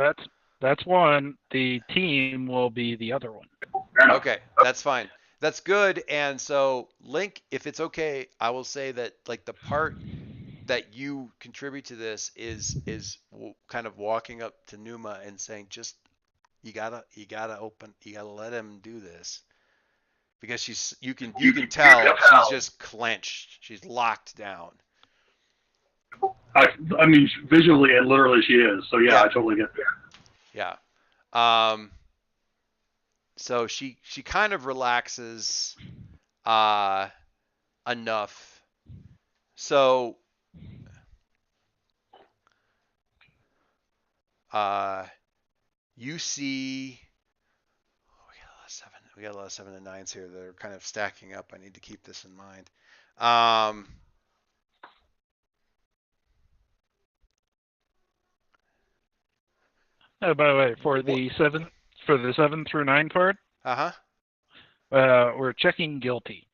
that's one. The team will be the other one. Okay, that's fine. That's good. And so, Link, if it's okay, I will say that like the part that you contribute to this is kind of walking up to Pneuma and saying, just you gotta let him do this, because you can tell she's just clenched, she's locked down. I mean, visually and literally she is. So yeah. I totally get that. Yeah. So she kind of relaxes enough. So you see we got a lot of 7 and 9s here that are kind of stacking up. I need to keep this in mind. Oh, by the way, for the 7 through 9 part, we're checking guilty.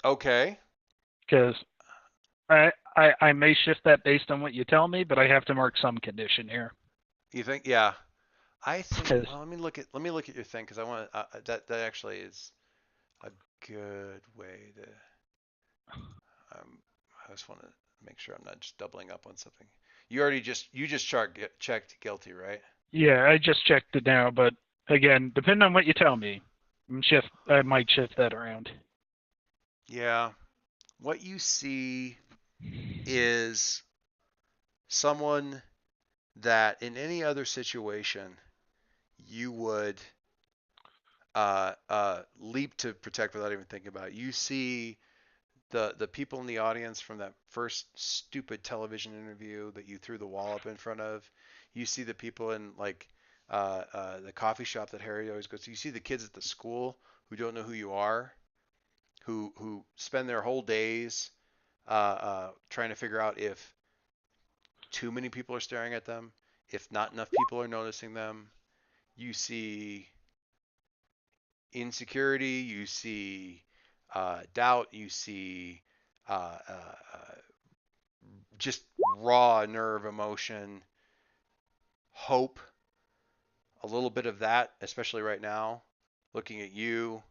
Okay. Because I may shift that based on what you tell me, but I have to mark some condition here. You think? Yeah. I think. Well, let me look at your thing, because I want that actually is a good way to. I just want to make sure I'm not just doubling up on something. You just checked guilty, right? Yeah, I just checked it now, but again, depending on what you tell me, I might shift that around. Yeah. What you see is someone that in any other situation you would leap to protect without even thinking about it. You see the people in the audience from that first stupid television interview that you threw the wall up in front of. You see the people in like the coffee shop that Harry always goes to. You see the kids at the school who don't know who you are, who spend their whole days trying to figure out if too many people are staring at them, if not enough people are noticing them. You see insecurity, you see doubt, you see just raw nerve emotion, hope, a little bit of that, especially right now, looking at you.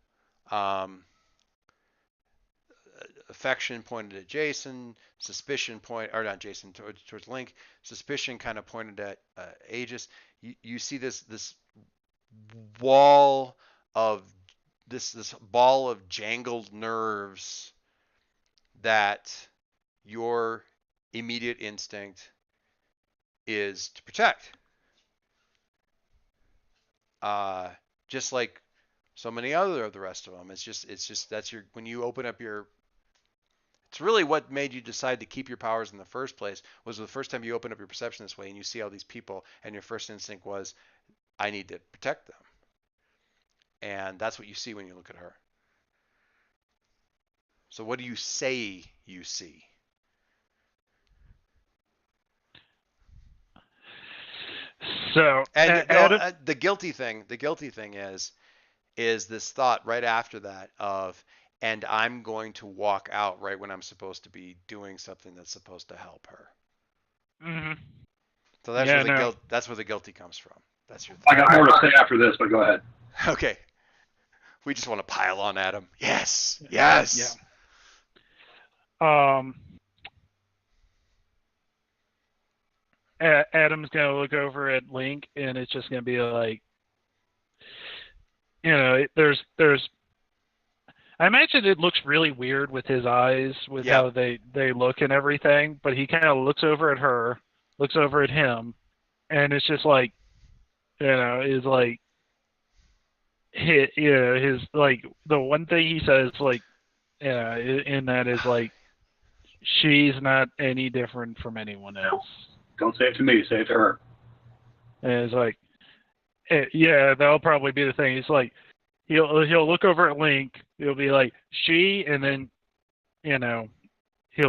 Affection pointed at Jason, suspicion not Jason, towards Link. Suspicion kind of pointed at Aegis. You see this wall of this ball of jangled nerves that your immediate instinct is to protect. Just like so many other of the rest of them. It's just that's your when you open up your. It's really what made you decide to keep your powers in the first place was the first time you open up your perception this way and you see all these people and your first instinct was, I need to protect them. And that's what you see when you look at her. So what do you say you see? So and the guilty thing is this thought right after that of, and I'm going to walk out right when I'm supposed to be doing something that's supposed to help her. Mm-hmm. So that's where the guilty comes from. That's your thing. I got more to say after this, but go ahead. Okay. We just want to pile on Adam. Yes. Yes. Yeah. Adam's gonna look over at Link, and it's just gonna be like, there's. I imagine it looks really weird with his eyes, with how they look and everything. But he kind of looks over at her, looks over at him, and it's just like, is like, his like the one thing he says like, in that is like, she's not any different from anyone else. Don't say it to me. Say it to her. And it's like, that'll probably be the thing. It's like he'll look over at Link. He'll be like, she, and then he'll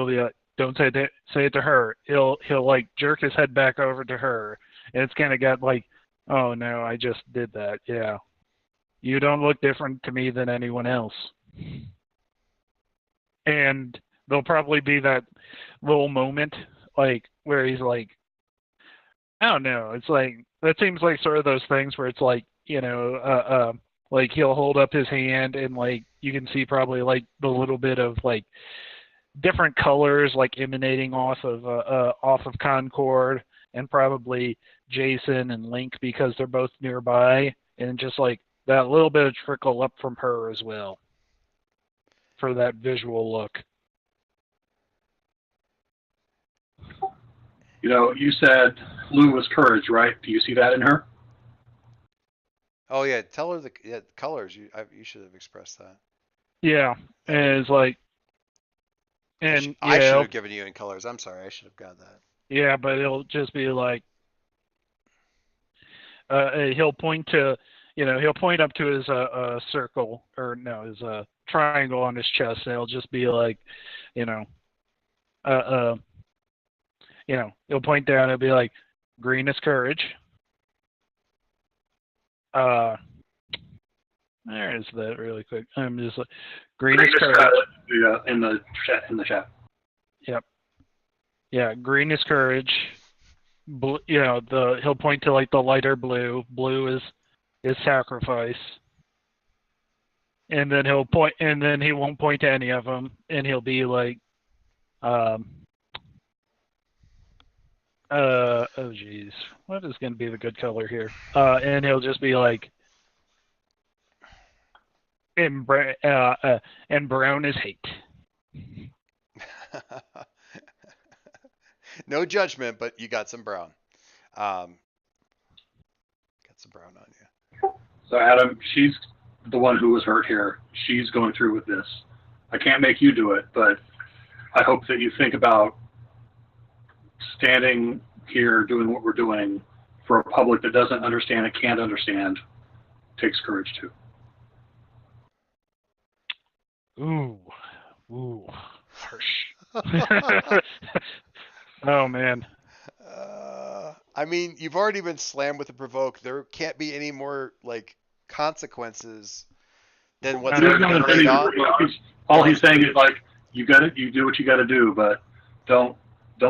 be like, don't say it to her. He'll like jerk his head back over to her, and it's kind of got like, oh no, I just did that. Yeah, you don't look different to me than anyone else. And there'll probably be that little moment like where he's like, I don't know. It's like that seems like sort of those things where it's like, like he'll hold up his hand and like you can see probably like the little bit of like different colors like emanating off of Concord, and probably Jason and Link because they're both nearby, and just like that little bit of trickle up from her as well for that visual look. You said blue was courage, right? Do you see that in her? Oh yeah, tell her the colors. You should have expressed that. Yeah, and it's like, and I should have given you in colors. I'm sorry, I should have got that. Yeah, but it'll just be like, he'll point to, he'll point up to his circle, or no, his triangle on his chest, and it'll just be like, he'll point down. It'll be like, green is courage. There is that really quick. I'm just like, green is courage. Yeah, in the chat. Yep. Yeah, green is courage. Blue, he'll point to like the lighter blue. Blue is sacrifice. And then he'll point, and then he won't point to any of them, and he'll be like, oh geez, what is going to be the good color here? And he'll just be like, and brown is hate. No judgment, but you got some brown. Got some brown on you. So Adam, she's the one who was hurt here. She's going through with this. I can't make you do it, but I hope that you think about standing here doing what we're doing for a public that doesn't understand and can't understand. Takes courage too. Ooh, harsh. Oh man. I mean, you've already been slammed with a provoke. There can't be any more like consequences than what's already been laid on. All he's saying is like, you do what you got to do, but don't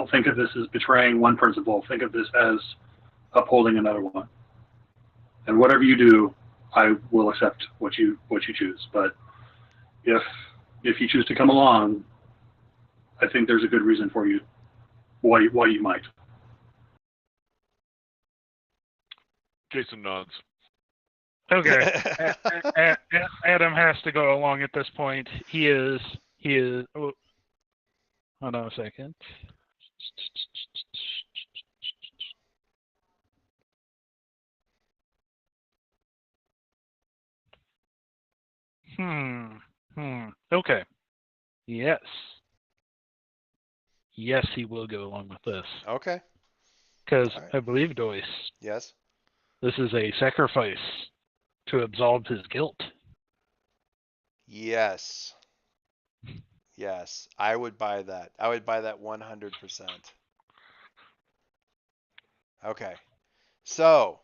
think of this as betraying one principle. Think of this as upholding another one. And whatever you do, I will accept what you choose. But if you choose to come along, I think there's a good reason for you why you might. Jason nods. Okay. Adam has to go along at this point. He is. Oh, hold on a second. Okay. Yes. Yes, he will go along with this. Okay. Because All right. I believe, Doyce, Yes. this is a sacrifice to absolve his guilt. Yes. Yes. I would buy that. I would buy that 100%. Okay. So,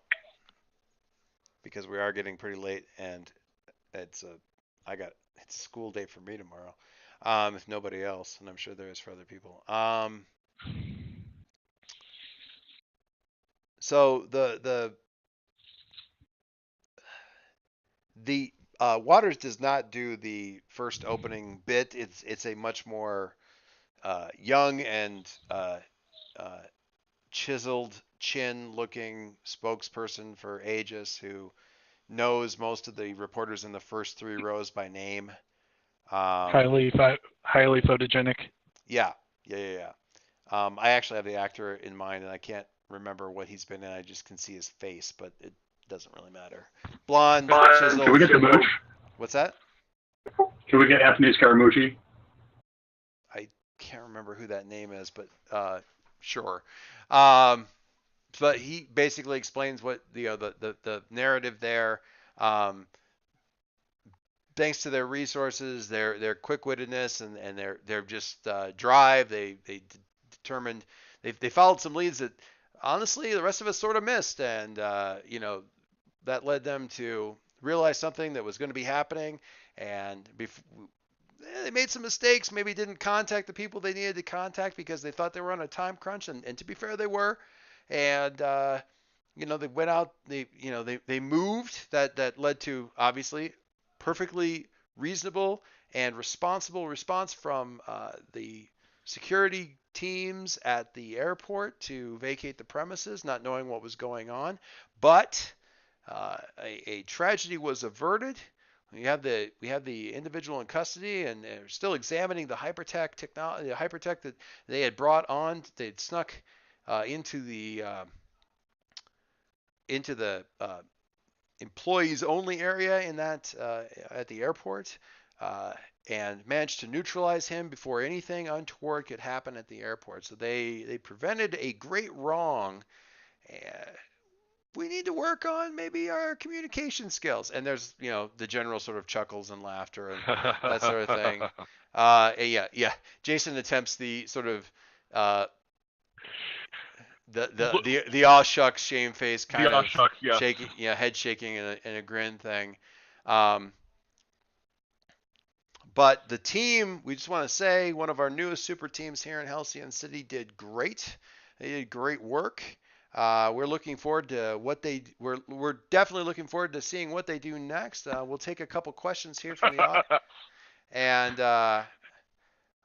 because we are getting pretty late and it's a school day for me tomorrow. If nobody else, and I'm sure there is for other people. So the Waters does not do the first opening bit. It's a much more young and chiseled chin-looking spokesperson for Aegis who knows most of the reporters in the first 3 rows by name. Highly photogenic. Yeah. I actually have the actor in mind, and I can't remember what he's been in. I just can see his face, but it doesn't really matter. Blonde, chiseled. Can we get the mooch? What's that? Can we get Anthony Scaramucci? I can't remember who that name is, but sure. But he basically explains what the narrative there. Thanks to their resources, their quick-wittedness, and their just drive, they determined they followed some leads that honestly the rest of us sort of missed, and that led them to realize something that was going to be happening, and they made some mistakes. Maybe didn't contact the people they needed to contact because they thought they were on a time crunch, and to be fair, they were, and they went out, they moved. That led to obviously perfectly reasonable and responsible response from the security teams at the airport to vacate the premises, not knowing what was going on. But a tragedy was averted. We have the individual in custody, and they're still examining the hypertech technology, the hypertech that they had brought on. They'd snuck into the employees only area in that at the airport, and managed to neutralize him before anything untoward could happen at the airport. So they prevented a great wrong. We need to work on maybe our communication skills. And there's the general sort of chuckles and laughter and that sort of thing. Yeah. Jason attempts the sort of the aw shucks shame face kind of yes. shaking, head shaking and a grin thing. But the team, we just want to say, one of our newest super teams here in Halcyon City did great. They did great work. We're looking forward to we're definitely looking forward to seeing what they do next. We'll take a couple questions here from the audience, and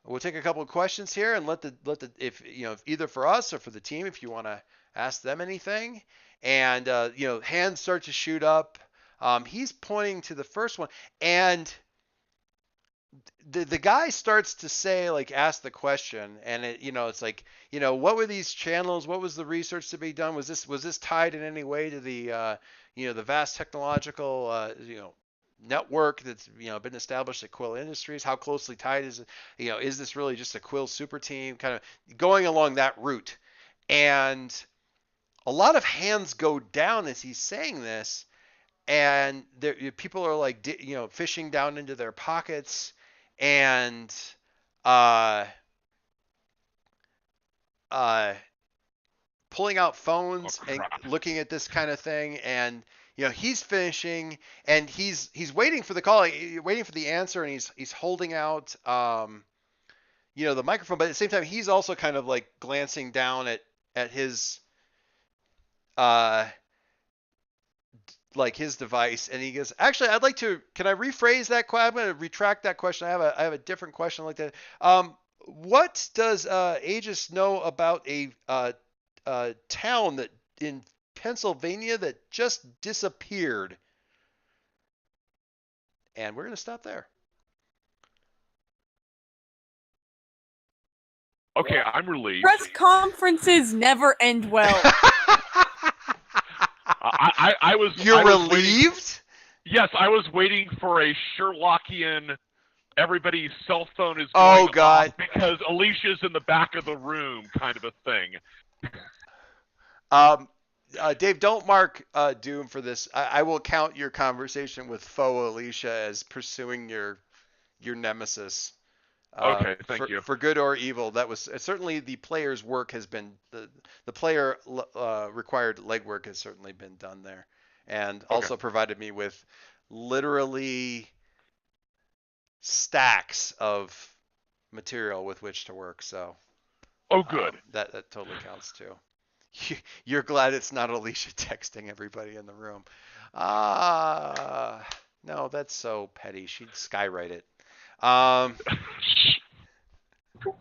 we'll take a couple of questions here and let the if either for us or for the team, if you want to ask them anything, and hands start to shoot up. He's pointing to the first one, and the guy starts to say, like, ask the question, and it's like, what were these channels? What was the research to be done? Was this tied in any way to the the vast technological network that's been established at Quill Industries? How closely tied is it? Is this really just a Quill super team? Kind of going along that route, and a lot of hands go down as he's saying this, and people are like fishing down into their pockets and pulling out phones and looking at this kind of thing, and he's finishing and he's waiting for the call, waiting for the answer, and he's holding out the microphone, but at the same time he's also kind of like glancing down at his like his device, and he goes, actually, can I rephrase that question? I'm going to retract that question. I have a different question like that. What does Aegis know about a town that in Pennsylvania that just disappeared? And we're going to stop there. Okay, I'm relieved. Press conferences never end well. I was. You're I was relieved? Yes, I was waiting for a Sherlockian. Everybody's cell phone is going off because Alicia's in the back of the room, kind of a thing. Dave, don't mark Doom for this. I will count your conversation with Foe Alicia as pursuing your nemesis. Okay, thank you. For good or evil, that was certainly the player's work has been the player required legwork has certainly been done there, and also provided me with literally stacks of material with which to work. So, good. That totally counts too. You're glad it's not Alicia texting everybody in the room. No, that's so petty. She'd skywrite it.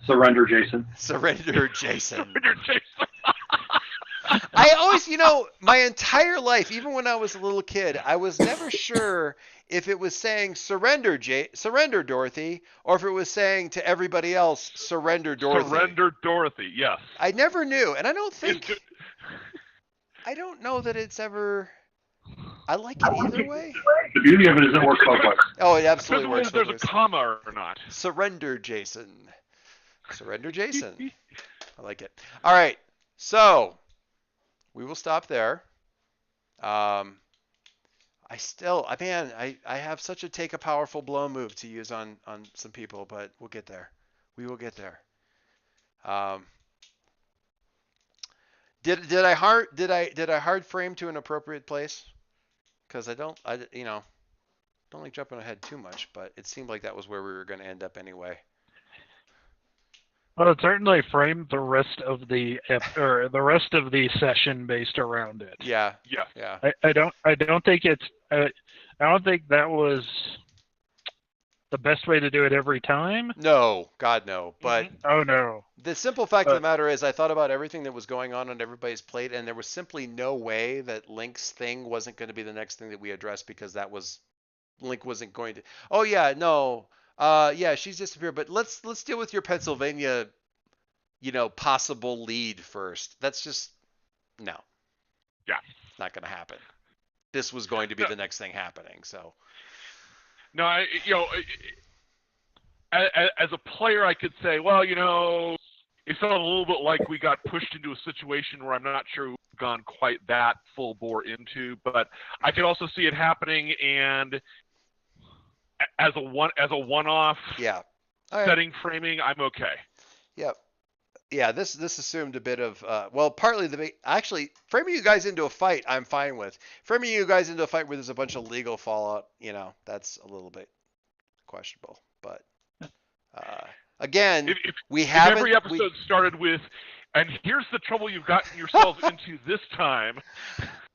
Surrender, Jason. Surrender, Jason. Surrender, Jason. I always, my entire life, even when I was a little kid, I was never sure if it was saying surrender, Dorothy, or if it was saying to everybody else, surrender, Dorothy. Surrender, Dorothy. Yes. I never knew, and I don't know that it's ever. I like it either way. The beauty of it is it works both ways. Oh, it absolutely works both ways. There's a comma or not. Surrender, Jason. Surrender, Jason. I like it. All right, so we will stop there. I have such a take a powerful blow move to use on some people, but we'll get there. We will get there. Did I hard frame to an appropriate place? Because I don't like jumping ahead too much, but it seemed like that was where we were going to end up anyway. Well, it certainly framed the rest of the session based around it. Yeah. I don't think that was the best way to do it every time. No, God no. But oh no. The simple fact of the matter is, I thought about everything that was going on everybody's plate, and there was simply no way that Link's thing wasn't going to be the next thing that we addressed, because Link wasn't going to. Oh yeah, no. Yeah, she's disappeared, but let's deal with your Pennsylvania, possible lead first. That's just no. Yeah, not going to happen. This was going to be the next thing happening. So. No, as a player, I could say, well, it felt a little bit like we got pushed into a situation where I'm not sure we've gone quite that full bore into, but I could also see it happening, and as a one-off setting framing, I'm okay. Yep. Yeah, this assumed a bit of partly actually framing you guys into a fight I'm fine with. Framing you guys into a fight where there's a bunch of legal fallout, that's a little bit questionable. But again, if every episode started with, and here's the trouble you've gotten yourselves into this time.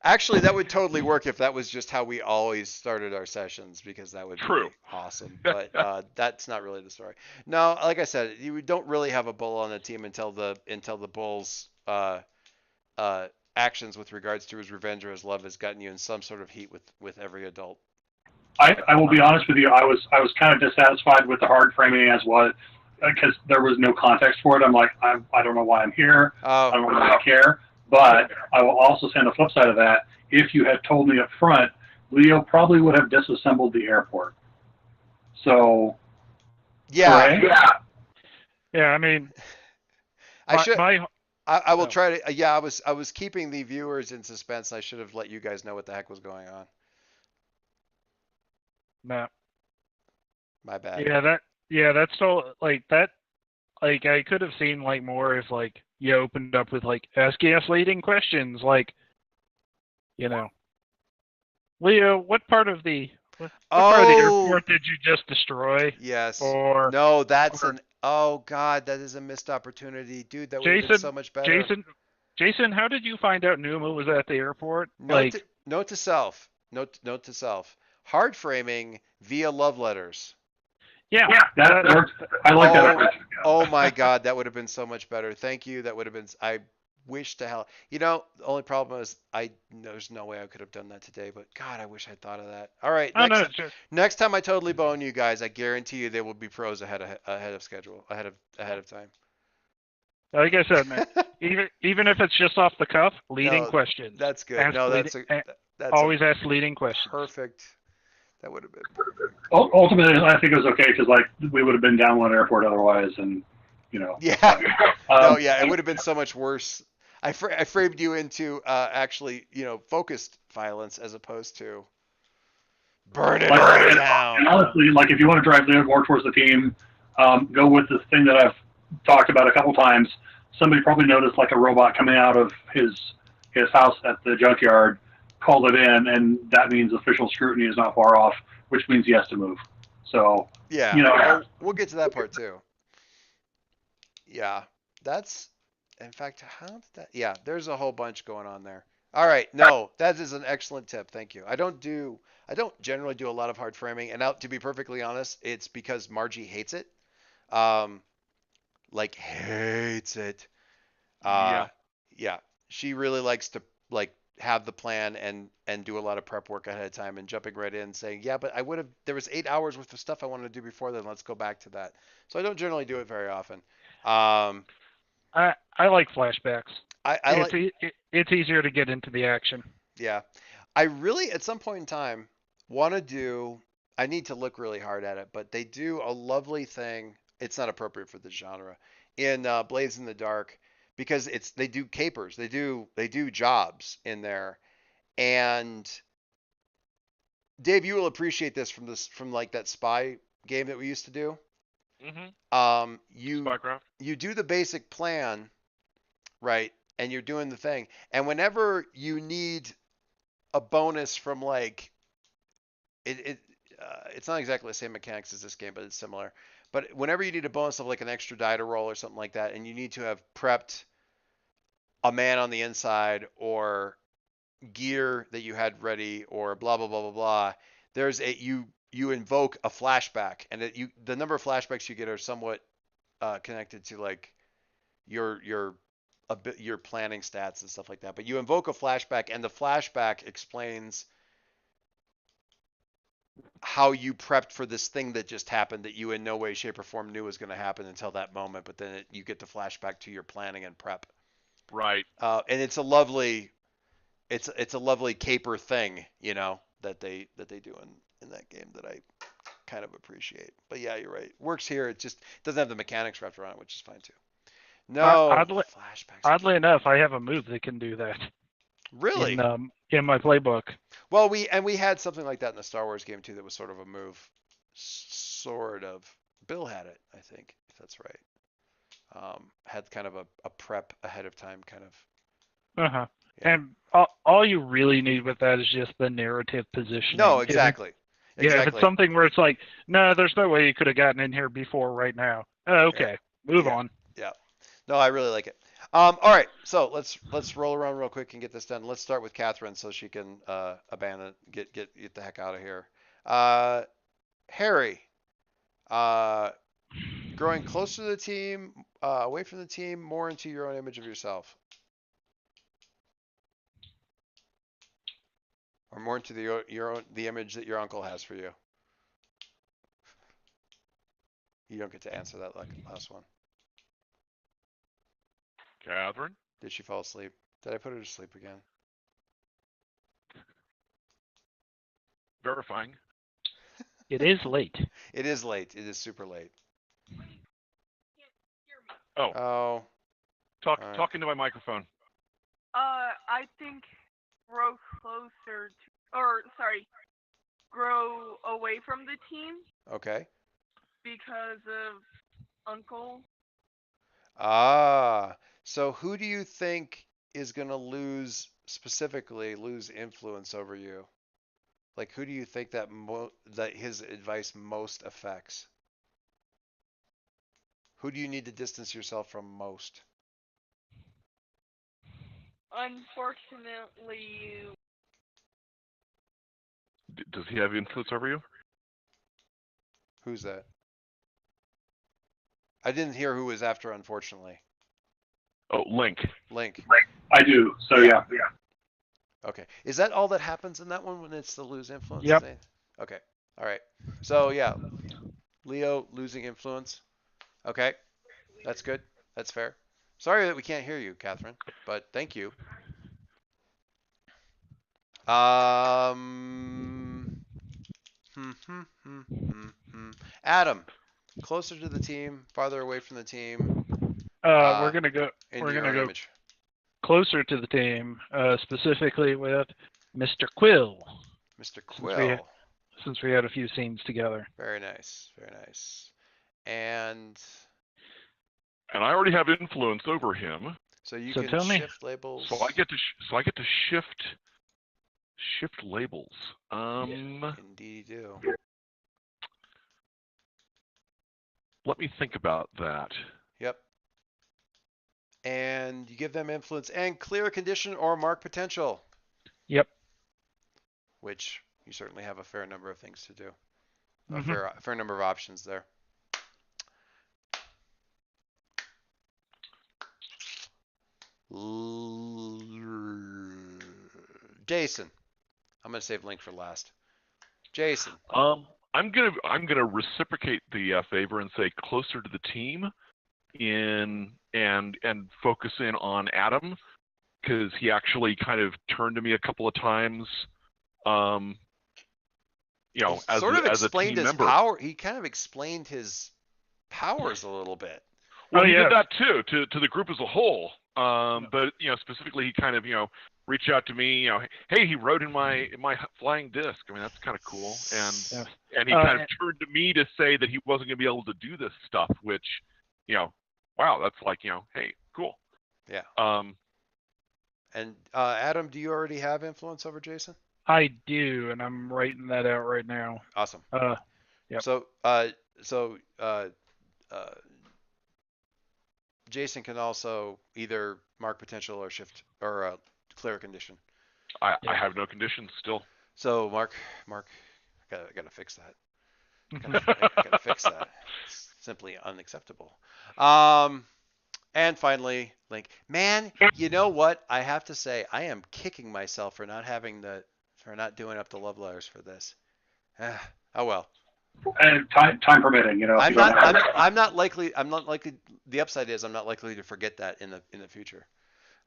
Actually, that would totally work if that was just how we always started our sessions, because that would be awesome. But that's not really the story. No, like I said, you don't really have a bull on the team until the bull's actions with regards to his revenge or his love has gotten you in some sort of heat with every adult. I will be honest with you. I was kind of dissatisfied with the hard framing as was, because there was no context for it. I'm like, I don't know why I'm here. I don't know why I care. But I will also say on the flip side of that, if you had told me up front, Leo probably would have disassembled the airport. So, yeah. I mean, I will try to. Yeah, I was keeping the viewers in suspense. I should have let you guys know what the heck was going on. No. My bad. That's so like that. Like, I could have seen more if you opened up with asking us leading questions, Leo, what part of the airport did you just destroy? Yes. Or no, that's oh God, that is a missed opportunity, dude. That would have been so much better. Jason, how did you find out Pneuma was at the airport? Note to self. Hard framing via love letters. Yeah, that works. I like that. Oh my God, that would have been so much better. Thank you. That would have been. I wish to hell. The only problem is there's no way I could have done that today. But God, I wish I'd thought of that. All right, next time I totally bone you guys, I guarantee you they will be pros ahead of schedule, ahead of time. Like I said, man, even if it's just off the cuff, leading questions. That's good. Always ask leading questions. Perfect. That would have been. Ultimately, I think it was okay because like we would have been down one airport otherwise, and Yeah. No, Um, yeah, it would have been so much worse. I framed you into actually, focused violence as opposed to burn it like, all and down. honestly, like if you want to drive more towards the team, go with the thing that I've talked about a couple times. Somebody probably noticed like a robot coming out of his house at the junkyard, called it in, and that means official scrutiny is not far off, which means he has to move. So, Yeah. you know, Oh, we'll get to that part too. Yeah. That's, in fact, how did that? Yeah, there's a whole bunch going on there. All right. No, that is an excellent tip. Thank you. I don't generally do a lot of hard framing, and to be perfectly honest, it's because Margie hates it. Um, like hates it. Yeah. Yeah, she really likes to like have the plan and do a lot of prep work ahead of time and jumping right in saying, yeah, but I would have. There was 8 hours worth of stuff I wanted to do before then. Let's go back to that. So I don't generally do it very often. I like flashbacks. I like. It's easier to get into the action. Yeah, I really at some point in time want to do. I need to look really hard at it, but they do a lovely thing. It's not appropriate for the genre in Blades in the Dark because they do capers, they do jobs in there, and Dave, you will appreciate this from like that spy game that we used to do. You Spycraft. you do the basic plan, right, and you're doing the thing, and whenever you need a bonus from like it's not exactly the same mechanics as this game, but it's similar. But whenever you need a bonus of like an extra die to roll or something like that, and you need to have prepped a man on the inside or gear that you had ready or blah blah blah blah blah, there's a you invoke a flashback, and the number of flashbacks you get are somewhat connected to like your planning stats and stuff like that. But you invoke a flashback, and the flashback explains how you prepped for this thing that just happened that you in no way, shape, or form knew was going to happen until that moment. But then you get the flashback to your planning and prep. Right. And it's a lovely caper thing, that they do in that game that I kind of appreciate. But yeah, you're right. Works here. It just doesn't have the mechanics wrapped around it, which is fine too. No flashbacks. Oddly enough, I have a move that can do that. Really? In my playbook. Well, we had something like that in the Star Wars game too. That was sort of a move, sort of. Bill had it, I think, if that's right. Had kind of a prep ahead of time, kind of. Uh-huh. Yeah. And all you really need with that is just the narrative positioning. No, exactly. Yeah, if it's something where it's like, no, there's no way you could have gotten in here before right now. Oh, okay, move on. Yeah. No, I really like it. All right, so let's roll around real quick and get this done. Let's start with Catherine so she can abandon, get the heck out of here. Harry, growing closer to the team, away from the team, more into your own image of yourself, or more into the image that your uncle has for you. You don't get to answer that last one. Catherine? Did she fall asleep? Did I put her to sleep again? Verifying. It is late. It is late. It is super late. Oh. Oh. Talk into my microphone. I think grow closer to, or sorry, grow away from the team. Okay. Because of Uncle. Ah. So who do you think is going to lose influence over you? Like, who do you think that his advice most affects? Who do you need to distance yourself from most? Unfortunately. Does he have influence over you? Who's that? I didn't hear who was after, unfortunately. Oh, Link. I do. So yeah. Okay. Is that all that happens in that one when it's the lose influence? Yep. Thing? Okay. All right. So yeah, Leo losing influence. Okay. That's good. That's fair. Sorry that we can't hear you, Catherine, but thank you. Adam, closer to the team, farther away from the team. We're gonna go. Into We're your gonna own go image. closer to the team, specifically with Mr. Quill. Mr. Quill. Since we had a few scenes together. Very nice. Very nice. And I already have influence over him. So you So can tell me. shift labels. So I get to shift labels. Indeed you do. Let me think about that. Yep. And you give them influence and clear condition or mark potential. Yep. Which you certainly have a fair number of things to do. Mm-hmm. A fair number of options there. Jason. I'm gonna save Link for last. Jason. I'm gonna reciprocate the favor and say closer to the team, and focus in on Adam, because he actually kind of turned to me a couple of times. As a team member. Power. He kind of explained his powers a little bit. Well, he did that too, to the group as a whole. But specifically, he kind of reached out to me. Hey, he rode in my flying disc. I mean, that's kind of cool. And he kind of turned to me to say that he wasn't going to be able to do this stuff, which, wow, that's like, hey, cool. Yeah. And Adam, do you already have influence over Jason? I do, and I'm writing that out right now. Awesome. Yep. So Jason can also either mark potential or shift or clear condition. I have no conditions still. So Mark, I gotta fix that. I gotta fix that. It's simply unacceptable. And finally, Link. Man, you know what? I have to say, I am kicking myself for not doing up the love letters for this. Oh well. And time permitting, I'm not likely. The upside is I'm not likely to forget that in the future.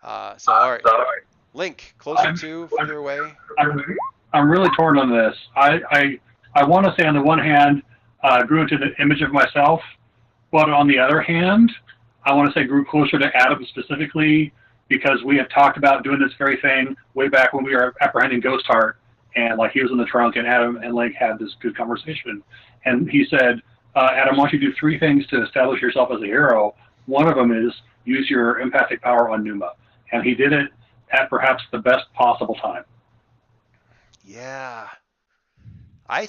So all right. Link, closer to, further away. I'm really torn on this. I want to say on the one hand, grew into the image of myself, but on the other hand, I want to say grew closer to Adam specifically, because we had talked about doing this very thing way back when we were apprehending Ghost Heart, and like he was in the trunk, and Adam and Link had this good conversation, and he said, Adam, I want you to do 3 things to establish yourself as a hero. One of them is use your empathic power on Pneuma, and he did it at perhaps the best possible time. Yeah, I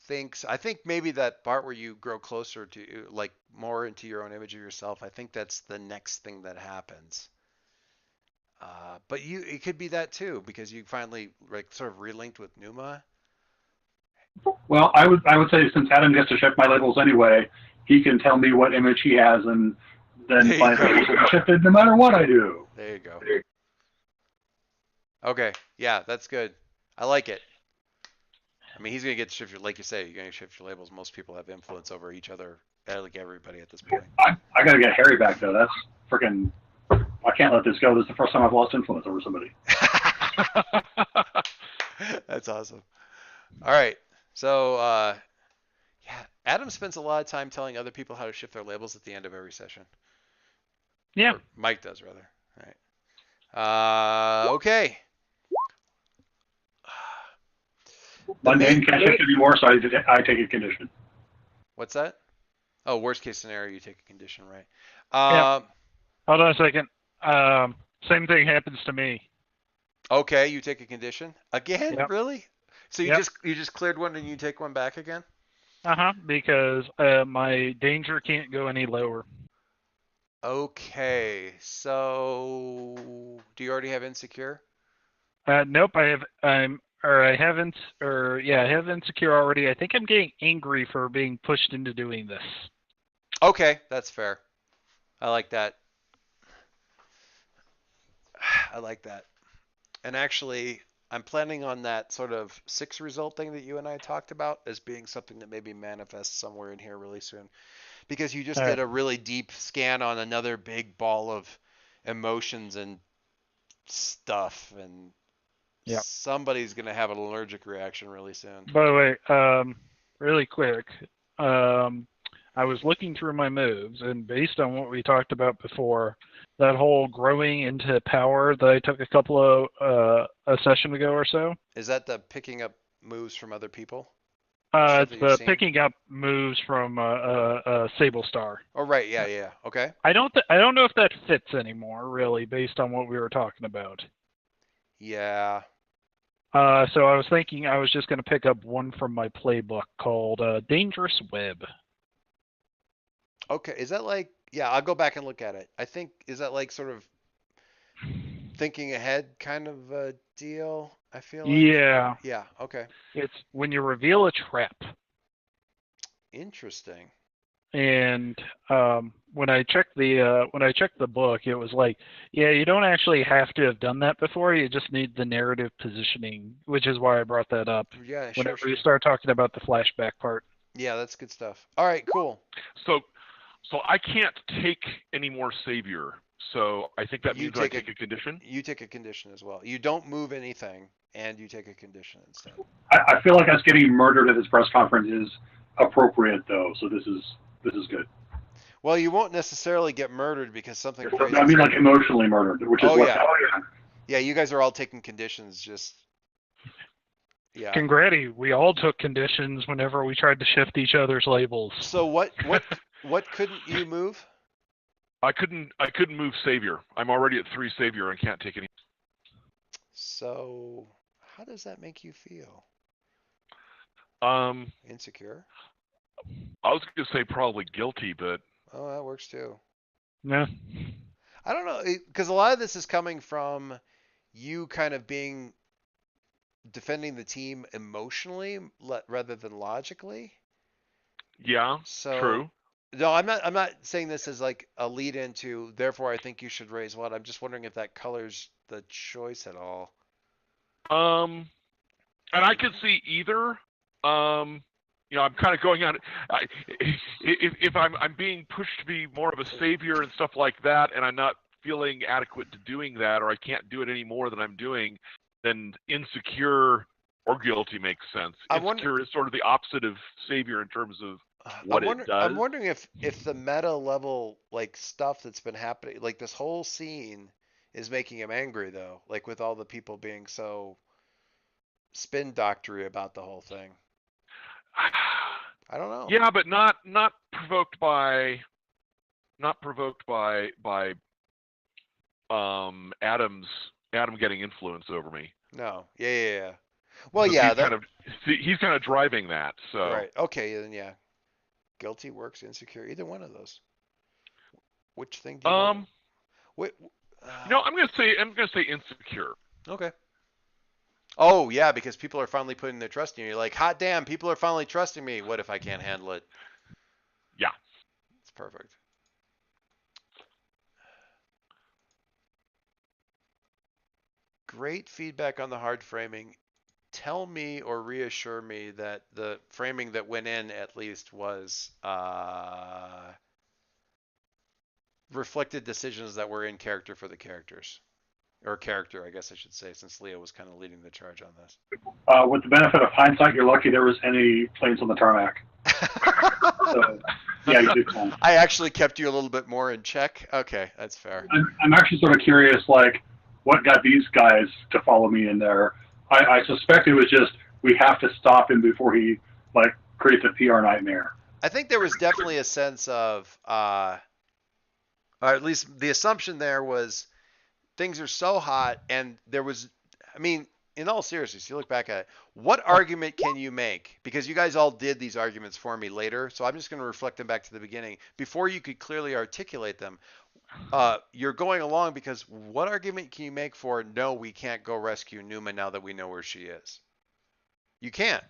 think maybe that part where you grow closer to, like, more into your own image of yourself, I think that's the next thing that happens. But it could be that too, because you finally sort of relinked with Pneuma. Well, I would say since Adam gets to shift my labels anyway, he can tell me what image he has, and then my labels will be shifted no matter what I do. There you go. Okay, yeah, that's good. I like it. I mean, he's gonna get to shift your, like you say, you're gonna shift your labels. Most people have influence over each other, like everybody at this point. I gotta get Harry back though. That's freaking. I can't let this go. This is the first time I've lost influence over somebody. That's awesome. All right, so yeah, Adam spends a lot of time telling other people how to shift their labels at the end of every session. Yeah. Or Mike does, rather. All right. Okay. My name can't shift anymore, so I take a condition. What's that? Oh, worst case scenario, you take a condition, right? Yeah. Hold on a second. Same thing happens to me. Okay, you take a condition again. Yep. Really? So you just cleared one and you take one back again? Because my danger can't go any lower. Okay, so do you already have insecure? Nope. I have insecure already. I think I'm getting angry for being pushed into doing this. Okay, that's fair. I like that. I like that. And actually, I'm planning on that sort of 6 result thing that you and I talked about as being something that maybe manifests somewhere in here really soon. Because you just get a really deep scan on another big ball of emotions and stuff, and Yep. Somebody's gonna have an allergic reaction really soon. By the way, really quick, I was looking through my moves, and based on what we talked about before, that whole growing into power that I took a couple of a session ago or so. Is that the picking up moves from other people? It's Something you've the seen? picking up moves from Sable Star. Oh, right. Yeah. Okay. I don't know if that fits anymore, really, based on what we were talking about. Yeah. So I was thinking I was just going to pick up one from my playbook called Dangerous Web. Okay. Is that like? Yeah, I'll go back and look at it. I think is that like sort of thinking ahead kind of a deal? I feel like. Yeah. Yeah. Okay. It's when you reveal a trap. Interesting. And when I checked the book, it was like, yeah, you don't actually have to have done that before. You just need the narrative positioning, which is why I brought that up. Yeah. Whenever Sure. you start talking about the flashback part. Yeah, that's good stuff. All right. Cool. So I can't take any more savior. So I think that means I take a condition. You take a condition as well. You don't move anything, and you take a condition instead. I feel like us getting murdered at this press conference is appropriate, though. So this is good. Well, you won't necessarily get murdered because something crazy. I mean, like emotionally murdered, which is Yeah, you guys are all taking conditions. Just yeah. Congrats, we all took conditions whenever we tried to shift each other's labels. So what couldn't you move? I couldn't move savior. I'm already at 3 savior and can't take any. So how does that make you feel? Insecure? I was going to say probably guilty, but Oh, that works too. Yeah. I don't know, because a lot of this is coming from you kind of being defending the team emotionally rather than logically. yeah, So true. no, I'm not saying this as like a lead into therefore I think you should raise one. I'm just wondering if that colors the choice at all. And I could see either. I'm kind of going on. If I'm being pushed to be more of a savior and stuff like that, and I'm not feeling adequate to doing that, or I can't do it any more than I'm doing, then insecure or guilty makes sense. Insecure is sort of the opposite of savior in terms of what it does. I'm wondering if the meta level like stuff that's been happening, like this whole scene, is making him angry though. Like with all the people being so spin doctory about the whole thing. I don't know. Yeah, but not provoked by Adam getting influence over me. No. Yeah. Well, yeah, he's kind of driving that. So right. Okay, then yeah. Guilty works, insecure, either one of those. Which thing do you want? Wait, I'm gonna say insecure. Okay. Oh yeah, because people are finally putting their trust in you. You're like, hot damn, people are finally trusting me. What if I can't handle it? Yeah. It's perfect. Great feedback on the hard framing. Tell me or reassure me that the framing that went in at least was reflected decisions that were in character for the characters. Or character, I guess I should say, since Leo was kind of leading the charge on this. With the benefit of hindsight, you're lucky there was any planes on the tarmac. So, yeah, you did fine. I actually kept you a little bit more in check. Okay, that's fair. I'm actually sort of curious, like, what got these guys to follow me in there? I suspect it was just, we have to stop him before he, like, creates a PR nightmare. I think there was definitely a sense of, or at least the assumption there was, things are so hot, and there was, I mean, in all seriousness, you look back at it, what argument can you make? Because you guys all did these arguments for me later, so I'm just going to reflect them back to the beginning. Before you could clearly articulate them, you're going along because what argument can you make for, no, we can't go rescue Pneuma now that we know where she is? You can't.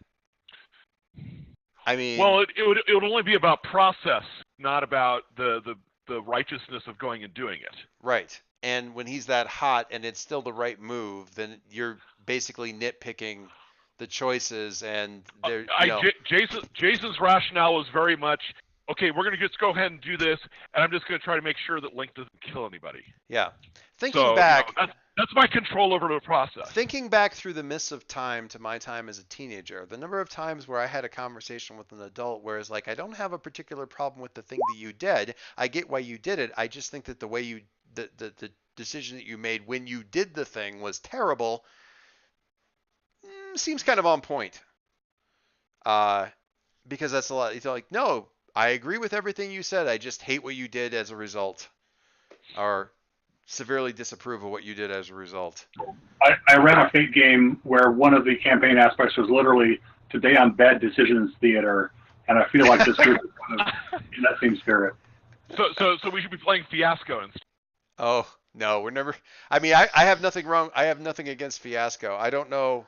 I mean... Well, it would only be about process, not about the righteousness of going and doing it. Right. And when he's that hot and it's still the right move, then you're basically nitpicking the choices and Jason's rationale was very much, okay, we're going to just go ahead and do this, and I'm just going to try to make sure that Link doesn't kill anybody. Yeah. Thinking So, back, that's my control over the process. Thinking back through the mists of time to my time as a teenager, the number of times where I had a conversation with an adult where it's like, I don't have a particular problem with the thing that you did. I get why you did it. I just think that the way you, the decision that you made when you did the thing was terrible. Seems kind of on point. Because that's a lot. It's like, no, I agree with everything you said. I just hate what you did as a result, or severely disapprove of what you did as a result. I ran a Fate game where one of the campaign aspects was literally Today on Bad Decisions Theater, and I feel like this group is kind of in that same spirit. So we should be playing Fiasco instead. Oh, no, we're never. I mean, I have nothing wrong. I have nothing against Fiasco. I don't know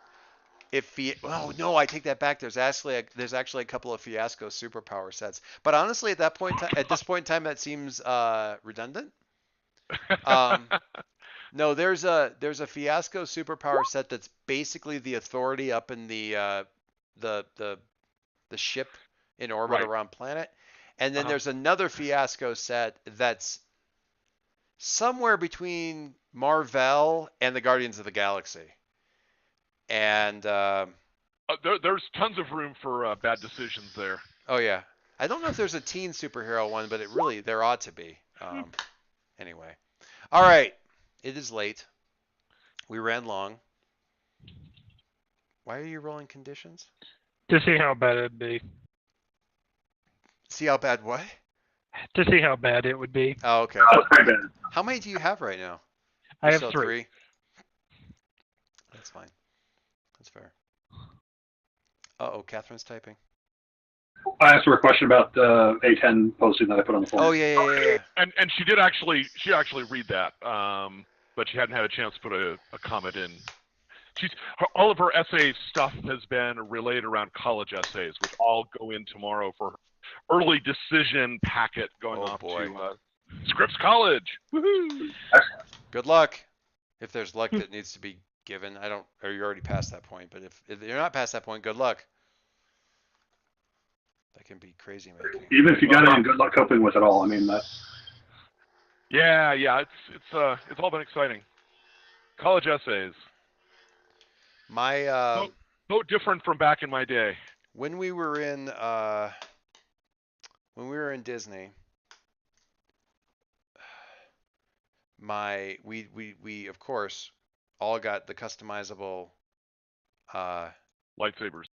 if oh no, I take that back. There's actually a couple of Fiasco superpower sets. But honestly, at this point in time, that seems redundant. No, there's a Fiasco superpower set that's basically the authority up in the ship in orbit around planet, and then there's another Fiasco set that's somewhere between Marvel and the Guardians of the Galaxy, and there's tons of room for bad decisions there. Oh yeah, I don't know if there's a teen superhero one, but there ought to be. Anyway, all right. It is late. We ran long. Why are you rolling conditions? To see how bad it'd be. See how bad what? To see how bad it would be. Oh, okay. How many do you have right now? I have 3. That's fine. That's fair. Uh-oh, Catherine's typing. I asked her a question about the A10 posting that I put on the forum. Oh yeah. And she did actually read that, but she hadn't had a chance to put a comment in. All of her essay stuff has been relayed around college essays, which all go in tomorrow for her early decision packet going off to Scripps College. Woohoo! Good luck. If there's luck that needs to be given, or you're already past that point. But if you're not past that point, good luck. That can be crazy making. Even if you got any good luck coping with it all, I mean that. Yeah, it's all been exciting. College essays. My so different from back in my day. When we were in Disney, we of course all got the customizable lightsabers.